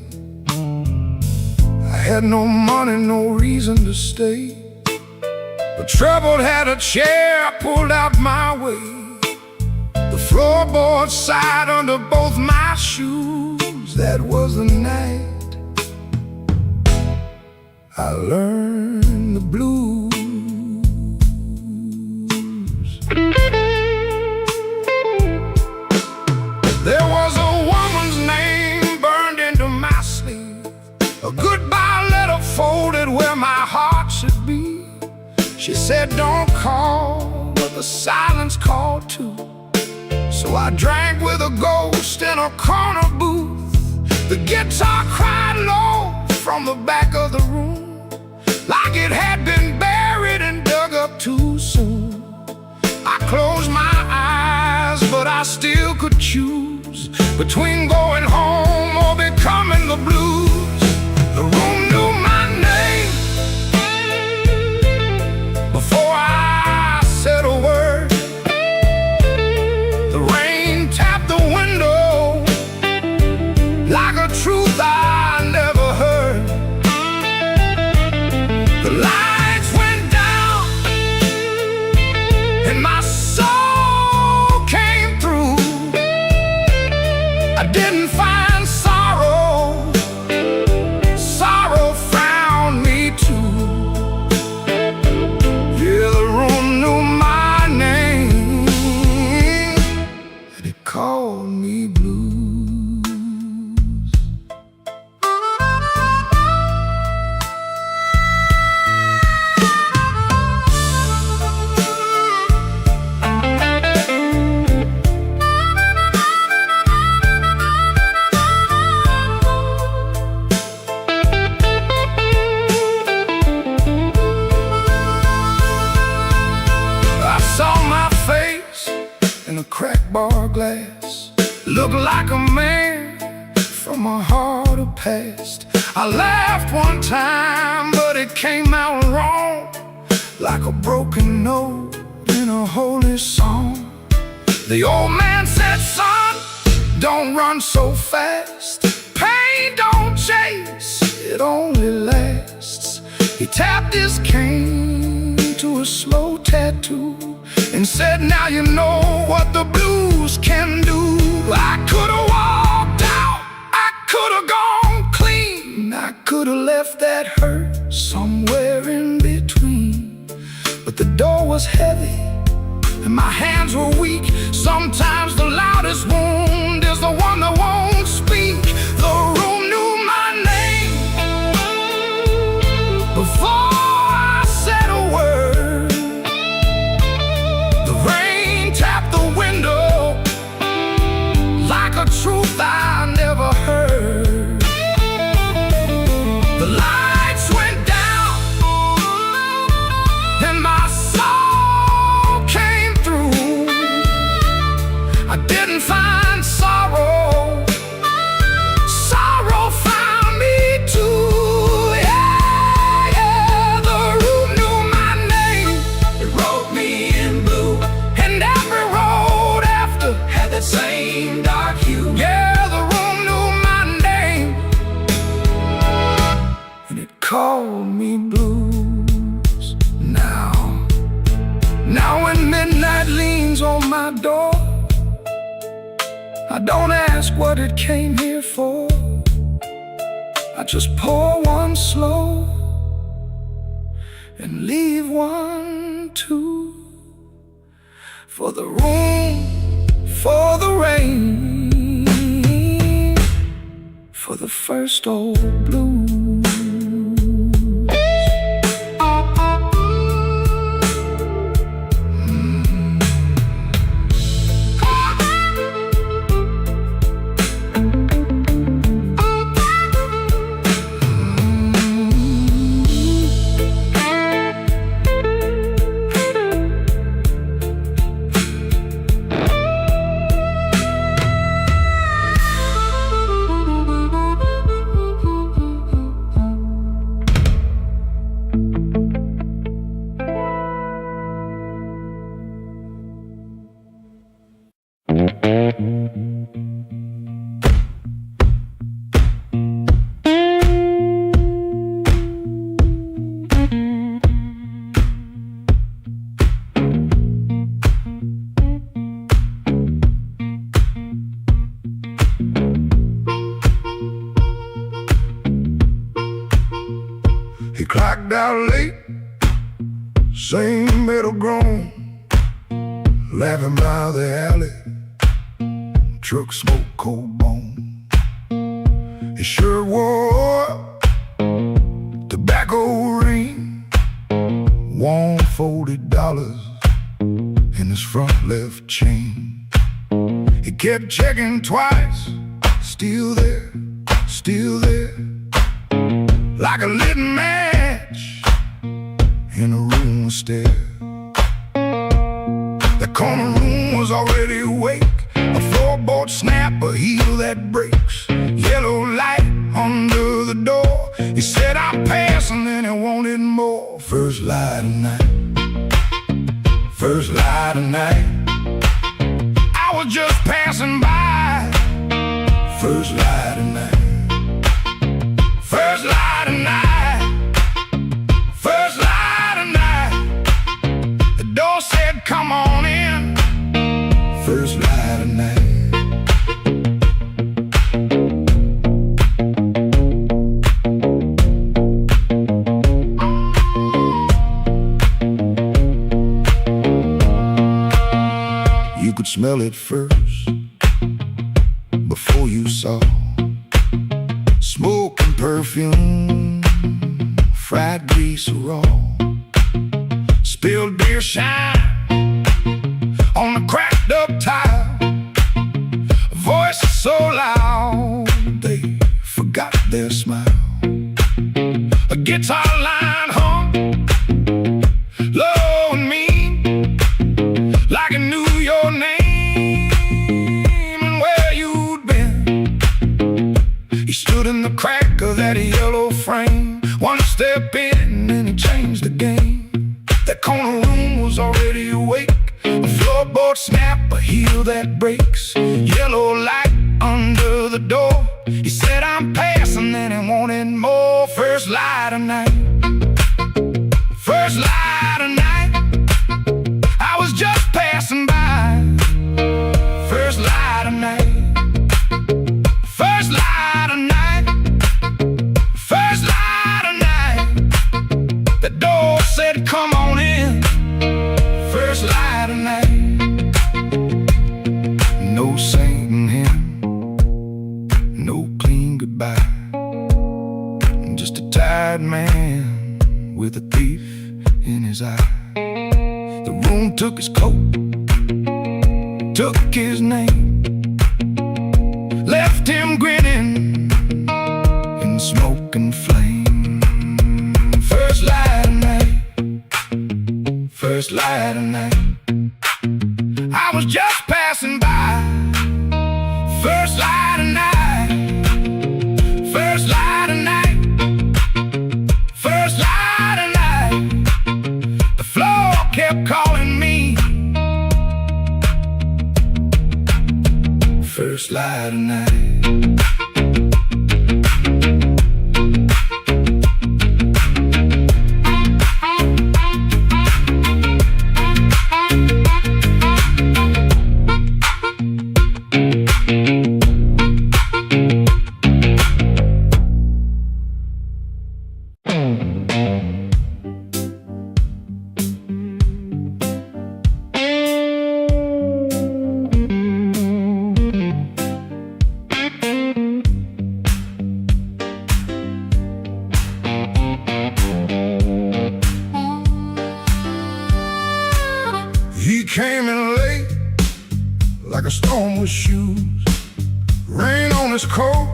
S1: I had no money, no reason to stay, but trouble had a chair pulled out my way. The floorboard sighed under both my shoes. That was the night I learned the blues. There was a woman's name burned into my sleeve, a goodbye letter folded where my heart should be. She said, don't call, but the silence called too. So I drank with a ghost in a corner booth. The guitar cried low from the back of the room, like it had been buried and dug up too soon. I closed my eyes, but I still could choose between going home or becoming the blues. The room knew my name before I said a word. The rain tapped the window like a truth I never heard. The lights went down and my soul came through. I didn't find sorrow, sorrow found me too. Yeah, the room knew my name, and it called me blues. I saw my face in a cracked bar glass, looked like a man from a harder past. I laughed one time, but it came out wrong, like a broken note in a holy song. The old man said, son, don't run so fast. Pain don't chase, it only lasts. He tapped his cane to a slow tattoo and said, now you know what the blues can do. I could've walked out, I could've gone clean, I could've left that hurt somewhere in between. But the door was heavy and my hands were weak. Sometimes the loudest wound is the one that won't speak. The room knew my name before I said a word. The rain tapped the window like a truth I never heard. The lights went down and my soul came through. I didn't find sorrow, sorrow found me too. Yeah, yeah, the room knew my name. It wrote me in blue, and every road after had that same dark hue. Yeah, the room knew my name, and it called me blues. Now when midnight leans on my door, I don't ask what it came here for. I just pour one slow and leave one too. For the room, for the rain, for the first old blues. He clocked out late, same metal groan, laughing by the alley, truck smoke cold bone. His shirt wore tobacco ring, warm $40 in his front left chain. He kept checking twice, still there, like a lit match in a room stair. The corner room was already awake, a floorboard snap, a heel that breaks, yellow light under the door. He said, I'm passing, and he wanted more. First light of night, first light of night, I was just passing by. First light of night, first light of night, first light of night. The door said, come on in. First light of night. You could smell it first before you saw smoke and perfume, fried grease raw, spilled beer shine on the cracked up tile, a voice so loud they forgot their smile. A guitar line hung low and mean, like it knew your name and where you'd been. stood in the crack of that yellow frame. One step in and he changed the game. That corner room was already awake. A floorboard snap, a heel that breaks. Yellow light under the door. He said, I'm passing, and he wanted more. First light of night. First light of night. I was just passing by. First light of night. First light of night. First light of night. The door said, come on in. First light of night. No singing hymn, no clean goodbye. Just a tired man with a thief in his eye. The room took his coat, took his name, left him grinning in smoke and flame. First light of night. First light of night. I was just passing by. First light of night. First light of night. First light of night. The floor kept calling me. First light of night. He came in late, like a storm with shoes. Rain on his coat,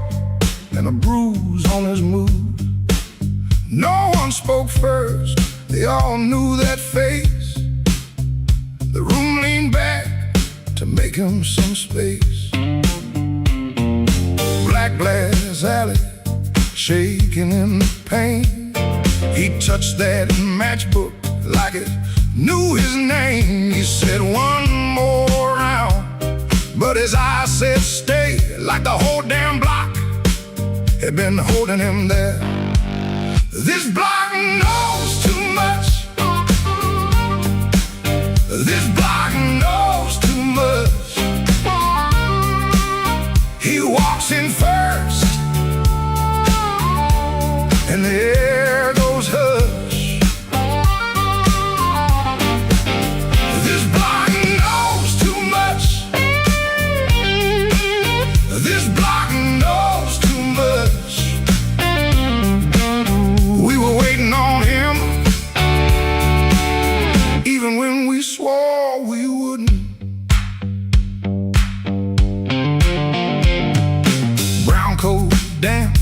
S1: and a bruise on his mood. No one spoke first, they all knew that face. The room leaned back to make him some space. Black glass alley, shaking in the pain. He touched that matchbook like it knew his name. He said one more round, but his eyes said stay. Like the whole damn block had been holding him there. This block knows too much. This block knows too much. He walks in first, and the air goes hush. This block knows too much. This block knows too much. We were waiting on him, even when we swore we wouldn't. Brown coat damp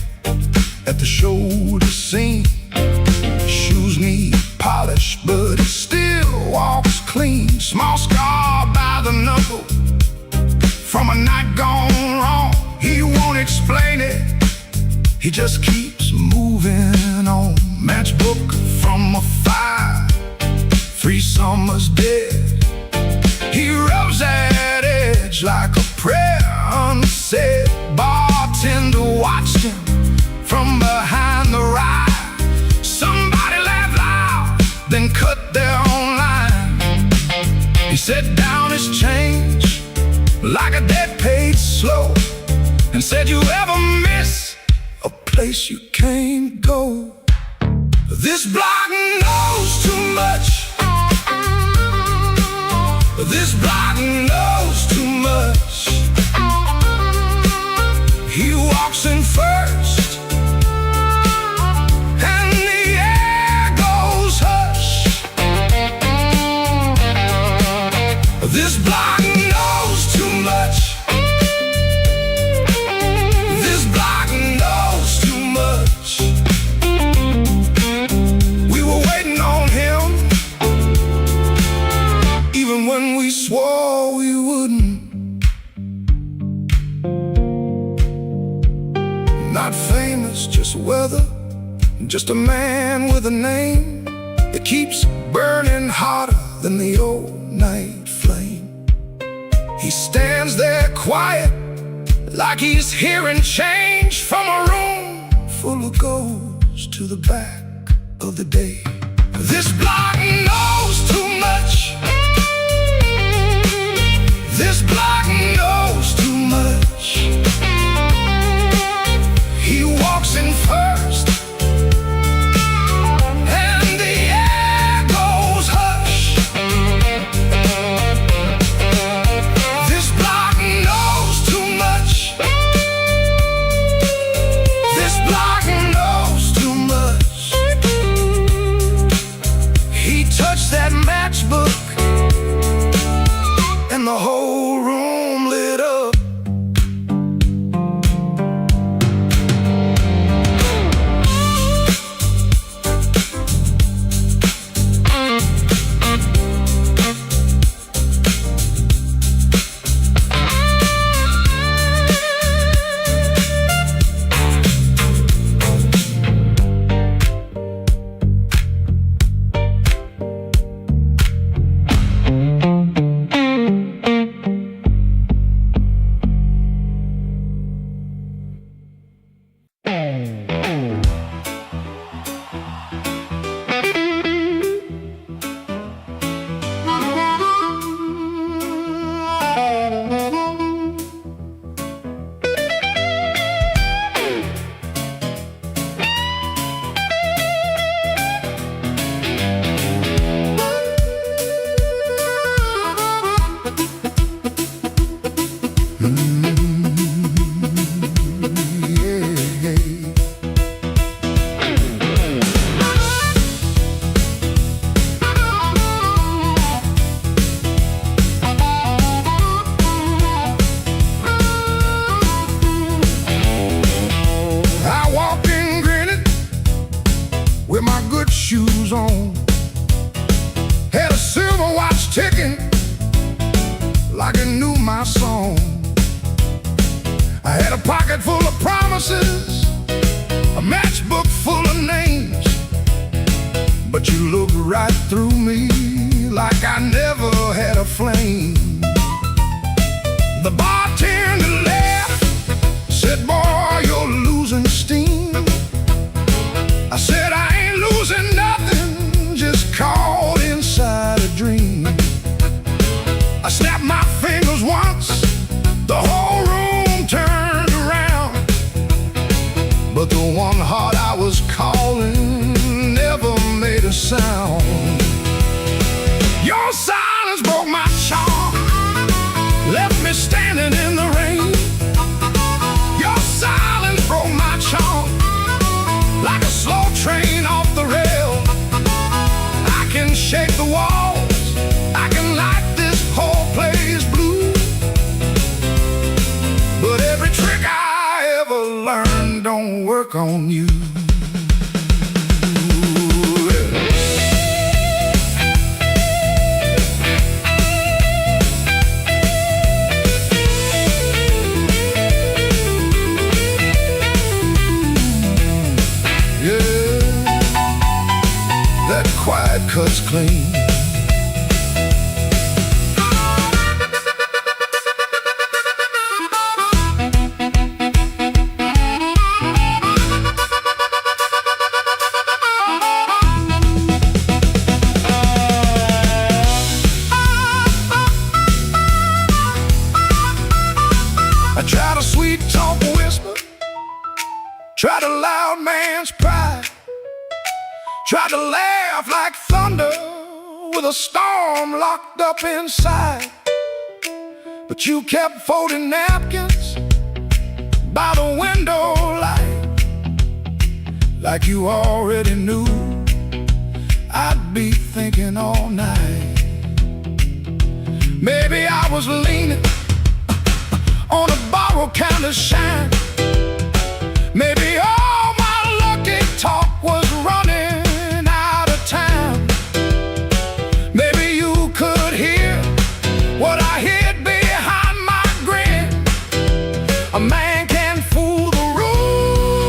S1: at the shoulder seam. Shoes need polish, but he still walks clean. Small scar by the knuckle from a night gone wrong. He won't explain it, he just keeps moving on. Matchbook from a fire, 3 summers dead. He rubs that edge like a prayer unsaid. Bartender watched him from behind the ride. Somebody laughed loud, then cut their own line. He set down his change like a debt paid slow, and said, you ever miss a place you can't go? This block knows too much. This block knows too much. He walks in first, and the air goes hush. This block knows too much. This block knows too much. We were waiting on him, even when we swore we wouldn't. Not famous, just weather, just a man with a name that keeps burning hotter than the old night flame. He stands there quiet, like he's hearing change from a room full of ghosts to the back of the day. This block knows too much. This block knows too much. He walks in first, and the air goes hush. This block knows too much. This block knows too much. He touched that matchbook, and the whole room lit up. With my good shoes on, had a silver watch ticking like it knew my song. I had a pocket full of promises, a matchbook full of names, but you looked right through me like I never had a flame. The bartender laughed, said, "Boy, you're losing steam." I said, "I ain't losing nothing, just caught inside a dream." I snapped my fingers once, the whole room turned around, but the one heart I was calling never made a sound. Your silence broke my charm, left me standing in the rain. Your silence broke my charm, like a slow train off the rail. I can shake the walls, I can light this whole place blue, but every trick I ever learned don't work on you. Quiet cuts clean. I tried a sweet talk whisper, tried a loud man's pride, tried to laugh like thunder with a storm locked up inside. But you kept folding napkins by the window light, like you already knew I'd be thinking all night. Maybe I was leaning on a borrowed kind of shine. Maybe all my lucky talk was running out of time. Maybe you could hear what I hid behind my grin. A man can fool the room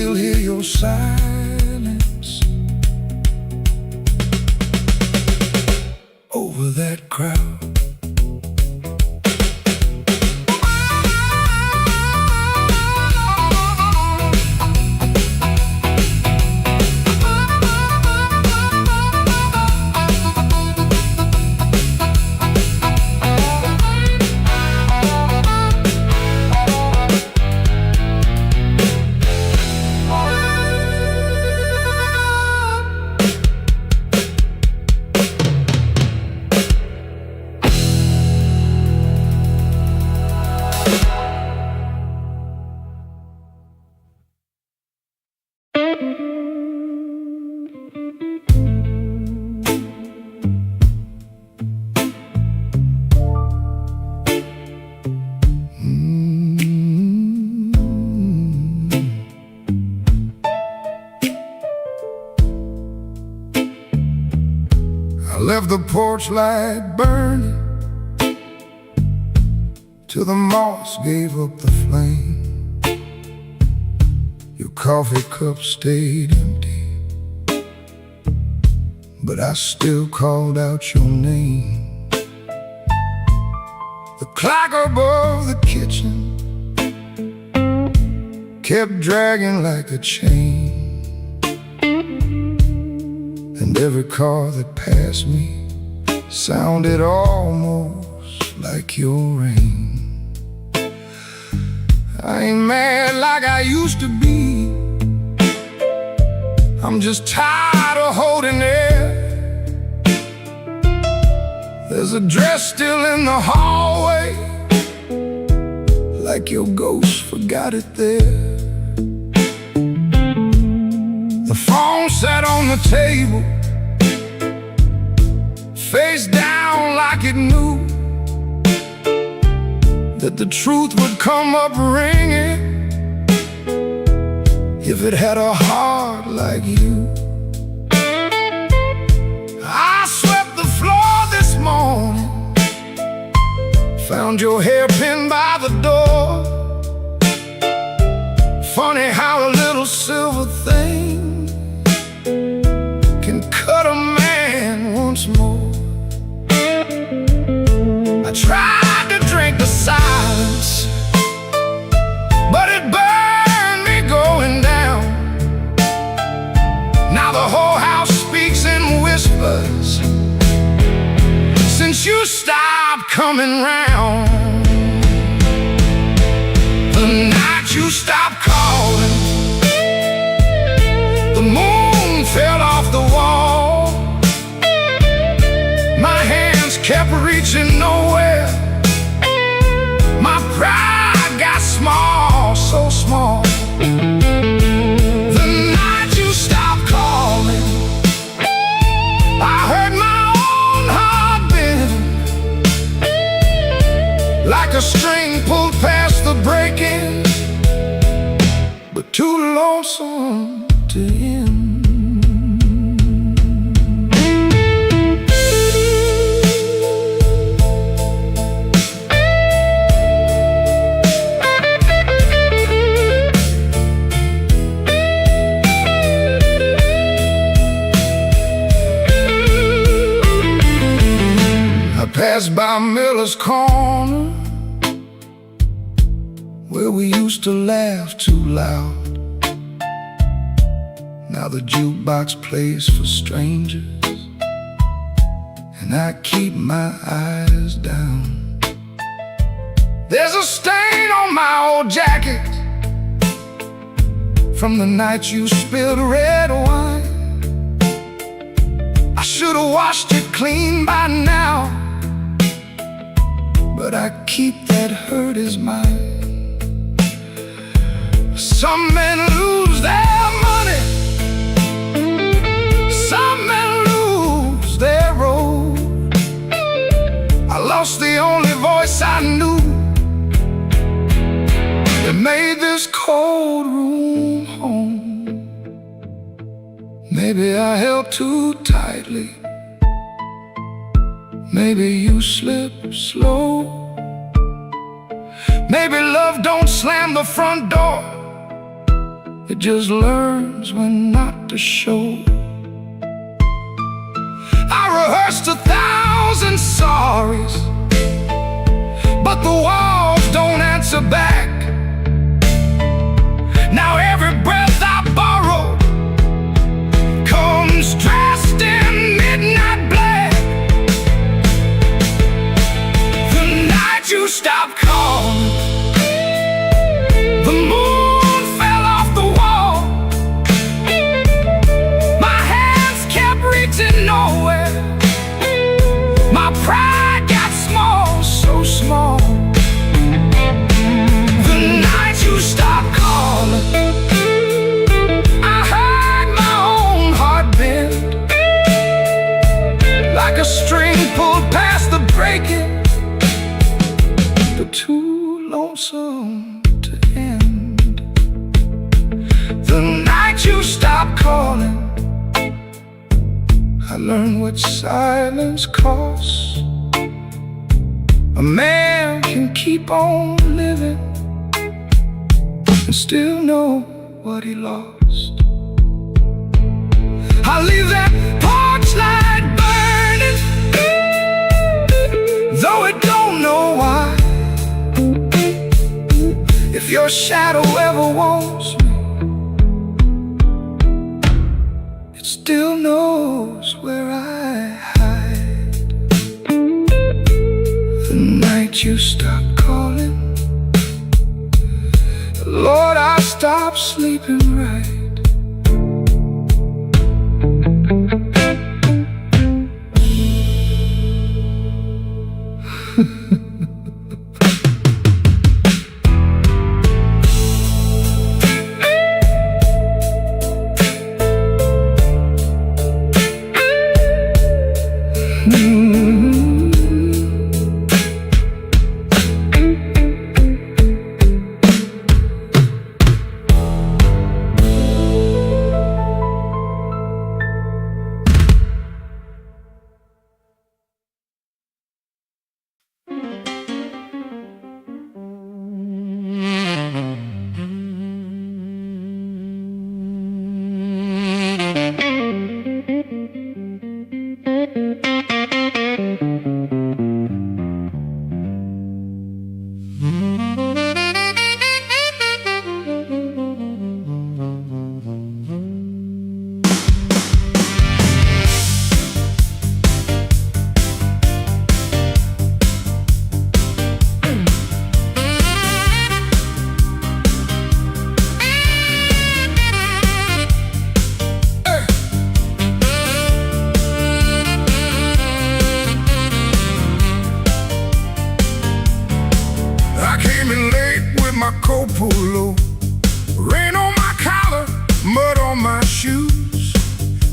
S1: still hear your silence over that crowd. I left the porch light burning till the moss gave up the flame. Your coffee cup stayed empty, but I still called out your name. The clock above the kitchen kept dragging like a chain, and every car that passed me sounded almost like your rain. I ain't mad like I used to be, I'm just tired of holding it. There's a dress still in the hallway, like your ghost forgot it there. The phone sat on the table, face down like it knew that the truth would come up ringing if it had a heart like you. I swept the floor this morning, found your hairpin by the door. Funny how a little silver thing can cut a man once more. I tried to drink the silence, but it burned me going down. Now the whole house speaks in whispers since you stopped coming round. The night you stopped calling, the moon fell off the wall. My hands kept reaching nowhere, my pride got small, so small. The night you stopped calling, I heard my own heart bend, like a string pulled past the breaking, but too lonesome to end. Passed by Miller's Corner, where we used to laugh too loud. Now the jukebox plays for strangers, and I keep my eyes down. There's a stain on my old jacket from the night you spilled red wine. I should have washed it clean by now, but I keep that hurt as mine. Some men lose their money, some men lose their road. I lost the only voice I knew that made this cold room home. Maybe I held too tightly, maybe you slip slow. Maybe love don't slam the front door, It just learns when not to show. I rehearsed 1,000 sorries, but the walls don't answer back. Now every breath I borrow comes dressed in midnight black. The night you stopped calling, the moon fell off the wall. My hands kept reaching nowhere. My pride got small, so small. The night you stopped calling, I heard my own heart bend, like a string pulled past the breaking, but too lonesome to end. The night you stopped calling, I learned what silence costs. A man can keep on living and still know what he lost. I leave that porch light burning, though it don't know why. If your shadow ever wants me, it still knows where I hide. The night you stopped calling, Lord, I stopped sleeping right.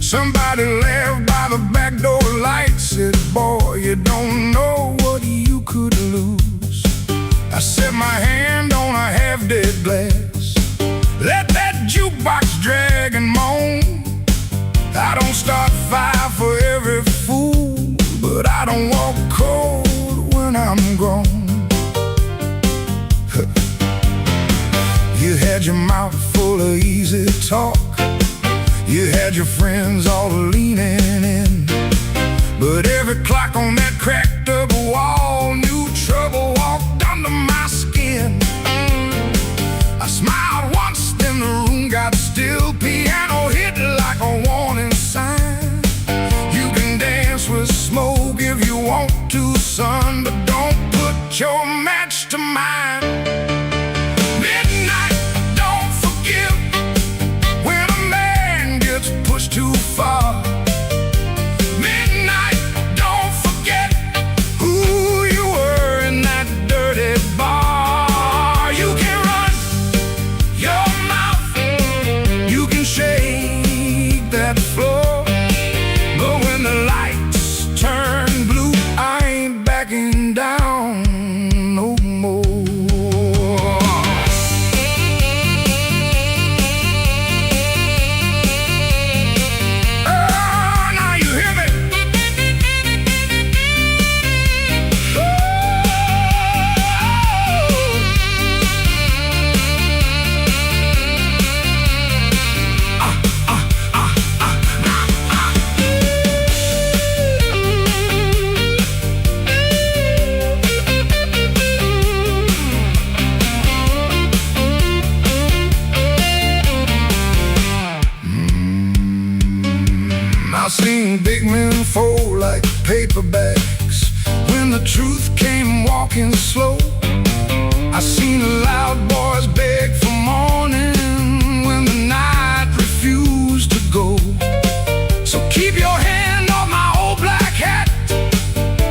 S1: Somebody laughed by the back door light, said, boy, you don't know what you could lose. I set my hand on a half-dead glass, let that jukebox drag and moan. I don't start fire for every fool, but I don't walk cold when I'm gone. You had your mouth full of easy talk, you had your friends all leaning in, but every clock on that cracked up wall knew trouble walked under my skin. I smiled once, then the room got still. Piano hit like a warning sign. You can dance with smoke if you want to, son, but don't put your match to mine. Midnight, don't forgive when a man gets pushed too far. Midnight, don't forget who you were in that dirty bar. You can run your mouth, you can shake that floor, but when the lights turn blue, I ain't backing down. seen big men fold like paper bags when the truth came walking slow. I seen loud boys beg for morning when the night refused to go. So keep your hand off my old black hat,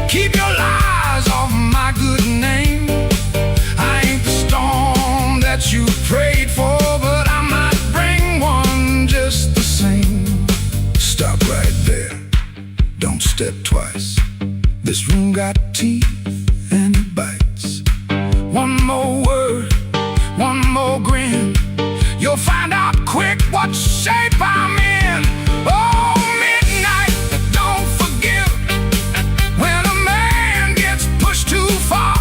S1: keep your lies off my good name. I ain't the storm that you prayed for, but I might bring one just the same. Stop right there, don't step twice. This room got teeth and it bites. One more word, one more grin, you'll find out quick what shape I'm in. Oh, midnight, don't forgive when a man gets pushed too far.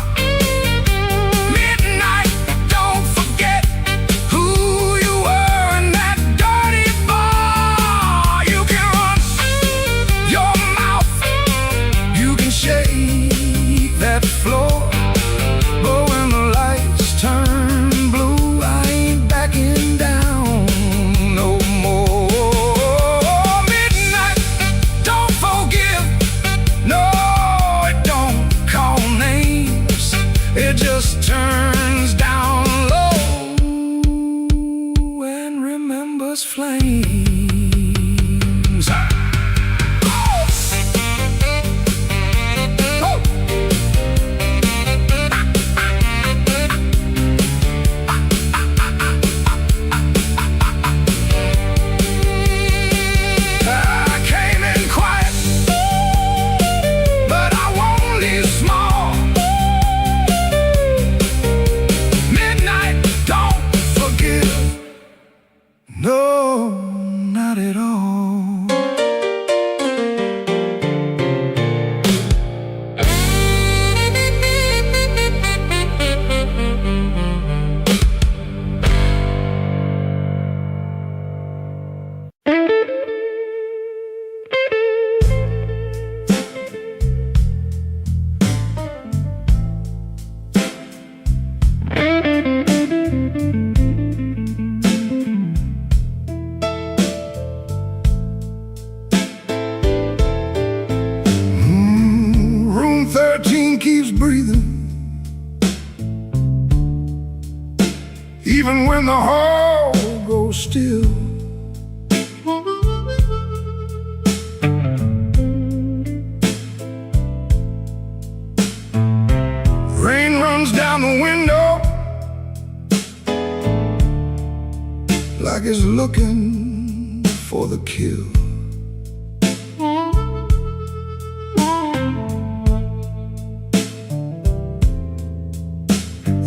S1: Midnight, don't forget who you were in that dirty bar. You can run your mouth, you can shake that floor, but when the lights turn blue, I ain't backing down no more. Midnight, don't forgive, no, it don't call names, it just turns down low and remembers flames. I came in quiet, but I won't leave small. Midnight, don't forgive, no, not at all. Room 13 keeps breathing, even when the hall goes still. Rain runs down the window like it's looking for the kill.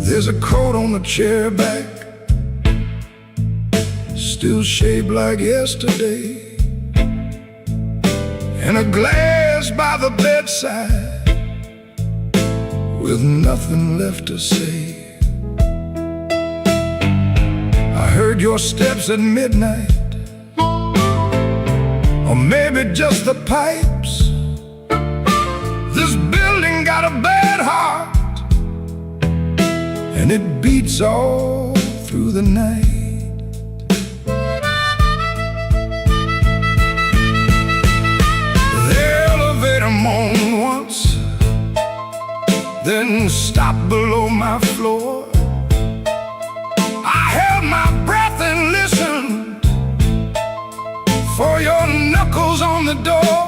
S1: There's a coat on the chair back, still shaped like yesterday, and a glass by the bedside with nothing left to say. I heard your steps at midnight, or maybe just the pipes. This building got a bad heart, and it beats all through the night. The elevator moaned once, then stopped below my floor. I held my breath and listened for your knuckles on the door,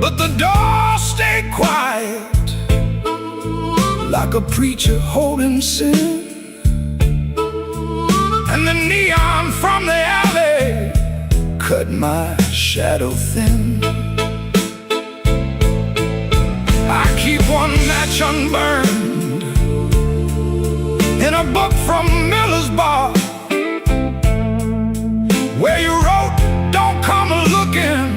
S1: but the door stayed quiet like a preacher holding sin, and the neon from the alley cut my shadow thin. I keep one match unburned in a book from Miller's Bar, where you wrote, "Don't come looking,"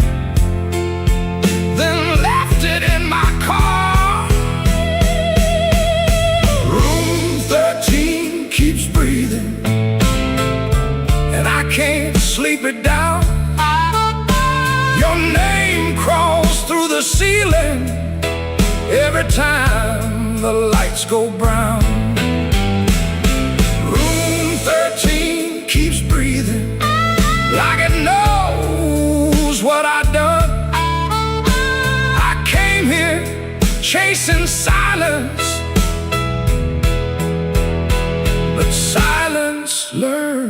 S1: then left it in my car. Room 13 keeps breathing, and I can't sleep it down. Your name crawls through the ceiling every time the lights go brown. Room 13 keeps breathing like it knows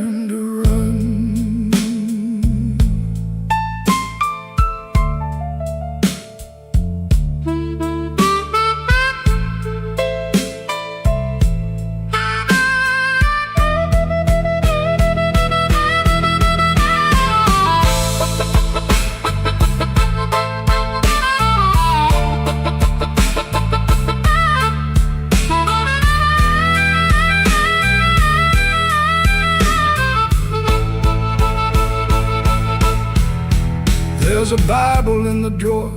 S1: learn to run. There's a Bible in the drawer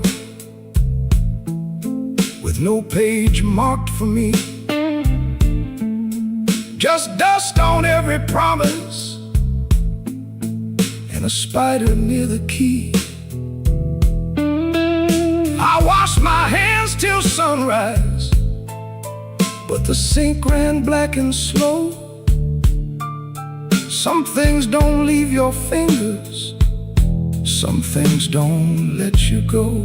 S1: with no page marked for me, just dust on every promise and a spider near the key. I washed my hands till sunrise, but the sink ran black and slow. Some things don't leave your fingers, some things don't let you go.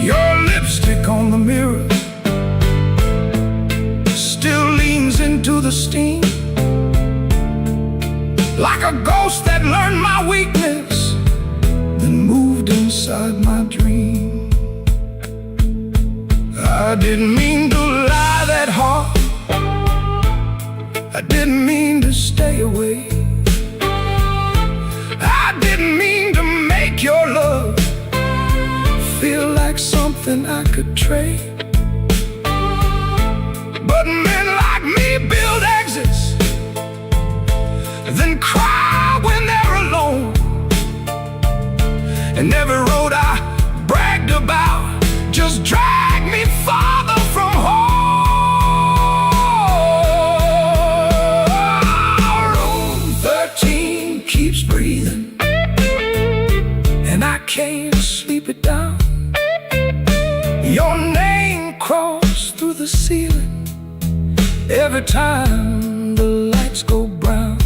S1: Your lipstick on the mirror still leans into the steam, like a ghost that learned my weakness, then moved inside my dream. I didn't mean to lie that hard, I didn't mean to stay away, I didn't mean to make your love feel like something I could trade. But men like me build exits, then cry when they're alone. And every road I bragged about just dragged me farther from home. Room 13 keeps breathing, and I can't sleep it down. Your name crawls through the ceiling every time the lights go brown.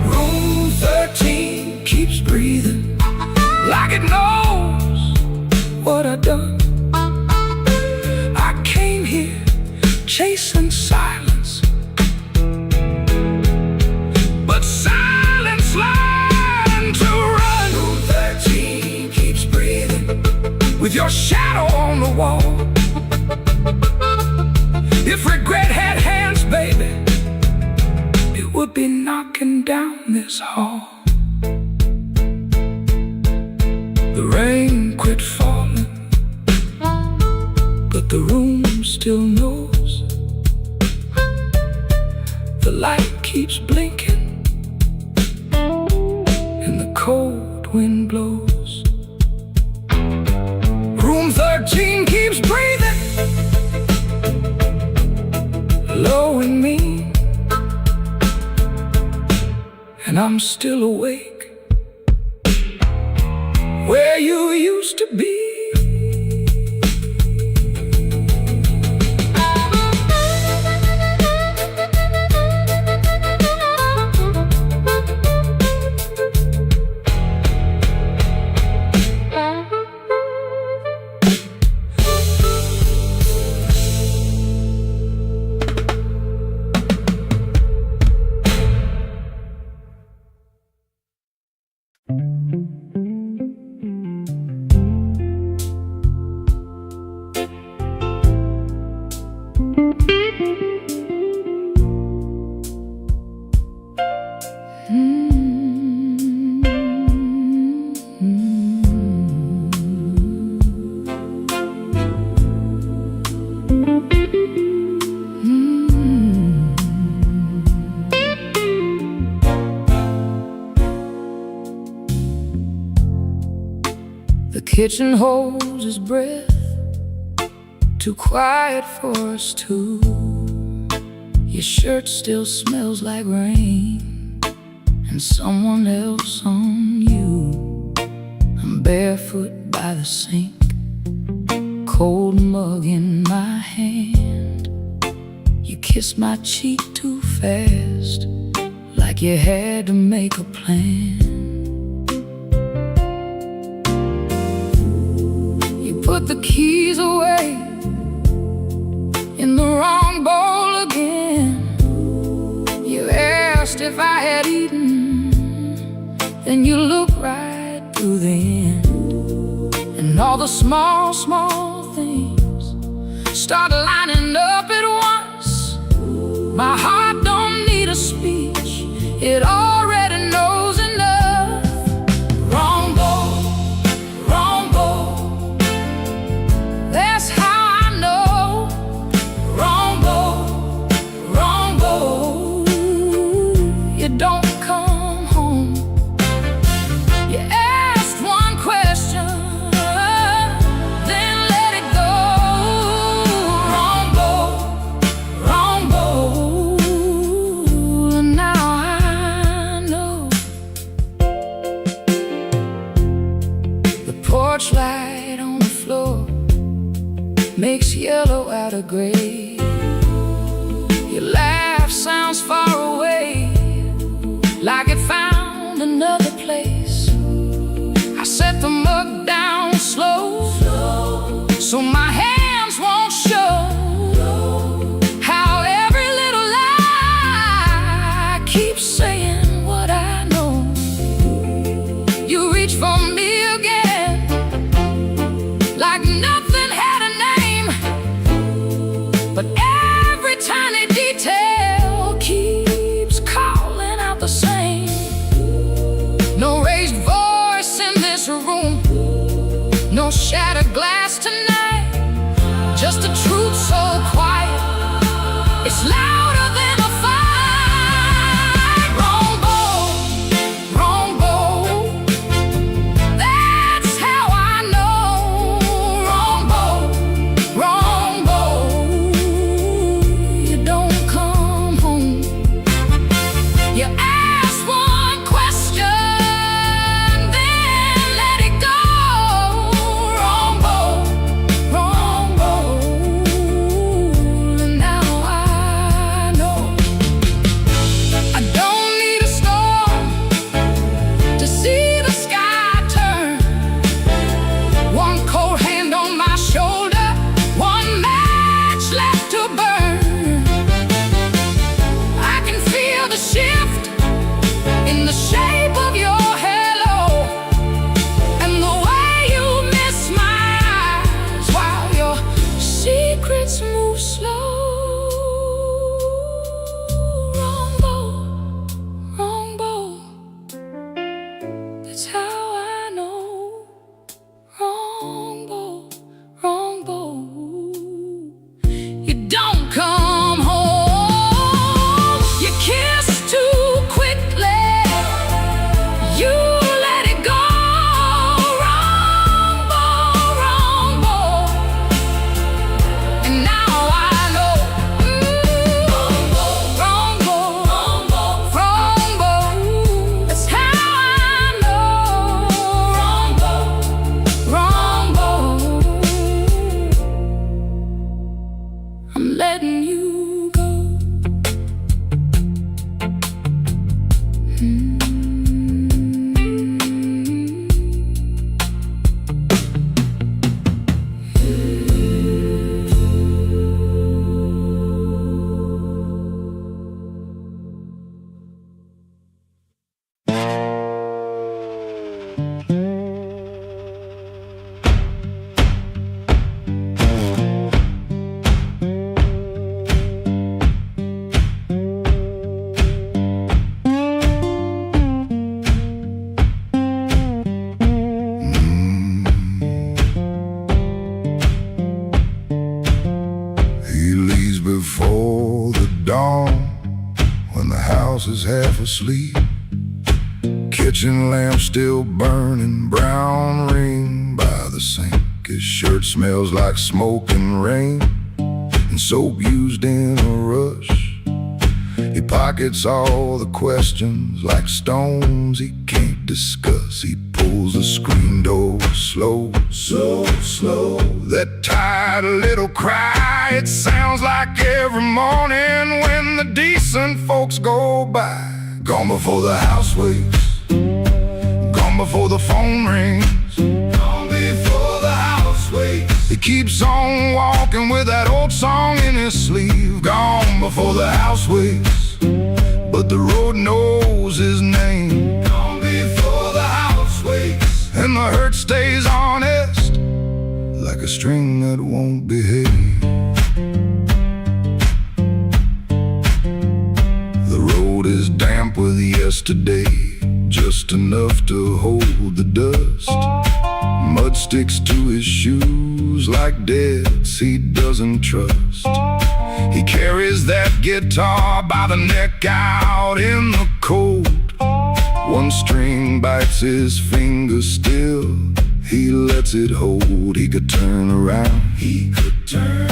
S1: Room 13 keeps breathing like it knows what I've done. I came here chasing silence, but silence learned to run. Room 13 keeps breathing with your shadow on the wall. If regret had hands, baby, it would be knocking down this hall. The rain quit falling, but the room still knows. The light keeps blinking, and the cold wind blows. Room 13 keeps breathing, low and mean, and I'm still awake where you used to be. The kitchen holds his breath, too quiet for us two. Your shirt still smells like rain and someone else on you. I'm barefoot by the sink, cold mug in my hand. You kissed my cheek too fast, like you had to make a plan. Put the keys away in the wrong bowl again.
S2: if I had eaten, then you look right through the end. And all the small, small things start lining up at once. My heart don't need a speech, it already knows enough. Wrong boat, wrong boat, that's how I know. Wrong boat, wrong boat, you don't come home. You asked one question, then let it go. Wrong boat, wrong boat, and now I know. The porch light on the floor makes yellow out of gray. Your laugh sounds far away, like it found another place. I set the mug down slow, so my hands won't show how every little lie keeps saying what I know. You reach for me again, like nothing had a name, but every tiny detail keeps calling out the same. No raised voice in this room, no shattered glass tonight, just a truth so quiet, it's louder than a fight. Wrong boat, wrong boat, that's how I know. Wrong boat, wrong boat, you don't come home. You ask one question, then let it go. Wrong boat, and now I know. I don't need a storm to see the sky turn. One cold hand on my shoulder, one match left to burn. I can feel the shift in the shape of your halo, and the way you miss my eyes while your secrets move slow. Wrong boat, that's how I know. Wrong boat, you don't come home. You kiss too quickly, you let it go. Wrong boat, and now I know. Wrong boat, that's how I know. Wrong boat, I'm letting you go.
S1: He leaves before the dawn, when the house is half asleep. Kitchen lamp still burning, brown ring by the sink. His shirt smells like smoke and rain, and soap used in a rush. He pockets all the questions like stones he can't discuss. He pulls the screen door slow, so slow. That tired little cry, it sounds like every morning when the decent folks go by. Gone before the house wakes, gone before the phone rings, gone before the house wakes. He keeps on walking with that old song in his sleeve. Gone before the house wakes, but but the road knows his name. Gone before the house wakes, and the hurt stays honest, like a string that won't behave. The road is damp with yesterday, just enough to hold the dust. Mud sticks to his shoes like debts he doesn't trust. He carries that guitar by the neck out in the cold. One string bites his finger still, he lets it hold. He could turn around, he could turn.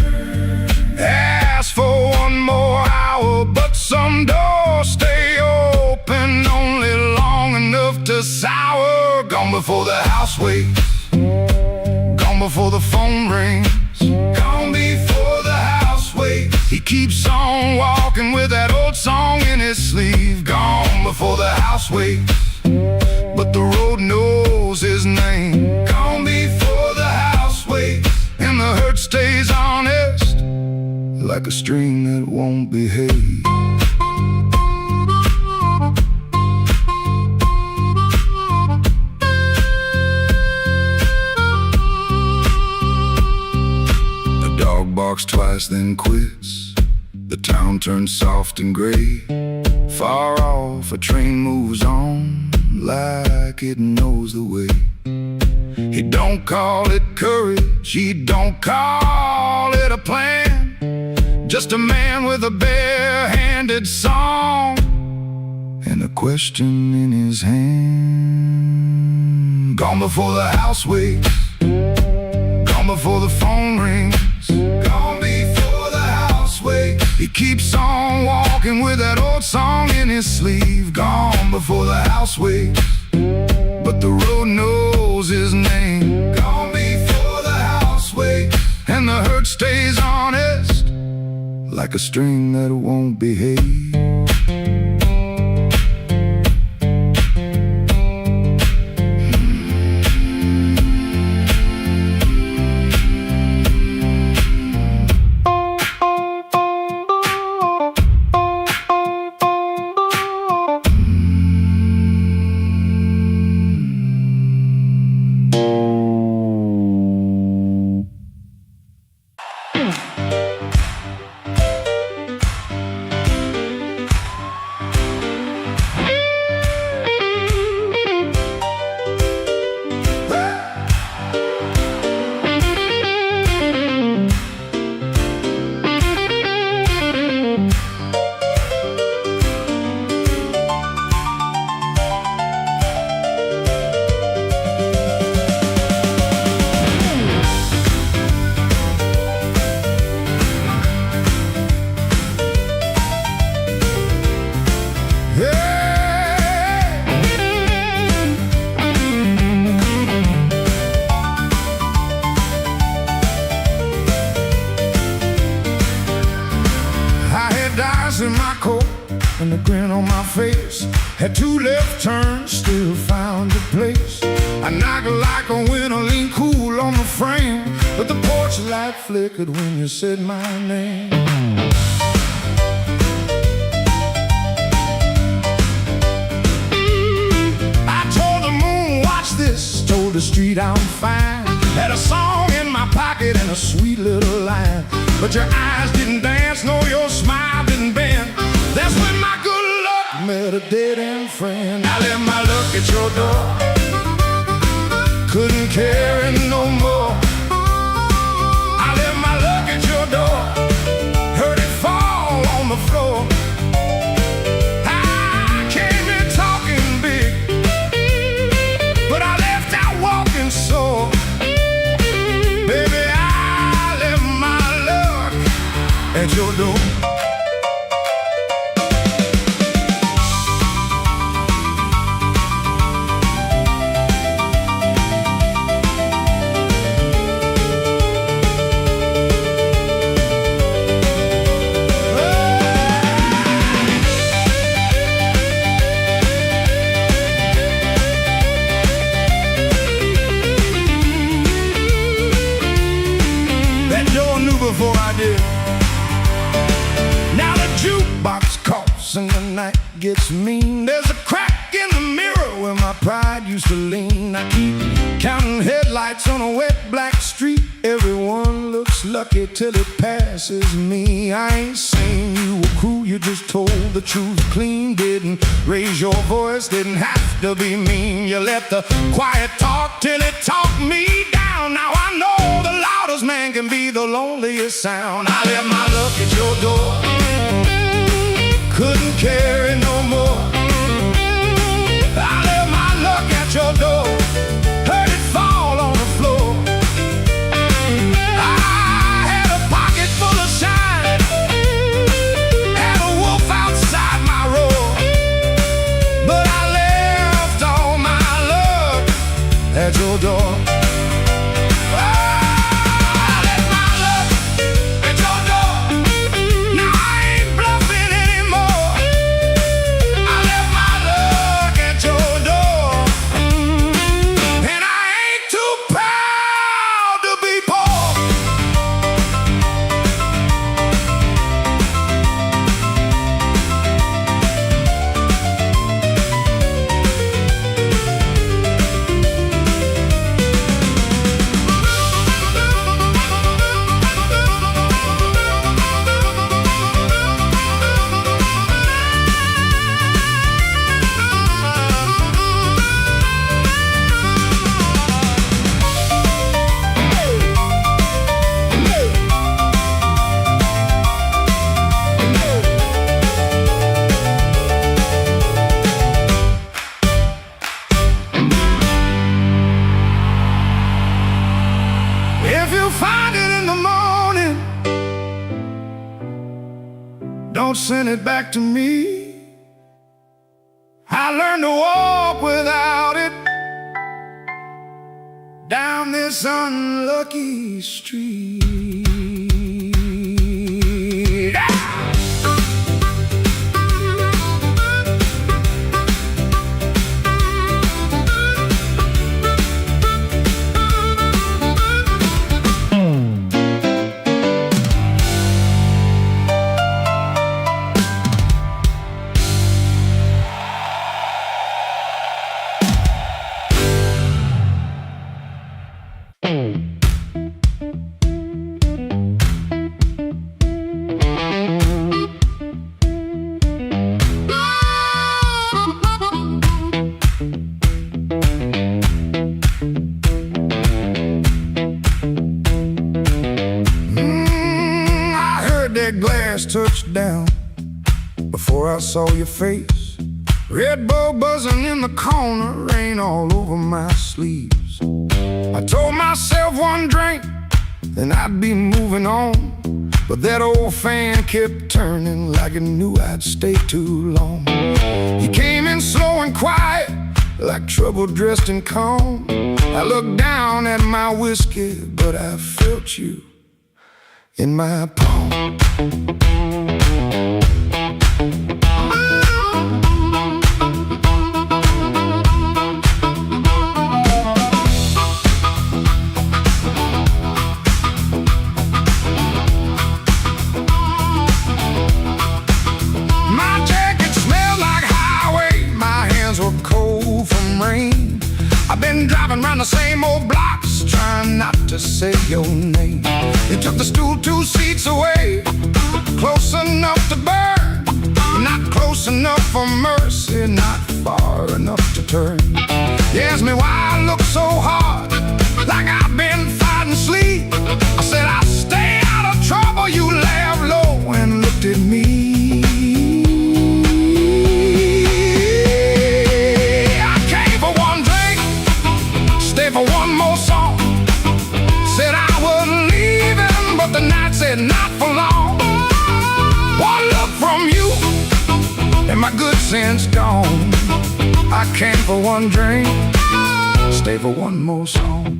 S1: Ask for one more hour, but some doors stay open only long enough to sour. Gone before the house wakes, gone before the phone rings, gone before the house wakes. He keeps on walking with that old song in his sleeve. Gone before the house wakes, but the road knows his name. Gone before the house wakes, and the hurt stays honest, like a string that won't behave. The dog barks twice then quits. The town turns soft and gray. Far off a train moves on like it knows the way. He don't call it courage, he don't call it a plan. Just a man with a bare-handed song and a question in his hand. Gone before the house wakes, gone before the phone rings, gone before the house wakes. He keeps on walking with that old song in his sleeve. Gone before the house wakes, but the road knows his name. Gone before the house wakes, and the hurt stays honest, like a string that won't behave. In my coat and a grin on my face, had two left turns, still found a place. I knocked like a winter, lean cool on the frame, but the porch light flickered when you said my name. I told the moon, watch this, told the street I'm fine. Had a song in my pocket and a sweet little line, but your eyes didn't dance, no, your smile didn't bend. That's when my good luck met a dead-end friend. I left my luck at your door, couldn't carry no more. I left my luck at your door, heard it fall on the floor. I came in talking big, but I left out walking sore. Baby, I left my luck at your door. house and the night gets mean. There's a crack in the mirror where my pride used to lean. I keep counting headlights on a wet black street. Everyone looks lucky till it passes me. I ain't saying you were cruel, you just told the truth clean. Didn't raise your voice, didn't have to be mean. You let the quiet talk till it talked me down. Now I know the loudest man can be the loneliest sound. I left my luck at your door, couldn't carry no more. I left my luck at your door, heard it fall on the floor. I had a pocket full of shine, had a wolf outside my roar, but I left all my luck at your door. Don't send it back to me. I learned to walk without it down this unlucky street. Glass touched down before I saw your face. Red Bull buzzing in the corner, rain all over my sleeves. I told myself one drink, then I'd be moving on. But that old fan kept turning like it knew I'd stay too long. You came in slow and quiet, like trouble dressed in calm. I looked down at my whiskey, but I felt you in my palm. My jacket smelled like highway, my hands were cold from rain. I've been driving around the same old blocks, trying not to say your name. You took the stool 2 seats away, close enough to burn, not close enough for mercy, not far enough to turn. You asked me why I look so hard, like I've been fighting sleep. I said I'll stay out of trouble. You laughed low and looked at me. I came for one drink, stay for one more song. Said I was leaving, but the night said not for long. One look from you, and my good sense gone. I came for one drink, stay for one more song.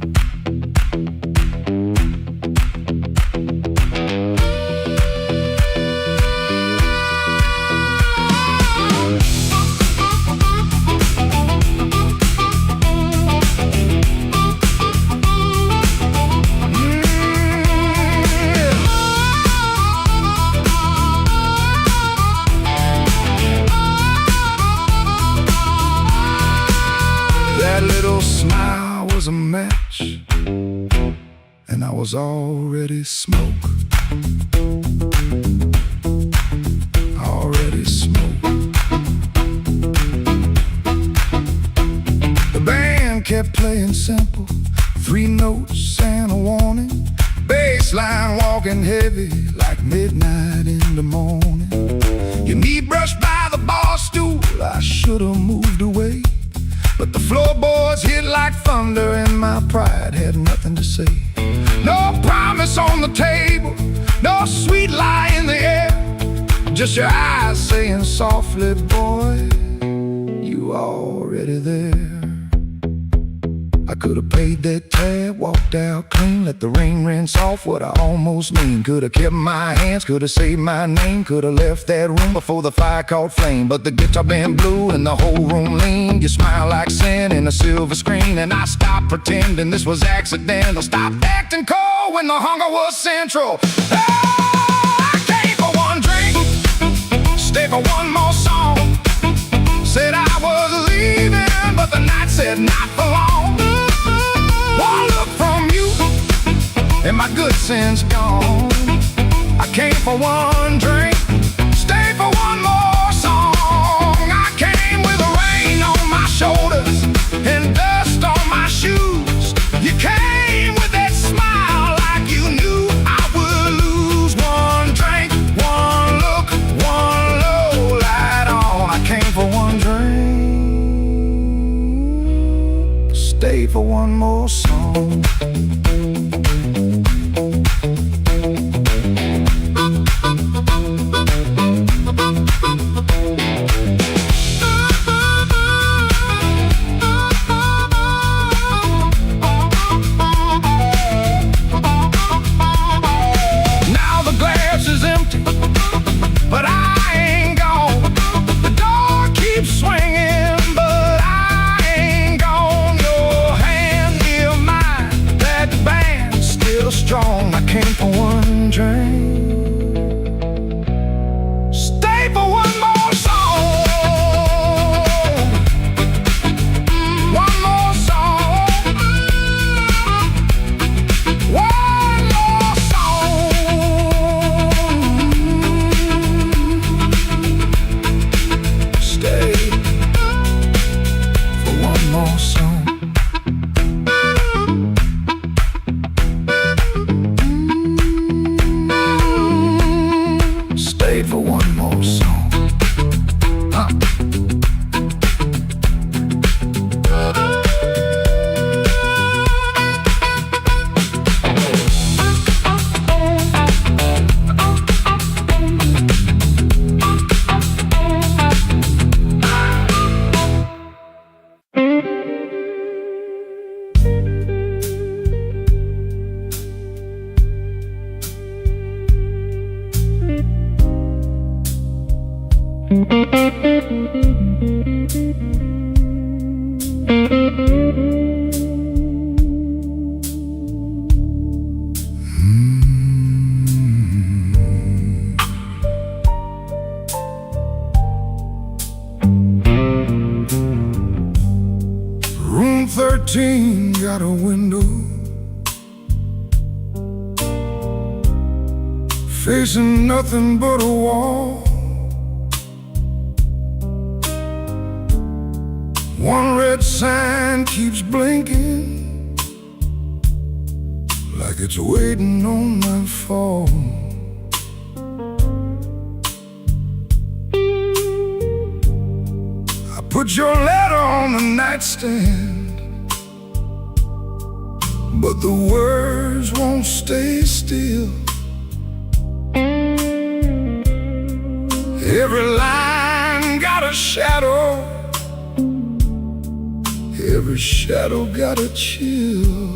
S1: was already smoke. Already smoke. The band kept playing simple, 3 notes and a warning. Bass line walking heavy like midnight in the morning. Your knee brushed by the bar stool, I should've moved away, but the floorboards hit like thunder and my pride had nothing to say. No promise on the table, no sweet lie in the air, just your eyes saying softly, boy, you already there. I could've paid that tab, walked out clean, let the rain rinse off what I almost mean. Could've kept my hands, could've saved my name, could've left that room before the fire caught flame. But the guitar band blew and the whole room leaned. You smile like sin in a silver screen, and I stopped pretending this was accidental. Stopped acting cold when the hunger was central. Oh, I came for one drink, stay for one more song. Said I was leaving, but the night said not for long. One look from you, and my good sense gone. I came for one drink, stay for one more song. I came with the rain on my shoulders and dust on my shoes. You came with that smile like you knew I would lose. One drink, one look, one low light on. I came for one drink, stay for one more song. Now the glass is empty, but I ain't gone. The door keeps swinging, but I ain't gone. Your hand near mine, that band's still strong. I came for one drink, stay for one more song. One more song. One more song. Stay for one more song. Stay for one more song. Room 13 got a window facing nothing but a wall. One red sign keeps blinking like it's waiting on my fall. I put your letter on the nightstand, but the words won't stay still. Every line got a shadow, every shadow got a chill.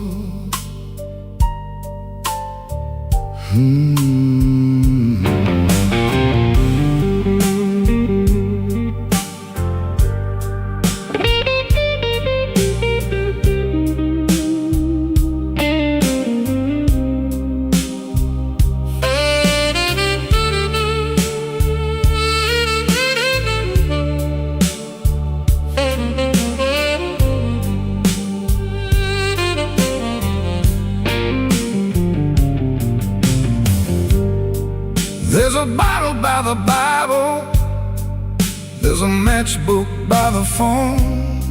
S1: There's a matchbook by the phone.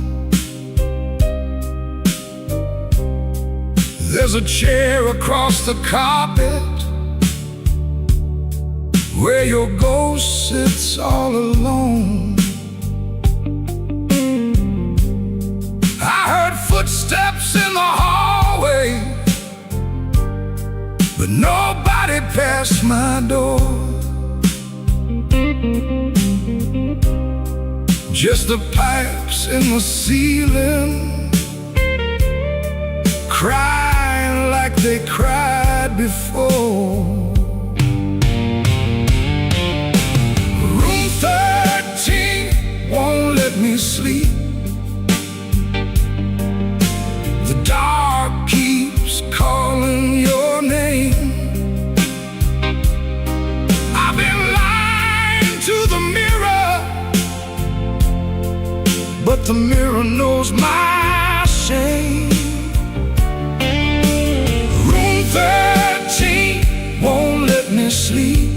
S1: There's a chair across the carpet where your ghost sits all alone. I heard footsteps in the hallway, but nobody passed my door. Just the pipes in the ceiling, crying like they cried before. Room 13 won't let me sleep. The dark keeps calling your name. I've been lying to the mirror, but the mirror knows my shame. Room 13 won't let me sleep.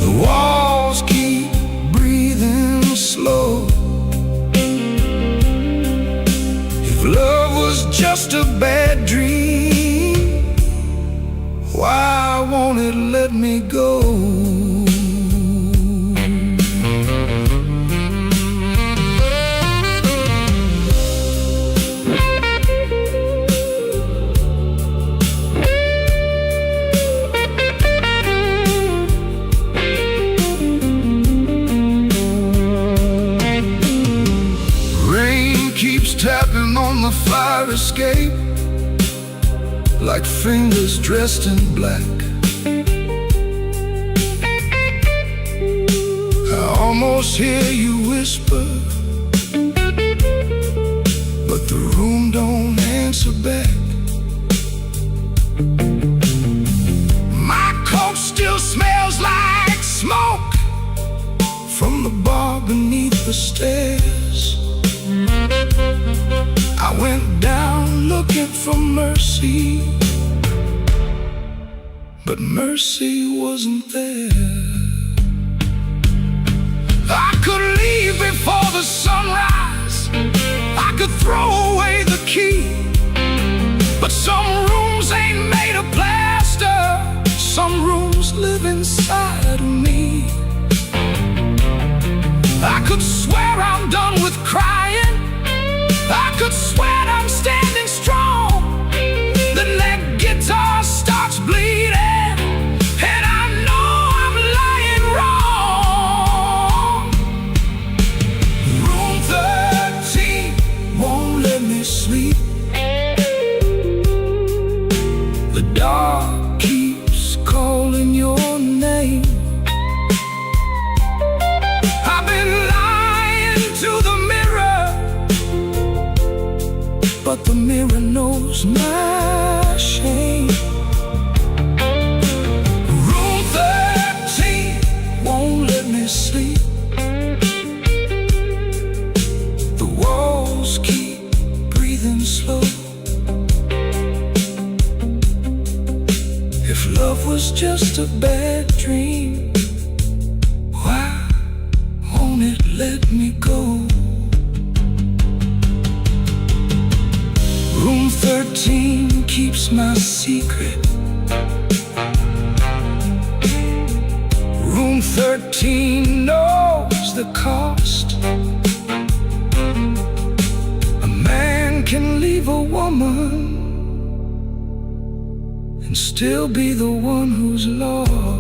S1: The walls keep breathing slow. If love was just a bad dream, why won't it let me go? Tapping on the fire escape like fingers dressed in black. I almost hear you whisper, but the room don't answer back. My coat still smells like smoke from the bar beneath the stairs. I went down looking for mercy, but mercy wasn't there. I could leave before the sunrise, I could throw away the key, but some rooms ain't made of plaster. Some rooms live inside of me. I could swear I'm done with crying, I could swear I'm standing strong. Then that guitar starts bleeding, and I know I'm lying wrong. Room 13 won't let me sleep. The dark keeps calling your name. I've been lying to the mirror, but the mirror knows my shame. Room 13 won't let me sleep. The walls keep breathing slow. If love was just a bad dream, why won't it let me go? Room 13 keeps my secret. Room 13 knows the cost. A man can leave a woman and still be the one who's lost.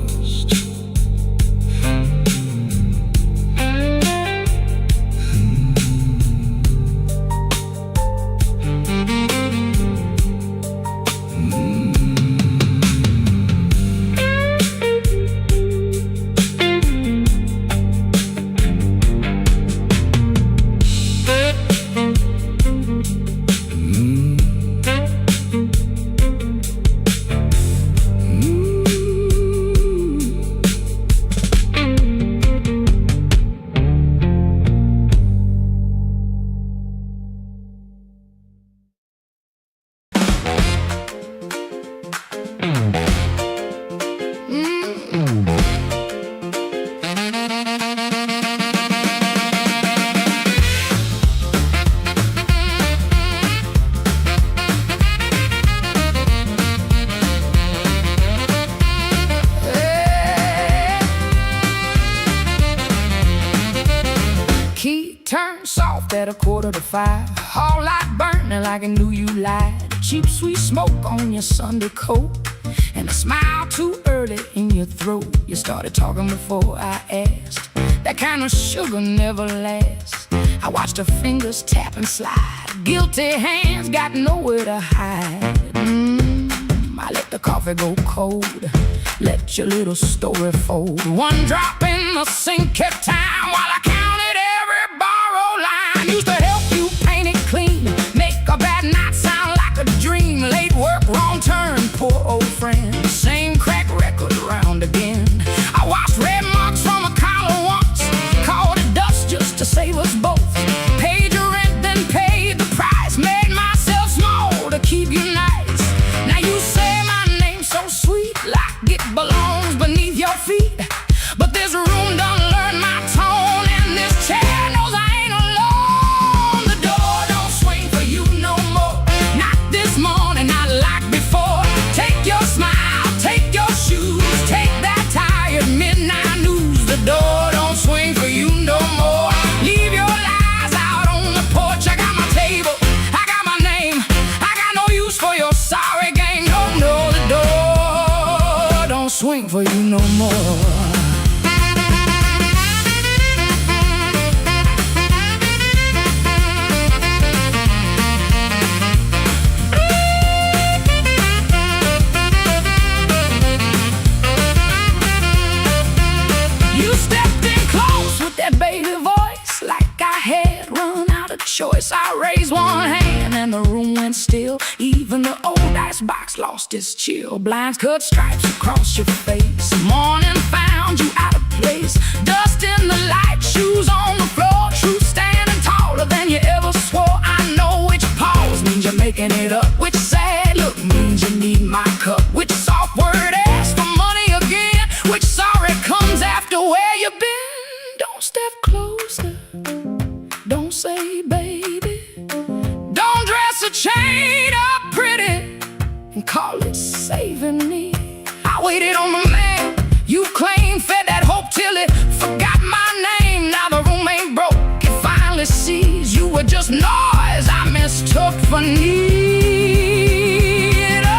S2: turned soft at 4:45. All light burning like I knew you lied. Cheap sweet smoke on your Sunday coat, and a smile too early in your throat. You started talking before I asked. That kind of sugar never lasts. I watched her fingers tap and slide. Guilty hands got nowhere to hide. I let the coffee go cold. Let your little story fold. One drop in the sink kept time while I counted every borrowed line. Used to help you paint it clean, make a bad night sound like a dream. Late work, wrong turn, poor old friend. Same crack record round again. I washed red marks from a collar once, called it dust just to save us both. Paid your rent, then paid the price. Made myself small to keep you nice. Now you say my name so sweet, like it belongs beneath your feet. But this room done learned my tone, and this chair knows I ain't alone. The door don't swing for you no more, not this morning, not like before. Take your smile, take your shoes, take that tired midnight news. The door don't swing for you no more. Leave your lies out on the porch. I got my table, I got my name, I got no use for your sorry game. No, no, the door don't swing for you no more. Baby voice, like I had run out of choice. I raised one hand and the room went still. Even the old icebox lost its chill. Blinds cut stripes across your face. Morning found you out of place. Dust in the light, shoes on the floor. Truth standing taller than you ever swore. I know which pause means you're making it up. Which sad look means you need my cup. Which soft word asks for money again. Which sorry comes after where you've been. Don't step closer, don't say baby. Don't dress a chain up pretty and call it saving me. I waited on the man you claimed, fed that hope till it forgot my name. Now the room ain't broke, it finally sees you were just noise I mistook for need. Oh,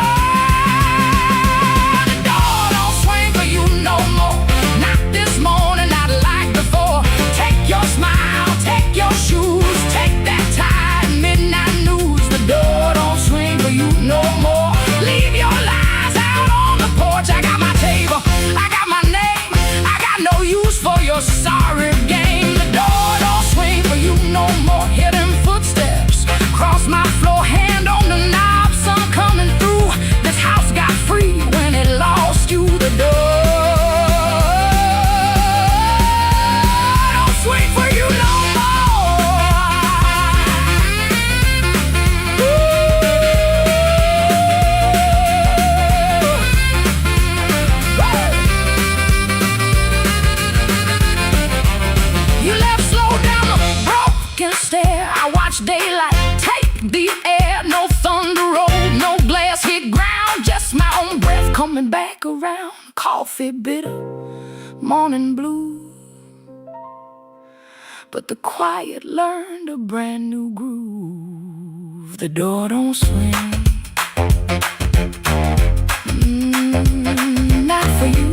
S2: the door don't swing for you no more, not this morning, not like before. Take your smile, take your shoes, take that tired midnight news. The door don't swing for you no more. Leave your lies out on the porch. I got my table, I got my name, I got no use for your sorry game. The door don't swing for you no more. Hear them footsteps cross my floor, hand on the knob, sun coming through. This house got free when it lost you. The door swing for you no more. You left slow down the broken stair. I watched daylight take the air. No thunder roll, no glass hit ground, just my own breath coming back around. Coffee bitter, morning blue, but the quiet learned a brand new groove. The door don't swing, not for you.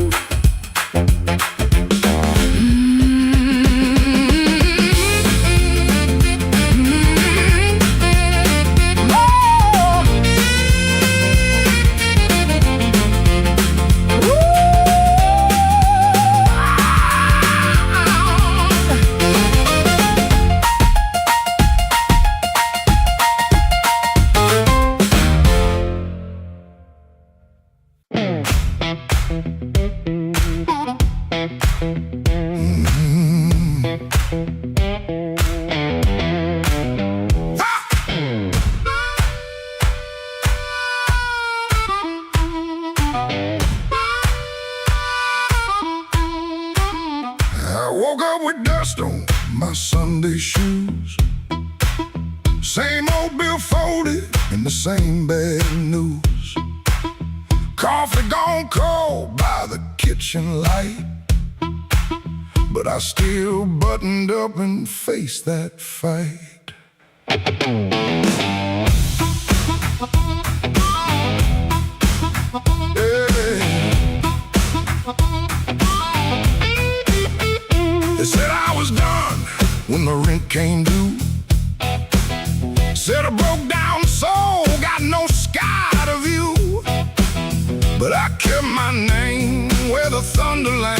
S1: Woke up with dust on my Sunday shoes. Same old bill folded and the same bad news. Coffee gone cold by the kitchen light. but I still buttoned up and faced that fight. They said I was done when the rent came due. Said a broke down soul got no sky to view, but I kept my name where the thunder lands.